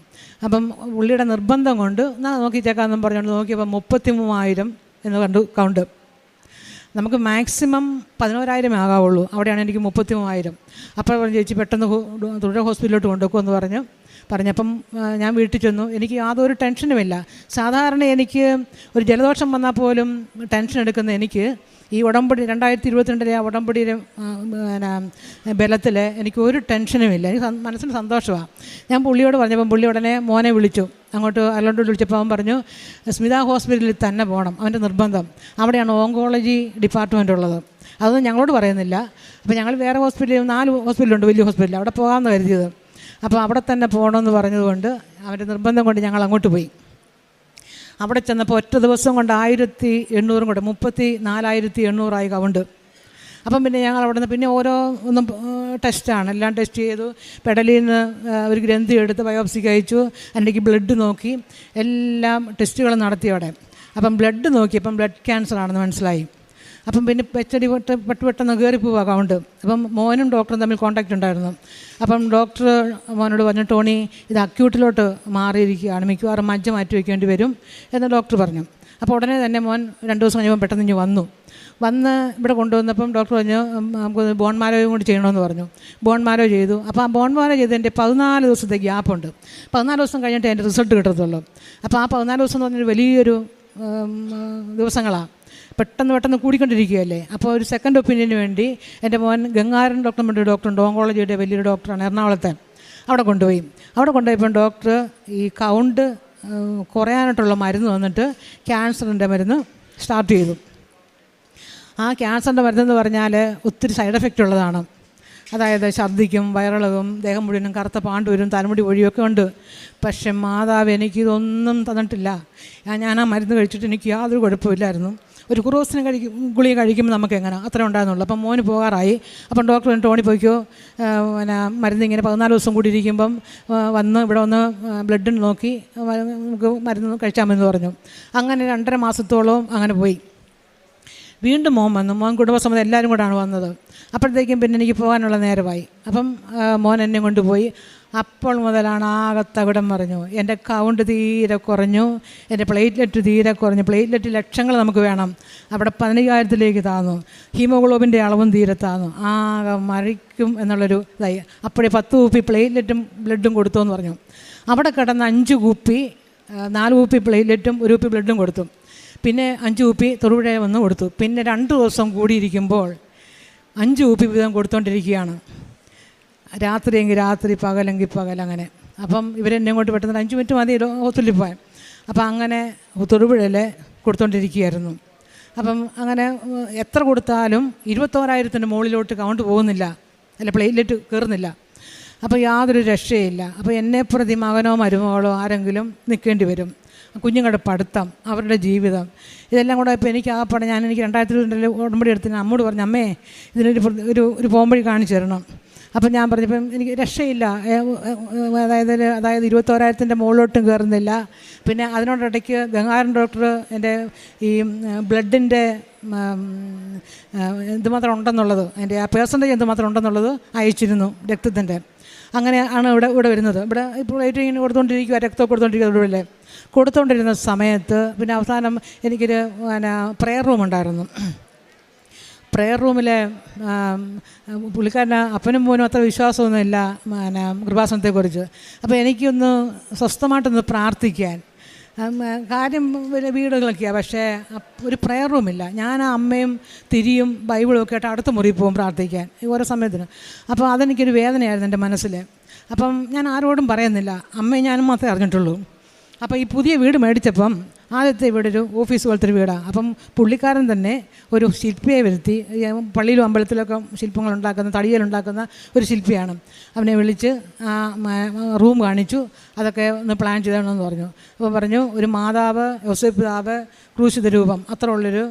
Speaker 9: അപ്പം പുള്ളിയുടെ നിർബന്ധം കൊണ്ട് നോക്കിച്ചേക്കാമെന്നും പറഞ്ഞുകൊണ്ട് നോക്കിയപ്പോൾ 33,000 എന്ന് കണ്ടു കൗണ്ട്. നമുക്ക് മാക്സിമം 11,000 ആകാവുള്ളൂ, അവിടെയാണ് എനിക്ക് 33,000. അപ്പോൾ പറഞ്ഞു, ചേച്ചി പെട്ടെന്ന് തുടർ ഹോസ്പിറ്റലിലോട്ട് കൊണ്ടുപോകുമെന്ന് പറഞ്ഞപ്പം ഞാൻ വീട്ടിൽ ചെന്നു. എനിക്ക് യാതൊരു ടെൻഷനുമില്ല. സാധാരണ എനിക്ക് ഒരു ജലദോഷം വന്നാൽ പോലും ടെൻഷൻ എടുക്കുന്ന എനിക്ക് ഈ ഉടമ്പടി 2022 ഉടമ്പടിയുടെ ബലത്തിൽ എനിക്ക് ഒരു ടെൻഷനുമില്ല. എനിക്ക് മനസ്സിന് സന്തോഷമാണ്. ഞാൻ പുള്ളിയോട് പറഞ്ഞപ്പം പുള്ളി ഉടനെ മോനെ വിളിച്ചു, അങ്ങോട്ട് അല്ലാണ്ട് വിളിച്ചപ്പോൾ അവൻ പറഞ്ഞു, സ്മിത ഹോസ്പിറ്റലിൽ തന്നെ പോകണം, അവൻ്റെ നിർബന്ധം. അവിടെയാണ് ഓങ്കോളജി ഡിപ്പാർട്ട്മെൻ്റ് ഉള്ളത്. അതൊന്നും ഞങ്ങളോട് പറയുന്നില്ല. അപ്പോൾ ഞങ്ങൾ വേറെ ഹോസ്പിറ്റലിൽ 4 ഹോസ്പിറ്റലുണ്ട്, വലിയ ഹോസ്പിറ്റൽ, അവിടെ പോകാമെന്ന് കരുതിയത്. അപ്പോൾ അവിടെ തന്നെ പോകണമെന്ന് പറഞ്ഞതുകൊണ്ട് അവൻ്റെ നിർബന്ധം കൊണ്ട് ഞങ്ങൾ അങ്ങോട്ട് പോയി. അവിടെ ചെന്നപ്പോൾ ഒറ്റ ദിവസം കൊണ്ട് 1,800 കൂടെ 34,800 കൗണ്ട്. അപ്പം പിന്നെ ഞങ്ങൾ അവിടെ നിന്ന് പിന്നെ ഓരോന്നും ടെസ്റ്റാണ്, എല്ലാം ടെസ്റ്റ് ചെയ്തു. പെടലിൽ നിന്ന് ഒരു ഗ്രന്ഥി എടുത്ത് ബയോപ്സിക്ക് അയച്ചു, എനിക്ക് ബ്ലഡ് നോക്കി, എല്ലാം ടെസ്റ്റുകൾ നടത്തി അവിടെ. അപ്പം ബ്ലഡ് നോക്കിയപ്പം ബ്ലഡ് ക്യാൻസർ ആണെന്ന് മനസ്സിലായി. അപ്പം പിന്നെ പെച്ചടി പെട്ടെന്ന് കയറിപ്പോവുക കൗണ്ട്. അപ്പം മോനും ഡോക്ടറും തമ്മിൽ കോൺടാക്റ്റ് ഉണ്ടായിരുന്നു. അപ്പം ഡോക്ടർ മോനോട് പറഞ്ഞു, ടോണി ഇത് അക്യൂട്ടിലോട്ട് മാറിയിരിക്കുകയാണ്, മിക്കവാറും മജ്ജ മാറ്റി വയ്ക്കേണ്ടി വരും എന്ന് ഡോക്ടർ പറഞ്ഞു. അപ്പോൾ ഉടനെ തന്നെ മോൻ 2 ദിവസം കഴിയുമ്പോൾ പെട്ടെന്ന് ഇനി വന്ന് ഇവിടെ കൊണ്ടുവന്നപ്പം ഡോക്ടർ പറഞ്ഞു, നമുക്ക് ബോൺ മാരോയും കൂടി ചെയ്യണമെന്ന് പറഞ്ഞു. ബോൺ മാരോ ചെയ്തു. അപ്പോൾ ആ ബോൺ മാരോ ചെയ്തതിൻ്റെ 14 ദിവസത്തെ ഗ്യാപ്പുണ്ട്. 14 ദിവസം കഴിഞ്ഞിട്ട് അതിൻ്റെ റിസൾട്ട് കിട്ടത്തുള്ളൂ. അപ്പോൾ ആ 14 ദിവസം എന്ന് പറഞ്ഞൊരു വലിയൊരു ദിവസങ്ങളാണ്. പെട്ടെന്ന് കൂടിക്കൊണ്ടിരിക്കുകയല്ലേ. അപ്പോൾ ഒരു സെക്കൻഡ് ഒപ്പീനിയന് വേണ്ടി എൻ്റെ മോൻ ഗംഗാരൻ ഡോക്ടറുണ്ട്, ഓങ്കോളജിയുടെ വലിയൊരു ഡോക്ടറാണ്, എറണാകുളത്തെ. അവിടെ കൊണ്ടുപോയപ്പോൾ ഡോക്ടർ ഈ കൗണ്ട് കുറയാനായിട്ടുള്ള മരുന്ന് വന്നിട്ട് ക്യാൻസറിൻ്റെ മരുന്ന് സ്റ്റാർട്ട് ചെയ്തു. ആ ക്യാൻസറിൻ്റെ മരുന്നെന്ന് പറഞ്ഞാൽ ഒത്തിരി സൈഡ് എഫക്റ്റ് ഉള്ളതാണ്. അതായത് ഛർദ്ദിക്കും, വയറിളകും, ദേഹം മുഴുവനും കറുത്ത പാണ്ട് വരും, തലമുടി ഒഴിയൊക്കെ ഉണ്ട്. പക്ഷെ മാതാവ് എനിക്കിതൊന്നും തന്നിട്ടില്ല. ഞാൻ ആ മരുന്ന് കഴിച്ചിട്ട് എനിക്ക് യാതൊരു കുഴപ്പമില്ലായിരുന്നു. ഒരു കുറോസിന് ഗുളിക കഴിക്കുമ്പോൾ നമുക്ക് എങ്ങനെ അത്ര ഉണ്ടായിരുന്നുള്ളൂ. അപ്പം മോന് പോകാറായി. അപ്പം ഡോക്ടർ ടോണി പോയിക്കോ, പിന്നെ മരുന്ന് ഇങ്ങനെ 14 ദിവസം കൂടി ഇരിക്കുമ്പം ഇവിടെ വന്ന് ബ്ലഡ് നോക്കി നമുക്ക് മരുന്ന് കഴിച്ചാമെന്ന് പറഞ്ഞു. അങ്ങനെ 2.5 മാസത്തോളം അങ്ങനെ പോയി. വീണ്ടും മോൻ കുടുംബസമേതം എല്ലാവരും കൂടാണ് വന്നത്. അപ്പോഴത്തേക്കും പിന്നെ എനിക്ക് പോകാനുള്ള നേരമായി. അപ്പം മോൻ എന്നെ കൊണ്ടുപോയി. അപ്പോൾ മുതലാണ് ആകത്തവിടം പറഞ്ഞു. എൻ്റെ കൗണ്ട് തീരെ കുറഞ്ഞു, എൻ്റെ പ്ലേറ്റ്ലെറ്റ് തീരെ കുറഞ്ഞു. പ്ലേറ്റ്ലെറ്റ് ലക്ഷങ്ങൾ നമുക്ക് വേണം, അവിടെ 15,000-ലേക്ക് താന്നു. ഹീമോഗ്ലോബിൻ്റെ അളവും തീരെ താന്നു. ആകെ മരിക്കും എന്നുള്ളൊരു ഇതായി. അപ്പോഴേ 10 കുപ്പി പ്ലേറ്റ്ലെറ്റും ബ്ലഡും കൊടുത്തു എന്ന് പറഞ്ഞു. അവിടെ കിടന്ന് 5 കുപ്പി, 4 കുപ്പി പ്ലേറ്റ്ലെറ്റും 1 കുപ്പി ബ്ലഡും കൊടുത്തു. പിന്നെ 5 കുപ്പി തൊടുപുഴ വന്ന് കൊടുത്തു. പിന്നെ 2 ദിവസം കൂടിയിരിക്കുമ്പോൾ 5 കുപ്പി വീതം കൊടുത്തുകൊണ്ടിരിക്കുകയാണ്. രാത്രിയെങ്കിൽ രാത്രി, പകലെങ്കിൽ പകൽ, അങ്ങനെ. അപ്പം ഇവരെന്നെ കൊണ്ട് പെട്ടെന്ന് 5 മിനിറ്റ് മതി ഹോസ്പിറ്റലിൽ പോകാൻ. അപ്പം അങ്ങനെ തൊടുപുഴയിൽ കൊടുത്തുകൊണ്ടിരിക്കുകയായിരുന്നു. അപ്പം അങ്ങനെ എത്ര കൊടുത്താലും 21,000-ന് മുകളിലോട്ട് കൗണ്ട് പോകുന്നില്ല, അല്ല പ്ലേറ്റ്ലെറ്റ് കയറുന്നില്ല. അപ്പോൾ യാതൊരു രക്ഷയില്ല. അപ്പോൾ എന്നെ പ്രതി മകനോ മരുമകളോ ആരെങ്കിലും നിൽക്കേണ്ടി വരും. കുഞ്ഞുങ്ങളുടെ പഠിത്തം, അവരുടെ ജീവിതം, ഇതെല്ലാം കൂടെ ഇപ്പോൾ എനിക്ക് ആകപ്പാടെ എനിക്ക് 2002 ഉടമ്പടി എടുത്തിന് അമ്മോട് പറഞ്ഞു, അമ്മേ ഇതിനൊരു പോംവഴി കാണിച്ചു തരണം. അപ്പം ഞാൻ പറഞ്ഞപ്പം എനിക്ക് രക്ഷയില്ല. അതായത് 21,000-ൻ്റെ മുകളിലോട്ടും കയറുന്നില്ല. പിന്നെ അതിനോടിടയ്ക്ക് ഗംഗാരൻ ഡോക്ടർ എൻ്റെ ഈ ബ്ലഡിൻ്റെ എന്തുമാത്രം ഉണ്ടെന്നുള്ളത്, എൻ്റെ ആ പേഴ്സൻറ്റേജ് എന്തുമാത്രം ഉണ്ടെന്നുള്ളത് അയച്ചിരുന്നു, രക്തത്തിൻ്റെ. അങ്ങനെയാണ് ഇവിടെ വരുന്നത്. ഇവിടെ ഇപ്പോൾ ഏറ്റവും ഇങ്ങനെ കൊടുത്തുകൊണ്ടിരിക്കുക, രക്തം കൊടുത്തുകൊണ്ടിരുന്ന സമയത്ത് പിന്നെ അവസാനം എനിക്കൊരു പ്രെയർ റൂം ഉണ്ടായിരുന്നു. പ്രെയർ റൂമിലെ പുള്ളിക്കാരന് അപ്പനും മോനും അത്ര വിശ്വാസമൊന്നുമില്ല കൃപാസനത്തെക്കുറിച്ച്. അപ്പോൾ എനിക്കൊന്ന് സ്വസ്ഥമായിട്ടൊന്ന് പ്രാർത്ഥിക്കാൻ കാര്യം വീടുകളൊക്കെയാണ്, പക്ഷേ ഒരു പ്രെയർ റൂമില്ല. ഞാൻ അമ്മയും തിരിയും ബൈബിളും ഒക്കെ ആയിട്ട് അടുത്ത മുറിയിൽ പോകും പ്രാർത്ഥിക്കാൻ ഓരോ സമയത്തിന്. അപ്പോൾ അതെനിക്കൊരു വേദനയായിരുന്നു എൻ്റെ മനസ്സിൽ. അപ്പം ഞാൻ ആരോടും പറയുന്നില്ല, അമ്മയും ഞാനും മാത്രമേ അറിഞ്ഞിട്ടുള്ളൂ. അപ്പോൾ ഈ പുതിയ വീട് മേടിച്ചപ്പം ആദ്യത്തെ ഇവിടെ ഒരു ഓഫീസ് പോലത്തെ ഒരു വീടാണ്. അപ്പം പുള്ളിക്കാരൻ തന്നെ ഒരു ശില്പിയെ വരുത്തി, പള്ളിയിലും അമ്പലത്തിലൊക്കെ ശില്പങ്ങളുണ്ടാക്കുന്ന, തടിയലുണ്ടാക്കുന്ന ഒരു ശില്പിയാണ്. അവനെ വിളിച്ച് റൂം കാണിച്ചു, അതൊക്കെ ഒന്ന് പ്ലാൻ ചെയ്തണമെന്ന് പറഞ്ഞു. അപ്പോൾ പറഞ്ഞു ഒരു മാതാവ്, യോസേപ്പ് പിതാവ്, ക്രൂശിത രൂപം അത്ര ഉള്ളൊരു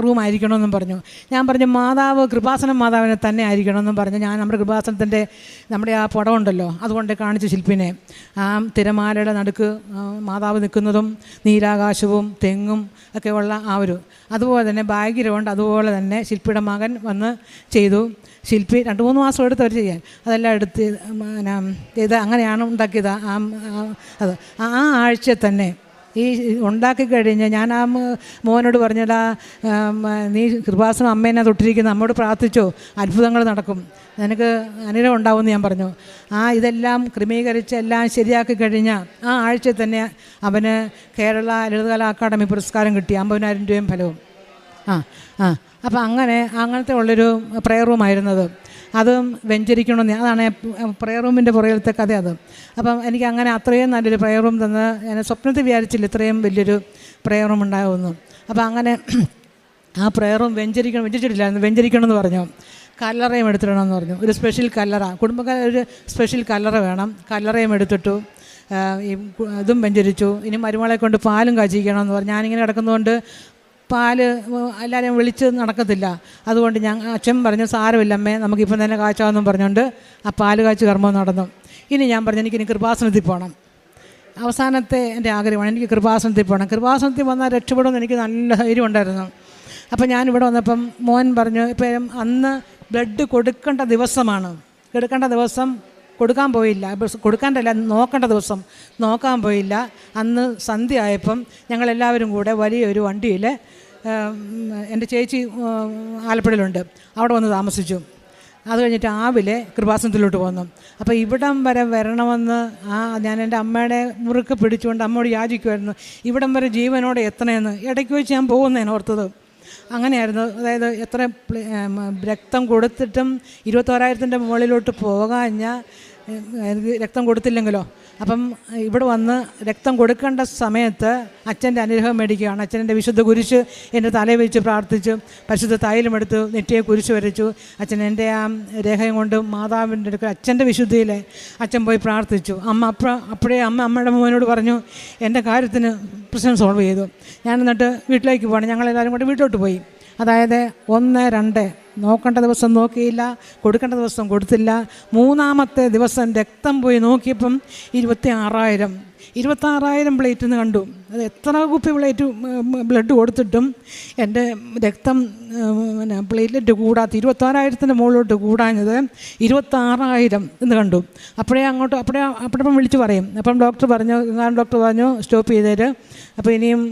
Speaker 9: റൂമായിരിക്കണമെന്നും പറഞ്ഞു. ഞാൻ പറഞ്ഞു മാതാവ് കൃപാസനം മാതാവിനെ തന്നെ ആയിരിക്കണമെന്നും പറഞ്ഞു. ഞാൻ നമ്മുടെ കൃപാസനത്തിൻ്റെ നമ്മുടെ ആ പടം ഉണ്ടല്ലോ അതുകൊണ്ട് കാണിച്ചു ശില്പിനെ. ആ തിരമാലയുടെ നടുക്ക് മാതാവ് നിൽക്കുന്നതും നീലാകാശവും തെങ്ങും ഒക്കെ ഉള്ള അതുപോലെ തന്നെ ബാഗിരവുണ്ട്. അതുപോലെ തന്നെ ശില്പിയുടെ മകൻ വന്ന് ചെയ്തു. ശില്പി 2-3 മാസം എടുത്ത് അവർ ചെയ്യാൻ. അതെല്ലാം എടുത്ത് ചെയ്ത് അങ്ങനെയാണ് ഉണ്ടാക്കിയത്. അത് ആ ആഴ്ച തന്നെ ഈ ഉണ്ടാക്കി കഴിഞ്ഞ് ഞാൻ ആ മോനോട് പറഞ്ഞടാ, നീ കൃപാസനം അമ്മേനെ തൊട്ടിരിക്കുന്ന അമ്മയോട് പ്രാർത്ഥിച്ചോ, അത്ഭുതങ്ങൾ നടക്കും, നിനക്ക് അനുഗ്രഹം ഉണ്ടാവുമെന്ന് ഞാൻ പറഞ്ഞു. ഇതെല്ലാം ക്രമീകരിച്ച് എല്ലാം ശരിയാക്കി കഴിഞ്ഞ ആ ആഴ്ച തന്നെ അവന് കേരള ലളിതകലാ അക്കാദമി പുരസ്കാരം കിട്ടി, 50,000 രൂപയും ഫലവും. അപ്പം അങ്ങനത്തെ ഉള്ളൊരു പ്രെയർ റൂമായിരുന്നത്. അതും വെഞ്ചരിക്കണമെന്ന്, അതാണ് പ്രെയർ റൂമിൻ്റെ പുറകിലത്തെ കഥ അത്. അപ്പം എനിക്ക് അങ്ങനെ അത്രയും നല്ലൊരു പ്രെയർ റൂം തന്ന് ഞാൻ സ്വപ്നത്തിൽ വിചാരിച്ചില്ല ഇത്രയും വലിയൊരു പ്രെയർ റൂം ഉണ്ടാകുമെന്ന്. അപ്പം അങ്ങനെ ആ പ്രെയർ റൂം വെഞ്ചരിച്ചിട്ടില്ലായിരുന്നു, വെഞ്ചരിക്കണമെന്ന് പറഞ്ഞു. കല്ലറയും എടുത്തിടണമെന്ന് പറഞ്ഞു. ഒരു സ്പെഷ്യൽ കല്ലറ, കുടുംബക്കാർ ഒരു സ്പെഷ്യൽ കല്ലറ വേണം. കല്ലറയും എടുത്തിട്ടു. ഈ ഇതും വെഞ്ചരിച്ചു. ഇനി മരുമകളെ കൊണ്ട് പാലും കാച്ചിക്കണമെന്ന് പറഞ്ഞു. ഞാനിങ്ങനെ കിടക്കുന്നതുകൊണ്ട് പാല് എല്ലാവരെയും വിളിച്ച് നടക്കത്തില്ല. അതുകൊണ്ട് അച്ഛൻ പറഞ്ഞു സാരമില്ലമ്മേ നമുക്കിപ്പം തന്നെ കാച്ചാമെന്നും പറഞ്ഞുകൊണ്ട് ആ പാല് കാച്ച് കർമ്മം നടന്നു. ഇനി ഞാൻ പറഞ്ഞു എനിക്കിനി കൃപാസനത്തിൽ പോകണം. അവസാനത്തെ എൻ്റെ ആഗ്രഹമാണ് എനിക്ക് കൃപാസനത്തിൽ പോകണം. കൃപാസനത്തിൽ വന്നാൽ രക്ഷപ്പെടുമെന്ന് എനിക്ക് നല്ല ധൈര്യം ഉണ്ടായിരുന്നു. അപ്പം ഞാനിവിടെ വന്നപ്പം മോൻ പറഞ്ഞു ഇപ്പം അന്ന് ബ്ലഡ് കൊടുക്കേണ്ട ദിവസമാണ്, കൊടുക്കാൻ പോയില്ല, കൊടുക്കാണ്ടല്ല നോക്കേണ്ട ദിവസം നോക്കാൻ പോയില്ല. അന്ന് സന്ധ്യ ആയപ്പം ഞങ്ങളെല്ലാവരും കൂടെ വലിയൊരു വണ്ടിയിൽ, എൻ്റെ ചേച്ചി ആലപ്പുഴയിലുണ്ട്, അവിടെ വന്ന് താമസിച്ചു. അത് കഴിഞ്ഞിട്ട് രാവിലെ കൃപാസനത്തിലോട്ട് പോന്നു. അപ്പോൾ ഇവിടം വരെ വരണമെന്ന് ഞാൻ എൻ്റെ അമ്മയുടെ മുറുക്ക് പിടിച്ചുകൊണ്ട് അമ്മയോട് യാചിക്കുമായിരുന്നു, ഇവിടം വരെ ജീവനോടെ എത്തണമെന്ന്. ഇടയ്ക്ക് വെച്ച് ഞാൻ പോകുന്നതിന് ഓർത്തത് അങ്ങനെയായിരുന്നു. അതായത് എത്ര രക്തം കൊടുത്തിട്ടും 21,000 മുകളിലോട്ട് പോകാഞ്ഞാൽ രക്തം കൊടുത്തില്ലെങ്കിലോ. അപ്പം ഇവിടെ വന്ന് രക്തം കൊടുക്കേണ്ട സമയത്ത് അച്ഛൻ്റെ അനുഗ്രഹം മേടിക്കുകയാണ്. അച്ഛൻ്റെ വിശുദ്ധ കുരിശ് എൻ്റെ തലയിൽ വെച്ച് പ്രാർത്ഥിച്ചു, പരിശുദ്ധ തൈലമെടുത്തു, നെറ്റിയെ കുരിശ് വരച്ചു. അച്ഛൻ എൻ്റെ ആ രേഖയും കൊണ്ട് മാതാവിൻ്റെ അടുക്കൽ അച്ഛൻ്റെ വിശുദ്ധിയിലെ അച്ഛൻ പോയി പ്രാർത്ഥിച്ചു. അപ്പോഴേ അമ്മയുടെ മോനോട് പറഞ്ഞു, എൻ്റെ കാര്യത്തിന് പ്രശ്നം സോൾവ് ചെയ്തു. ഞാൻ എന്നിട്ട് വീട്ടിലേക്ക് പോകണം. ഞങ്ങളെല്ലാവരും കൂടെ വീട്ടിലോട്ട് പോയി. അതായത് 1, 2 നോക്കേണ്ട ദിവസം നോക്കിയില്ല, കൊടുക്കേണ്ട ദിവസം കൊടുത്തില്ല. 3-ാമത്തെ ദിവസം രക്തം പോയി നോക്കിയപ്പം 26,000 പ്ലേറ്റ് എന്ന് കണ്ടു. അത് എത്ര കുപ്പി ബ്ലഡ് കൊടുത്തിട്ടും എൻ്റെ രക്തം പ്ലേറ്റ്ലെറ്റ് കൂടാത്ത 26,000 മുകളിലോട്ട് കൂടാഞ്ഞത് 26,000 എന്ന് കണ്ടു. അപ്പോഴപ്പം വിളിച്ച് പറയും. അപ്പം ഡോക്ടർ പറഞ്ഞു സ്റ്റോപ്പ് ചെയ്തേര്, അപ്പോൾ ഇനിയും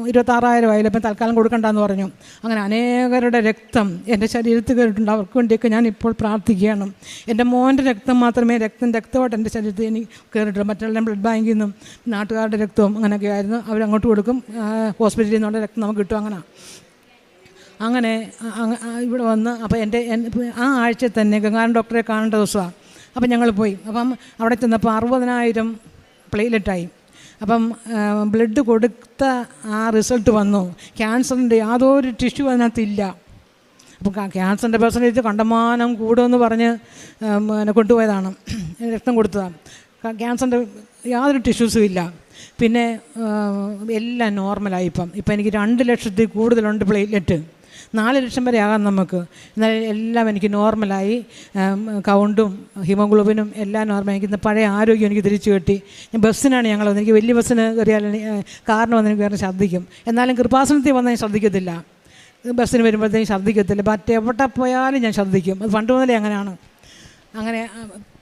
Speaker 9: 26,000 ആയില്ല, അപ്പം തൽക്കാലം കൊടുക്കണ്ടെന്ന് പറഞ്ഞു. അങ്ങനെ അനേകരുടെ രക്തം എൻ്റെ ശരീരത്തിൽ കയറിയിട്ടുണ്ട്. അവർക്ക് വേണ്ടിയൊക്കെ ഞാൻ ഇപ്പോൾ പ്രാർത്ഥിക്കുകയാണ്. എൻ്റെ മോൻ്റെ രക്തം മാത്രമേ രക്തമായിട്ട് എൻ്റെ ശരീരത്തിൽ എനിക്ക് കയറിയിട്ടുള്ളൂ. മറ്റുള്ള ബ്ലഡ് ബാങ്കിൽ നിന്നും നാട്ടുകാരുടെ രക്തവും അങ്ങനെയൊക്കെ ആയിരുന്നു. അവരങ്ങോട്ട് കൊടുക്കും, ഹോസ്പിറ്റലിൽ നിന്നുള്ള രക്തം നമുക്ക് കിട്ടും. അങ്ങനെ ഇവിടെ വന്ന് അപ്പോൾ ആ ആഴ്ച തന്നെ ഗംഗാധരൻ ഡോക്ടറെ കാണേണ്ട ദിവസമാണ്. അപ്പം ഞങ്ങൾ പോയി. അപ്പം അവിടെ ചെന്നപ്പോൾ 60,000 പ്ലേറ്റ്ലെറ്റായി. അപ്പം ബ്ലഡ് കൊടുത്ത ആ റിസൾട്ട് വന്നു. ക്യാൻസറിൻ്റെ യാതൊരു ടിഷ്യൂ അതിനകത്തില്ല. അപ്പം ക്യാൻസറിൻ്റെ പെർസെൻറ്റേജ് കണ്ടമാനം കൂടുമെന്ന് പറഞ്ഞ് കൊണ്ടുപോയതാണ്, രക്തം കൊടുത്തതാണ്. ക്യാൻസറിൻ്റെ യാതൊരു ടിഷ്യൂസും ഇല്ല. പിന്നെ എല്ലാം നോർമലായി. ഇപ്പം എനിക്ക് 2 ലക്ഷത്തിൽ കൂടുതലുണ്ട് പ്ലേറ്റ്ലെറ്റ്. 4 ലക്ഷം വരെ ആകാം നമുക്ക്. എന്നാൽ എല്ലാം എനിക്ക് നോർമലായി. കൗണ്ടും ഹിമോഗ്ലോബിനും എല്ലാം നോർമൽ. എനിക്ക് പഴയ ആരോഗ്യം എനിക്ക് തിരിച്ചു കിട്ടി. ഞാൻ ബസ്സിനാണ് ഞങ്ങൾ വന്നത്. എനിക്ക് വലിയ ബസ്സിന് കയറിയാൽ കാറിന് വന്ന് എനിക്ക് വേറെ ഛർദ്ദിക്കും. എന്നാലും കൃപാസനത്തിൽ വന്നാൽ ഞാൻ ഛർദ്ദിക്കത്തില്ല. ബസ്സിന് വരുമ്പോഴത്തേക്കും ഛർദ്ദിക്കത്തില്ല. മറ്റെവിടെ പോയാലും ഞാൻ ഛർദ്ദിക്കും. അത് പണ്ട് മുതലേ അങ്ങനെയാണ്. അങ്ങനെ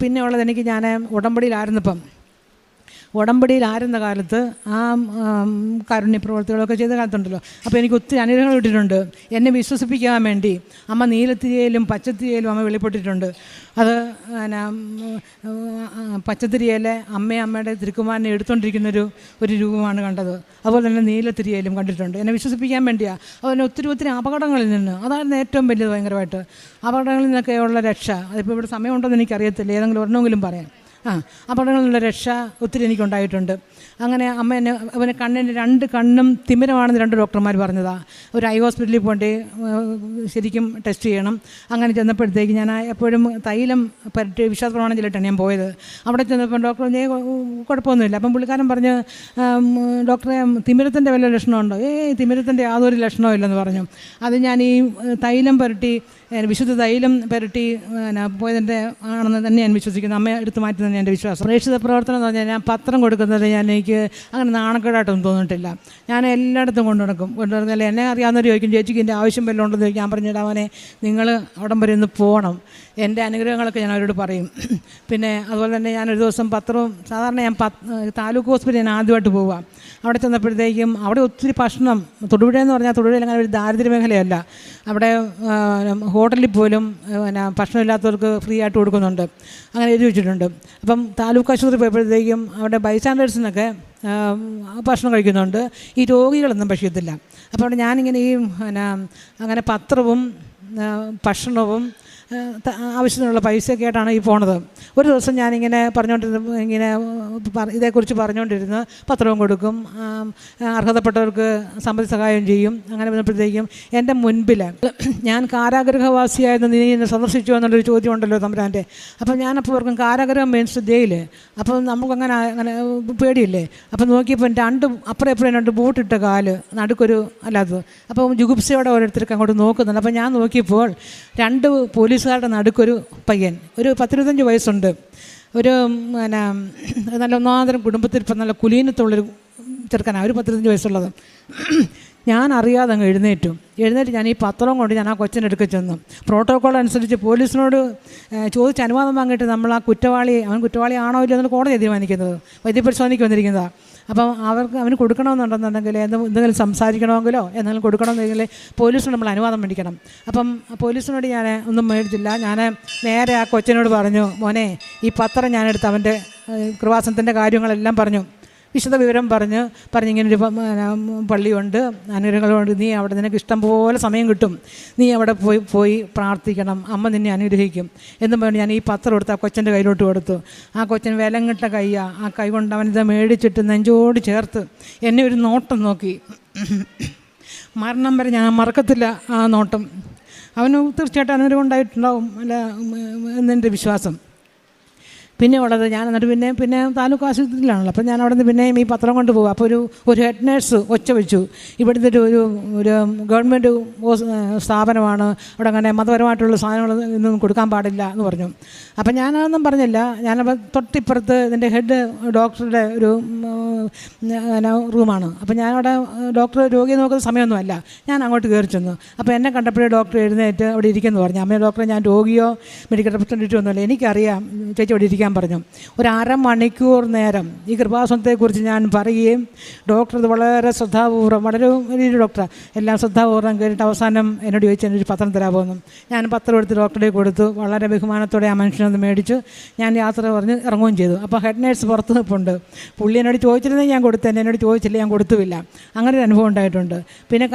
Speaker 9: പിന്നെ ഉള്ളത് എനിക്ക് ഞാൻ ഉടമ്പടിയിലായിരുന്ന കാലത്ത് ആ കാരുണ്യ പ്രവർത്തികളൊക്കെ ചെയ്ത കാലത്തുണ്ടല്ലോ. അപ്പോൾ എനിക്ക് ഒത്തിരി അനുഗ്രഹങ്ങൾ കിട്ടിയിട്ടുണ്ട്. എന്നെ വിശ്വസിപ്പിക്കാൻ വേണ്ടി അമ്മ നീലത്തിരിയിലും പച്ചത്തിരിയിലും അമ്മ വെളിപ്പെട്ടിട്ടുണ്ട്. അത് പച്ചത്തിരിയിലെ അമ്മയുടെ തിരുക്കുമാരനെ എടുത്തുകൊണ്ടിരിക്കുന്നൊരു രൂപമാണ് കണ്ടത്. അതുപോലെ തന്നെ നീലത്തിരിയിലും കണ്ടിട്ടുണ്ട്. എന്നെ വിശ്വസിപ്പിക്കാൻ വേണ്ടിയാണ്. അതുപോലെ ഒത്തിരി അപകടങ്ങളിൽ നിന്ന്, അതായിരുന്നു ഏറ്റവും വലിയത്. ഭയങ്കരമായിട്ട് അപകടങ്ങളിൽ നിന്നൊക്കെയുള്ള രക്ഷ. അതിപ്പോൾ ഇവിടെ സമയമുണ്ടോയെന്ന് എനിക്കറിയത്തില്ല, ഏതെങ്കിലും ഒരെണ്ണമെങ്കിലും പറയാം. അപകടങ്ങളിൽ നിന്നുള്ള രക്ഷ ഒത്തിരി എനിക്കുണ്ടായിട്ടുണ്ട്. അങ്ങനെ അവന് കണ്ണിന് 2 കണ്ണും തിമിരമാണെന്ന് 2 ഡോക്ടർമാർ പറഞ്ഞതാണ്. ഒരു ഐ ഹോസ്പിറ്റലിൽ പോയിട്ട് ശരിക്കും ടെസ്റ്റ് ചെയ്യണം. അങ്ങനെ ചെന്നപ്പോഴത്തേക്ക് ഞാൻ എപ്പോഴും തൈലം പരട്ടി വിശ്വാസപ്രമാണം ചെല്ലിട്ടാണ് ഞാൻ പോയത്. അവിടെ ചെന്നപ്പോൾ ഡോക്ടർ കുഴപ്പമൊന്നുമില്ല. അപ്പം പുള്ളിക്കാരൻ പറഞ്ഞ്, ഡോക്ടറെ തിമിരത്തിൻ്റെ വല്ല ലക്ഷണമുണ്ടോ? തിമിരത്തിൻ്റെ യാതൊരു ലക്ഷണവും ഇല്ലെന്ന് പറഞ്ഞു. അത് ഞാൻ ഈ തൈലം പരട്ടി, വിശുദ്ധ തൈലം പരട്ടി പോയതിൻ്റെ ആണെന്ന് തന്നെ ഞാൻ വിശ്വസിക്കുന്നു. അമ്മ എടുത്തു മാറ്റുന്നത് എൻ്റെ വിശ്വാസം. പ്രേക്ഷിത പ്രവർത്തനം എന്ന് പറഞ്ഞാൽ ഞാൻ പത്രം കൊടുക്കുന്നത് എനിക്ക് അങ്ങനെ നാണക്കേടായിട്ടൊന്നും തോന്നിയിട്ടില്ല. ഞാൻ എല്ലായിടത്തും കൊണ്ടുനടക്കും. എന്നെ അറിയാവുന്നവർ ചോദിക്കും, ചേച്ചിക്ക് എൻ്റെ ആവശ്യം വല്ലതും ഉണ്ടെന്ന് ചോദിക്കും. ഞാൻ പറഞ്ഞിടാവനെ, നിങ്ങൾ അവിടം വരെ ഒന്ന് പോകണം. എൻ്റെ അനുഗ്രഹങ്ങളൊക്കെ ഞാൻ അവരോട് പറയും. പിന്നെ അതുപോലെ തന്നെ ഞാനൊരു ദിവസം പത്രവും, സാധാരണ ഞാൻ താലൂക്ക് ഹോസ്പിറ്റലിൽ ഞാൻ ആദ്യമായിട്ട് പോവുക. അവിടെ ചെന്നപ്പോഴത്തേക്കും അവിടെ ഒത്തിരി ഭക്ഷണം, തൊടുപുഴ എന്ന് പറഞ്ഞാൽ തൊടുപുഴയിൽ അങ്ങനെ ഒരു ദാരിദ്ര്യ മേഖലയല്ല. അവിടെ ഹോട്ടലിൽ പോലും ഭക്ഷണമില്ലാത്തവർക്ക് ഫ്രീ ആയിട്ട് കൊടുക്കുന്നുണ്ട്. അങ്ങനെ എഴുതി വെച്ചിട്ടുണ്ട്. അപ്പം താലൂക്ക് ആശുപത്രി പോയപ്പോഴത്തേക്കും അവിടെ ബൈസ്റ്റാൻഡേഴ്സിനൊക്കെ ഭക്ഷണം കഴിക്കുന്നുണ്ട്. ഈ രോഗികളൊന്നും ഭക്ഷ്യത്തില്ല. അപ്പോൾ അവിടെ ഞാനിങ്ങനെ അങ്ങനെ പത്രവും ഭക്ഷണവും ആവശ്യത്തിനുള്ള പൈസയൊക്കെ ആയിട്ടാണ് ഈ പോണത്. ഒരു ദിവസം ഞാനിങ്ങനെ ഇതേക്കുറിച്ച് പറഞ്ഞുകൊണ്ടിരുന്ന് പത്രവും കൊടുക്കും, അർഹതപ്പെട്ടവർക്ക് സാമ്പത്തിക സഹായം ചെയ്യും. അങ്ങനെ വന്നപ്പോഴത്തേക്കും എൻ്റെ മുൻപിൽ ഞാൻ കാരാഗ്രഹവാസിയായിരുന്നു, നീ എന്നെ സന്ദർശിച്ചു എന്നുള്ളൊരു ചോദ്യം ഉണ്ടല്ലോ തമ്പുരാൻ്റെ. അപ്പം ഞാനപ്പോൾ ഓർക്കും കാരാഗ്രഹം മീൻസ് ജയിൽ. അപ്പോൾ നമുക്കങ്ങനെ പേടിയില്ലേ. അപ്പം നോക്കിയപ്പോൾ അപ്പുറം 2 ബൂട്ടിട്ട കാല് നടുക്കൊരു അല്ലാത്തത്. അപ്പോൾ ജുഗുപ്സയോടെ ഓരോരുത്തർക്ക് അങ്ങോട്ട് നോക്കുന്നുണ്ട്. അപ്പോൾ ഞാൻ നോക്കിയപ്പോൾ 2 പോലീസുകാരുടെ നടുക്കൊരു പയ്യൻ, ഒരു 10-25 വയസ്സുണ്ട്. ഒരു നല്ല ഒന്നാന്തരം കുടുംബത്തിൽ ഇപ്പം നല്ല കുലീനത്തുള്ളൊരു ചെറുക്കനാണ്, ഒരു 10-25 വയസ്സുള്ളത്. ഞാൻ അറിയാതെ അങ്ങ് എഴുന്നേറ്റ് ഞാൻ ഈ പത്രം കൊണ്ട് ഞാൻ ആ കൊച്ചിനെടുക്ക ചെന്നു. പ്രോട്ടോക്കോൾ അനുസരിച്ച് പോലീസിനോട് ചോദിച്ച് അനുവാദം വാങ്ങിയിട്ട് നമ്മൾ ആ അവൻ കുറ്റവാളിയാണോ ഇല്ലയോ എന്നാണ് കോടതി തീരുമാനിക്കുന്നത്. വൈദ്യപരിശോധനയ്ക്ക് വന്നിരിക്കുന്നതാണ്. അപ്പം അവന് കൊടുക്കണമെന്നുണ്ടെന്നുണ്ടെങ്കിൽ എന്തെങ്കിലും സംസാരിക്കണമെങ്കിലോ എന്തെങ്കിലും കൊടുക്കണമെന്നെങ്കിൽ പോലീസിന് നമ്മൾ അനുവാദം മേടിക്കണം. അപ്പം പോലീസിനോട് ഞാൻ ഒന്നും മേടിച്ചില്ല. ഞാൻ നേരെ ആ കൊച്ചിനോട് പറഞ്ഞു, മോനെ ഈ പത്രം ഞാനെടുത്ത് അവൻ്റെ കൃപാസനത്തിൻ്റെ കാര്യങ്ങളെല്ലാം പറഞ്ഞു, വിശദ വിവരം പറഞ്ഞിങ്ങനൊരു പള്ളിയുണ്ട്, അനുഗ്രഹങ്ങളുണ്ട്, നീ അവിടെ നിനക്ക് ഇഷ്ടം പോലെ സമയം കിട്ടും, നീ അവിടെ പോയി പ്രാർത്ഥിക്കണം, അമ്മ നിന്നെ അനുഗ്രഹിക്കും എന്നും പറഞ്ഞ് ഞാൻ ഈ പത്രം എടുത്ത് ആ കൊച്ചൻ്റെ കയ്യിലോട്ട് കൊടുത്തു. ആ കൊച്ചൻ വിലങ്ങിട്ട കയ്യാ, ആ കൈ കൊണ്ട് അവനിത് മേടിച്ചിട്ട് നെഞ്ചോട് ചേർത്ത് എന്നെ ഒരു നോട്ടം നോക്കി. മരണം വരെ ഞാൻ മറക്കത്തില്ല ആ നോട്ടം. അവന് തീർച്ചയായിട്ടും അനുഗ്രഹം ഉണ്ടായിട്ടുണ്ടാവും അല്ല എന്നെൻ്റെ വിശ്വാസം. പിന്നെ ഉള്ളത് ഞാൻ എന്നിട്ട് പിന്നെ താലൂക്ക് ആശുപത്രിയിലാണല്ലോ. അപ്പോൾ ഞാൻ അവിടെ നിന്ന് പിന്നെയും ഈ പത്രം കൊണ്ട് പോകും. അപ്പോൾ ഒരു ഹെഡ് നേഴ്സ് ഒച്ച വെച്ചു, ഇവിടുത്തെ ഒരു ഗവൺമെൻറ് സ്ഥാപനമാണ്, അവിടെ അങ്ങനെ മതപരമായിട്ടുള്ള സാധനങ്ങൾ ഒന്നും കൊടുക്കാൻ പാടില്ല എന്ന് പറഞ്ഞു. അപ്പം ഞാനതൊന്നും പറഞ്ഞില്ല. ഞാനപ്പോൾ തൊട്ടിപ്പുറത്ത് ഇതിൻ്റെ ഹെഡ് ഡോക്ടറുടെ ഒരു റൂമാണ്. അപ്പോൾ ഞാനവിടെ ഡോക്ടർ രോഗിയെ നോക്കുന്ന സമയമൊന്നുമല്ല. ഞാൻ അങ്ങോട്ട് കയറി ചെന്നു. അപ്പോൾ എന്നെ കണ്ടപ്പോഴേ ഡോക്ടർ എഴുന്നേറ്റ് അവിടെ ഇരിക്കുന്നു പറഞ്ഞു. അമ്മേ ഡോക്ടറെ, ഞാൻ രോഗിയോ മെഡിക്കൽ റെപ്രസെൻറ്റേറ്റീവോ ഒന്നുമല്ല, എനിക്കറിയാം ചേച്ചി അവിടെ ഇരിക്കാൻ പറഞ്ഞു. ഒരു അരമണിക്കൂർ നേരം ഈ കൃപാസനത്തെക്കുറിച്ച് ഞാൻ പറയുകയും ഡോക്ടർ ഇത് വളരെ ശ്രദ്ധാപൂർവ്വം, വളരെ വലിയൊരു ഡോക്ടറാണ്, എല്ലാം ശ്രദ്ധാപൂർവ്വം കേട്ടിട്ട് അവസാനം എന്നോട് ചോദിച്ചു എന്നൊരു പത്രം തരാമോന്നും. ഞാൻ പത്രം എടുത്ത് ഡോക്ടറെ കൊടുത്തു. വളരെ ബഹുമാനത്തോടെ ആ മനുഷ്യനൊന്ന് മേടിച്ചു. ഞാൻ യാത്ര പറഞ്ഞ് ഇറങ്ങുകയും ചെയ്തു. അപ്പോൾ ഹെഡ് നേഴ്സ് പുറത്ത് നിൽപ്പുണ്ട്. പുള്ളി എന്നോട് ചോദിച്ചിരുന്നെങ്കിൽ ഞാൻ കൊടുത്തേനെ, എന്നോട് ചോദിച്ചില്ല, ഞാൻ കൊടുത്തുമില്ല. അങ്ങനെ ഒരു അനുഭവം ഉണ്ടായിട്ടുണ്ട്. പിന്നെ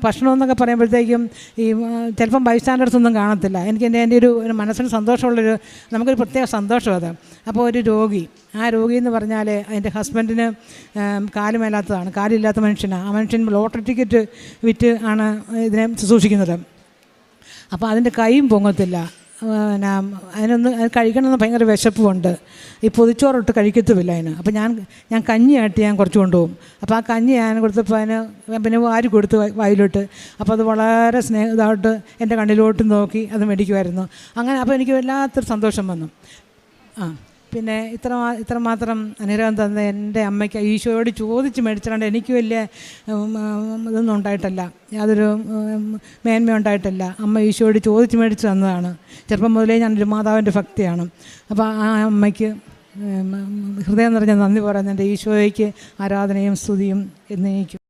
Speaker 9: ഭക്ഷണം എന്നൊക്കെ പറയുമ്പോഴത്തേക്കും ഈ ചിലപ്പം ബൈസ്റ്റാൻഡേഴ്സ് ഒന്നും കാണത്തില്ല. എനിക്ക് എൻ്റെ ഒരു മനസ്സിന് സന്തോഷമുള്ളൊരു, നമുക്കൊരു പ്രത്യേക സന്തോഷം അത്. അപ്പോൾ ഒരു രോഗി, ആ രോഗി എന്ന് പറഞ്ഞാൽ അതിൻ്റെ ഹസ്ബൻഡിന് കാലുമേലാത്തതാണ്, കാലില്ലാത്ത മനുഷ്യനാണ്. ആ മനുഷ്യൻ ലോട്ടറി ടിക്കറ്റ് വിറ്റ് ആണ് ഇതിനെ ശുശ്രൂഷിക്കുന്നത്. അപ്പോൾ അതിൻ്റെ കൈയും പൊങ്ങത്തില്ല. അതിനൊന്ന് കഴിക്കണമെന്ന് ഭയങ്കര വിശപ്പുമുണ്ട്. ഈ പൊതിച്ചോറിട്ട് കഴിക്കത്തുമില്ല അതിന്. അപ്പോൾ ഞാൻ കഞ്ഞിയായിട്ട് ഞാൻ കുറച്ച് കൊണ്ടുപോകും. അപ്പോൾ ആ കഞ്ഞി ഞാൻ കൊടുത്തപ്പോൾ അതിന് പിന്നെ വാരി കൊടുത്ത് വായിലോട്ട്. അപ്പോൾ അത് വളരെ ഇതായിട്ട് എൻ്റെ കണ്ണിലോട്ട് നോക്കി അത് മേടിക്കുമായിരുന്നു. അങ്ങനെ അപ്പോൾ എനിക്ക് വല്ലാത്തൊരു സന്തോഷം വന്നു. പിന്നെ ഇത്രമാത്രം അനുഗ്രഹം തന്ന എൻ്റെ അമ്മയ്ക്ക് ഈശോയോട് ചോദിച്ച് മേടിച്ചിട്ടുണ്ട്. എനിക്ക് വലിയ ഇതൊന്നും ഉണ്ടായിട്ടല്ല, യാതൊരു മേന്മ ഉണ്ടായിട്ടല്ല. അമ്മ ഈശോയോട് ചോദിച്ച് മേടിച്ച് തന്നതാണ്. ചെറുപ്പം മുതലേ ഞാനൊരു മാതാവിൻ്റെ ഭക്തിയാണ്. അപ്പോൾ ആ അമ്മയ്ക്ക് ഹൃദയം നിറഞ്ഞ നന്ദി പറയുന്ന എൻ്റെ ഈശോയ്ക്ക് ആരാധനയും സ്തുതിയും എന്നേക്കും.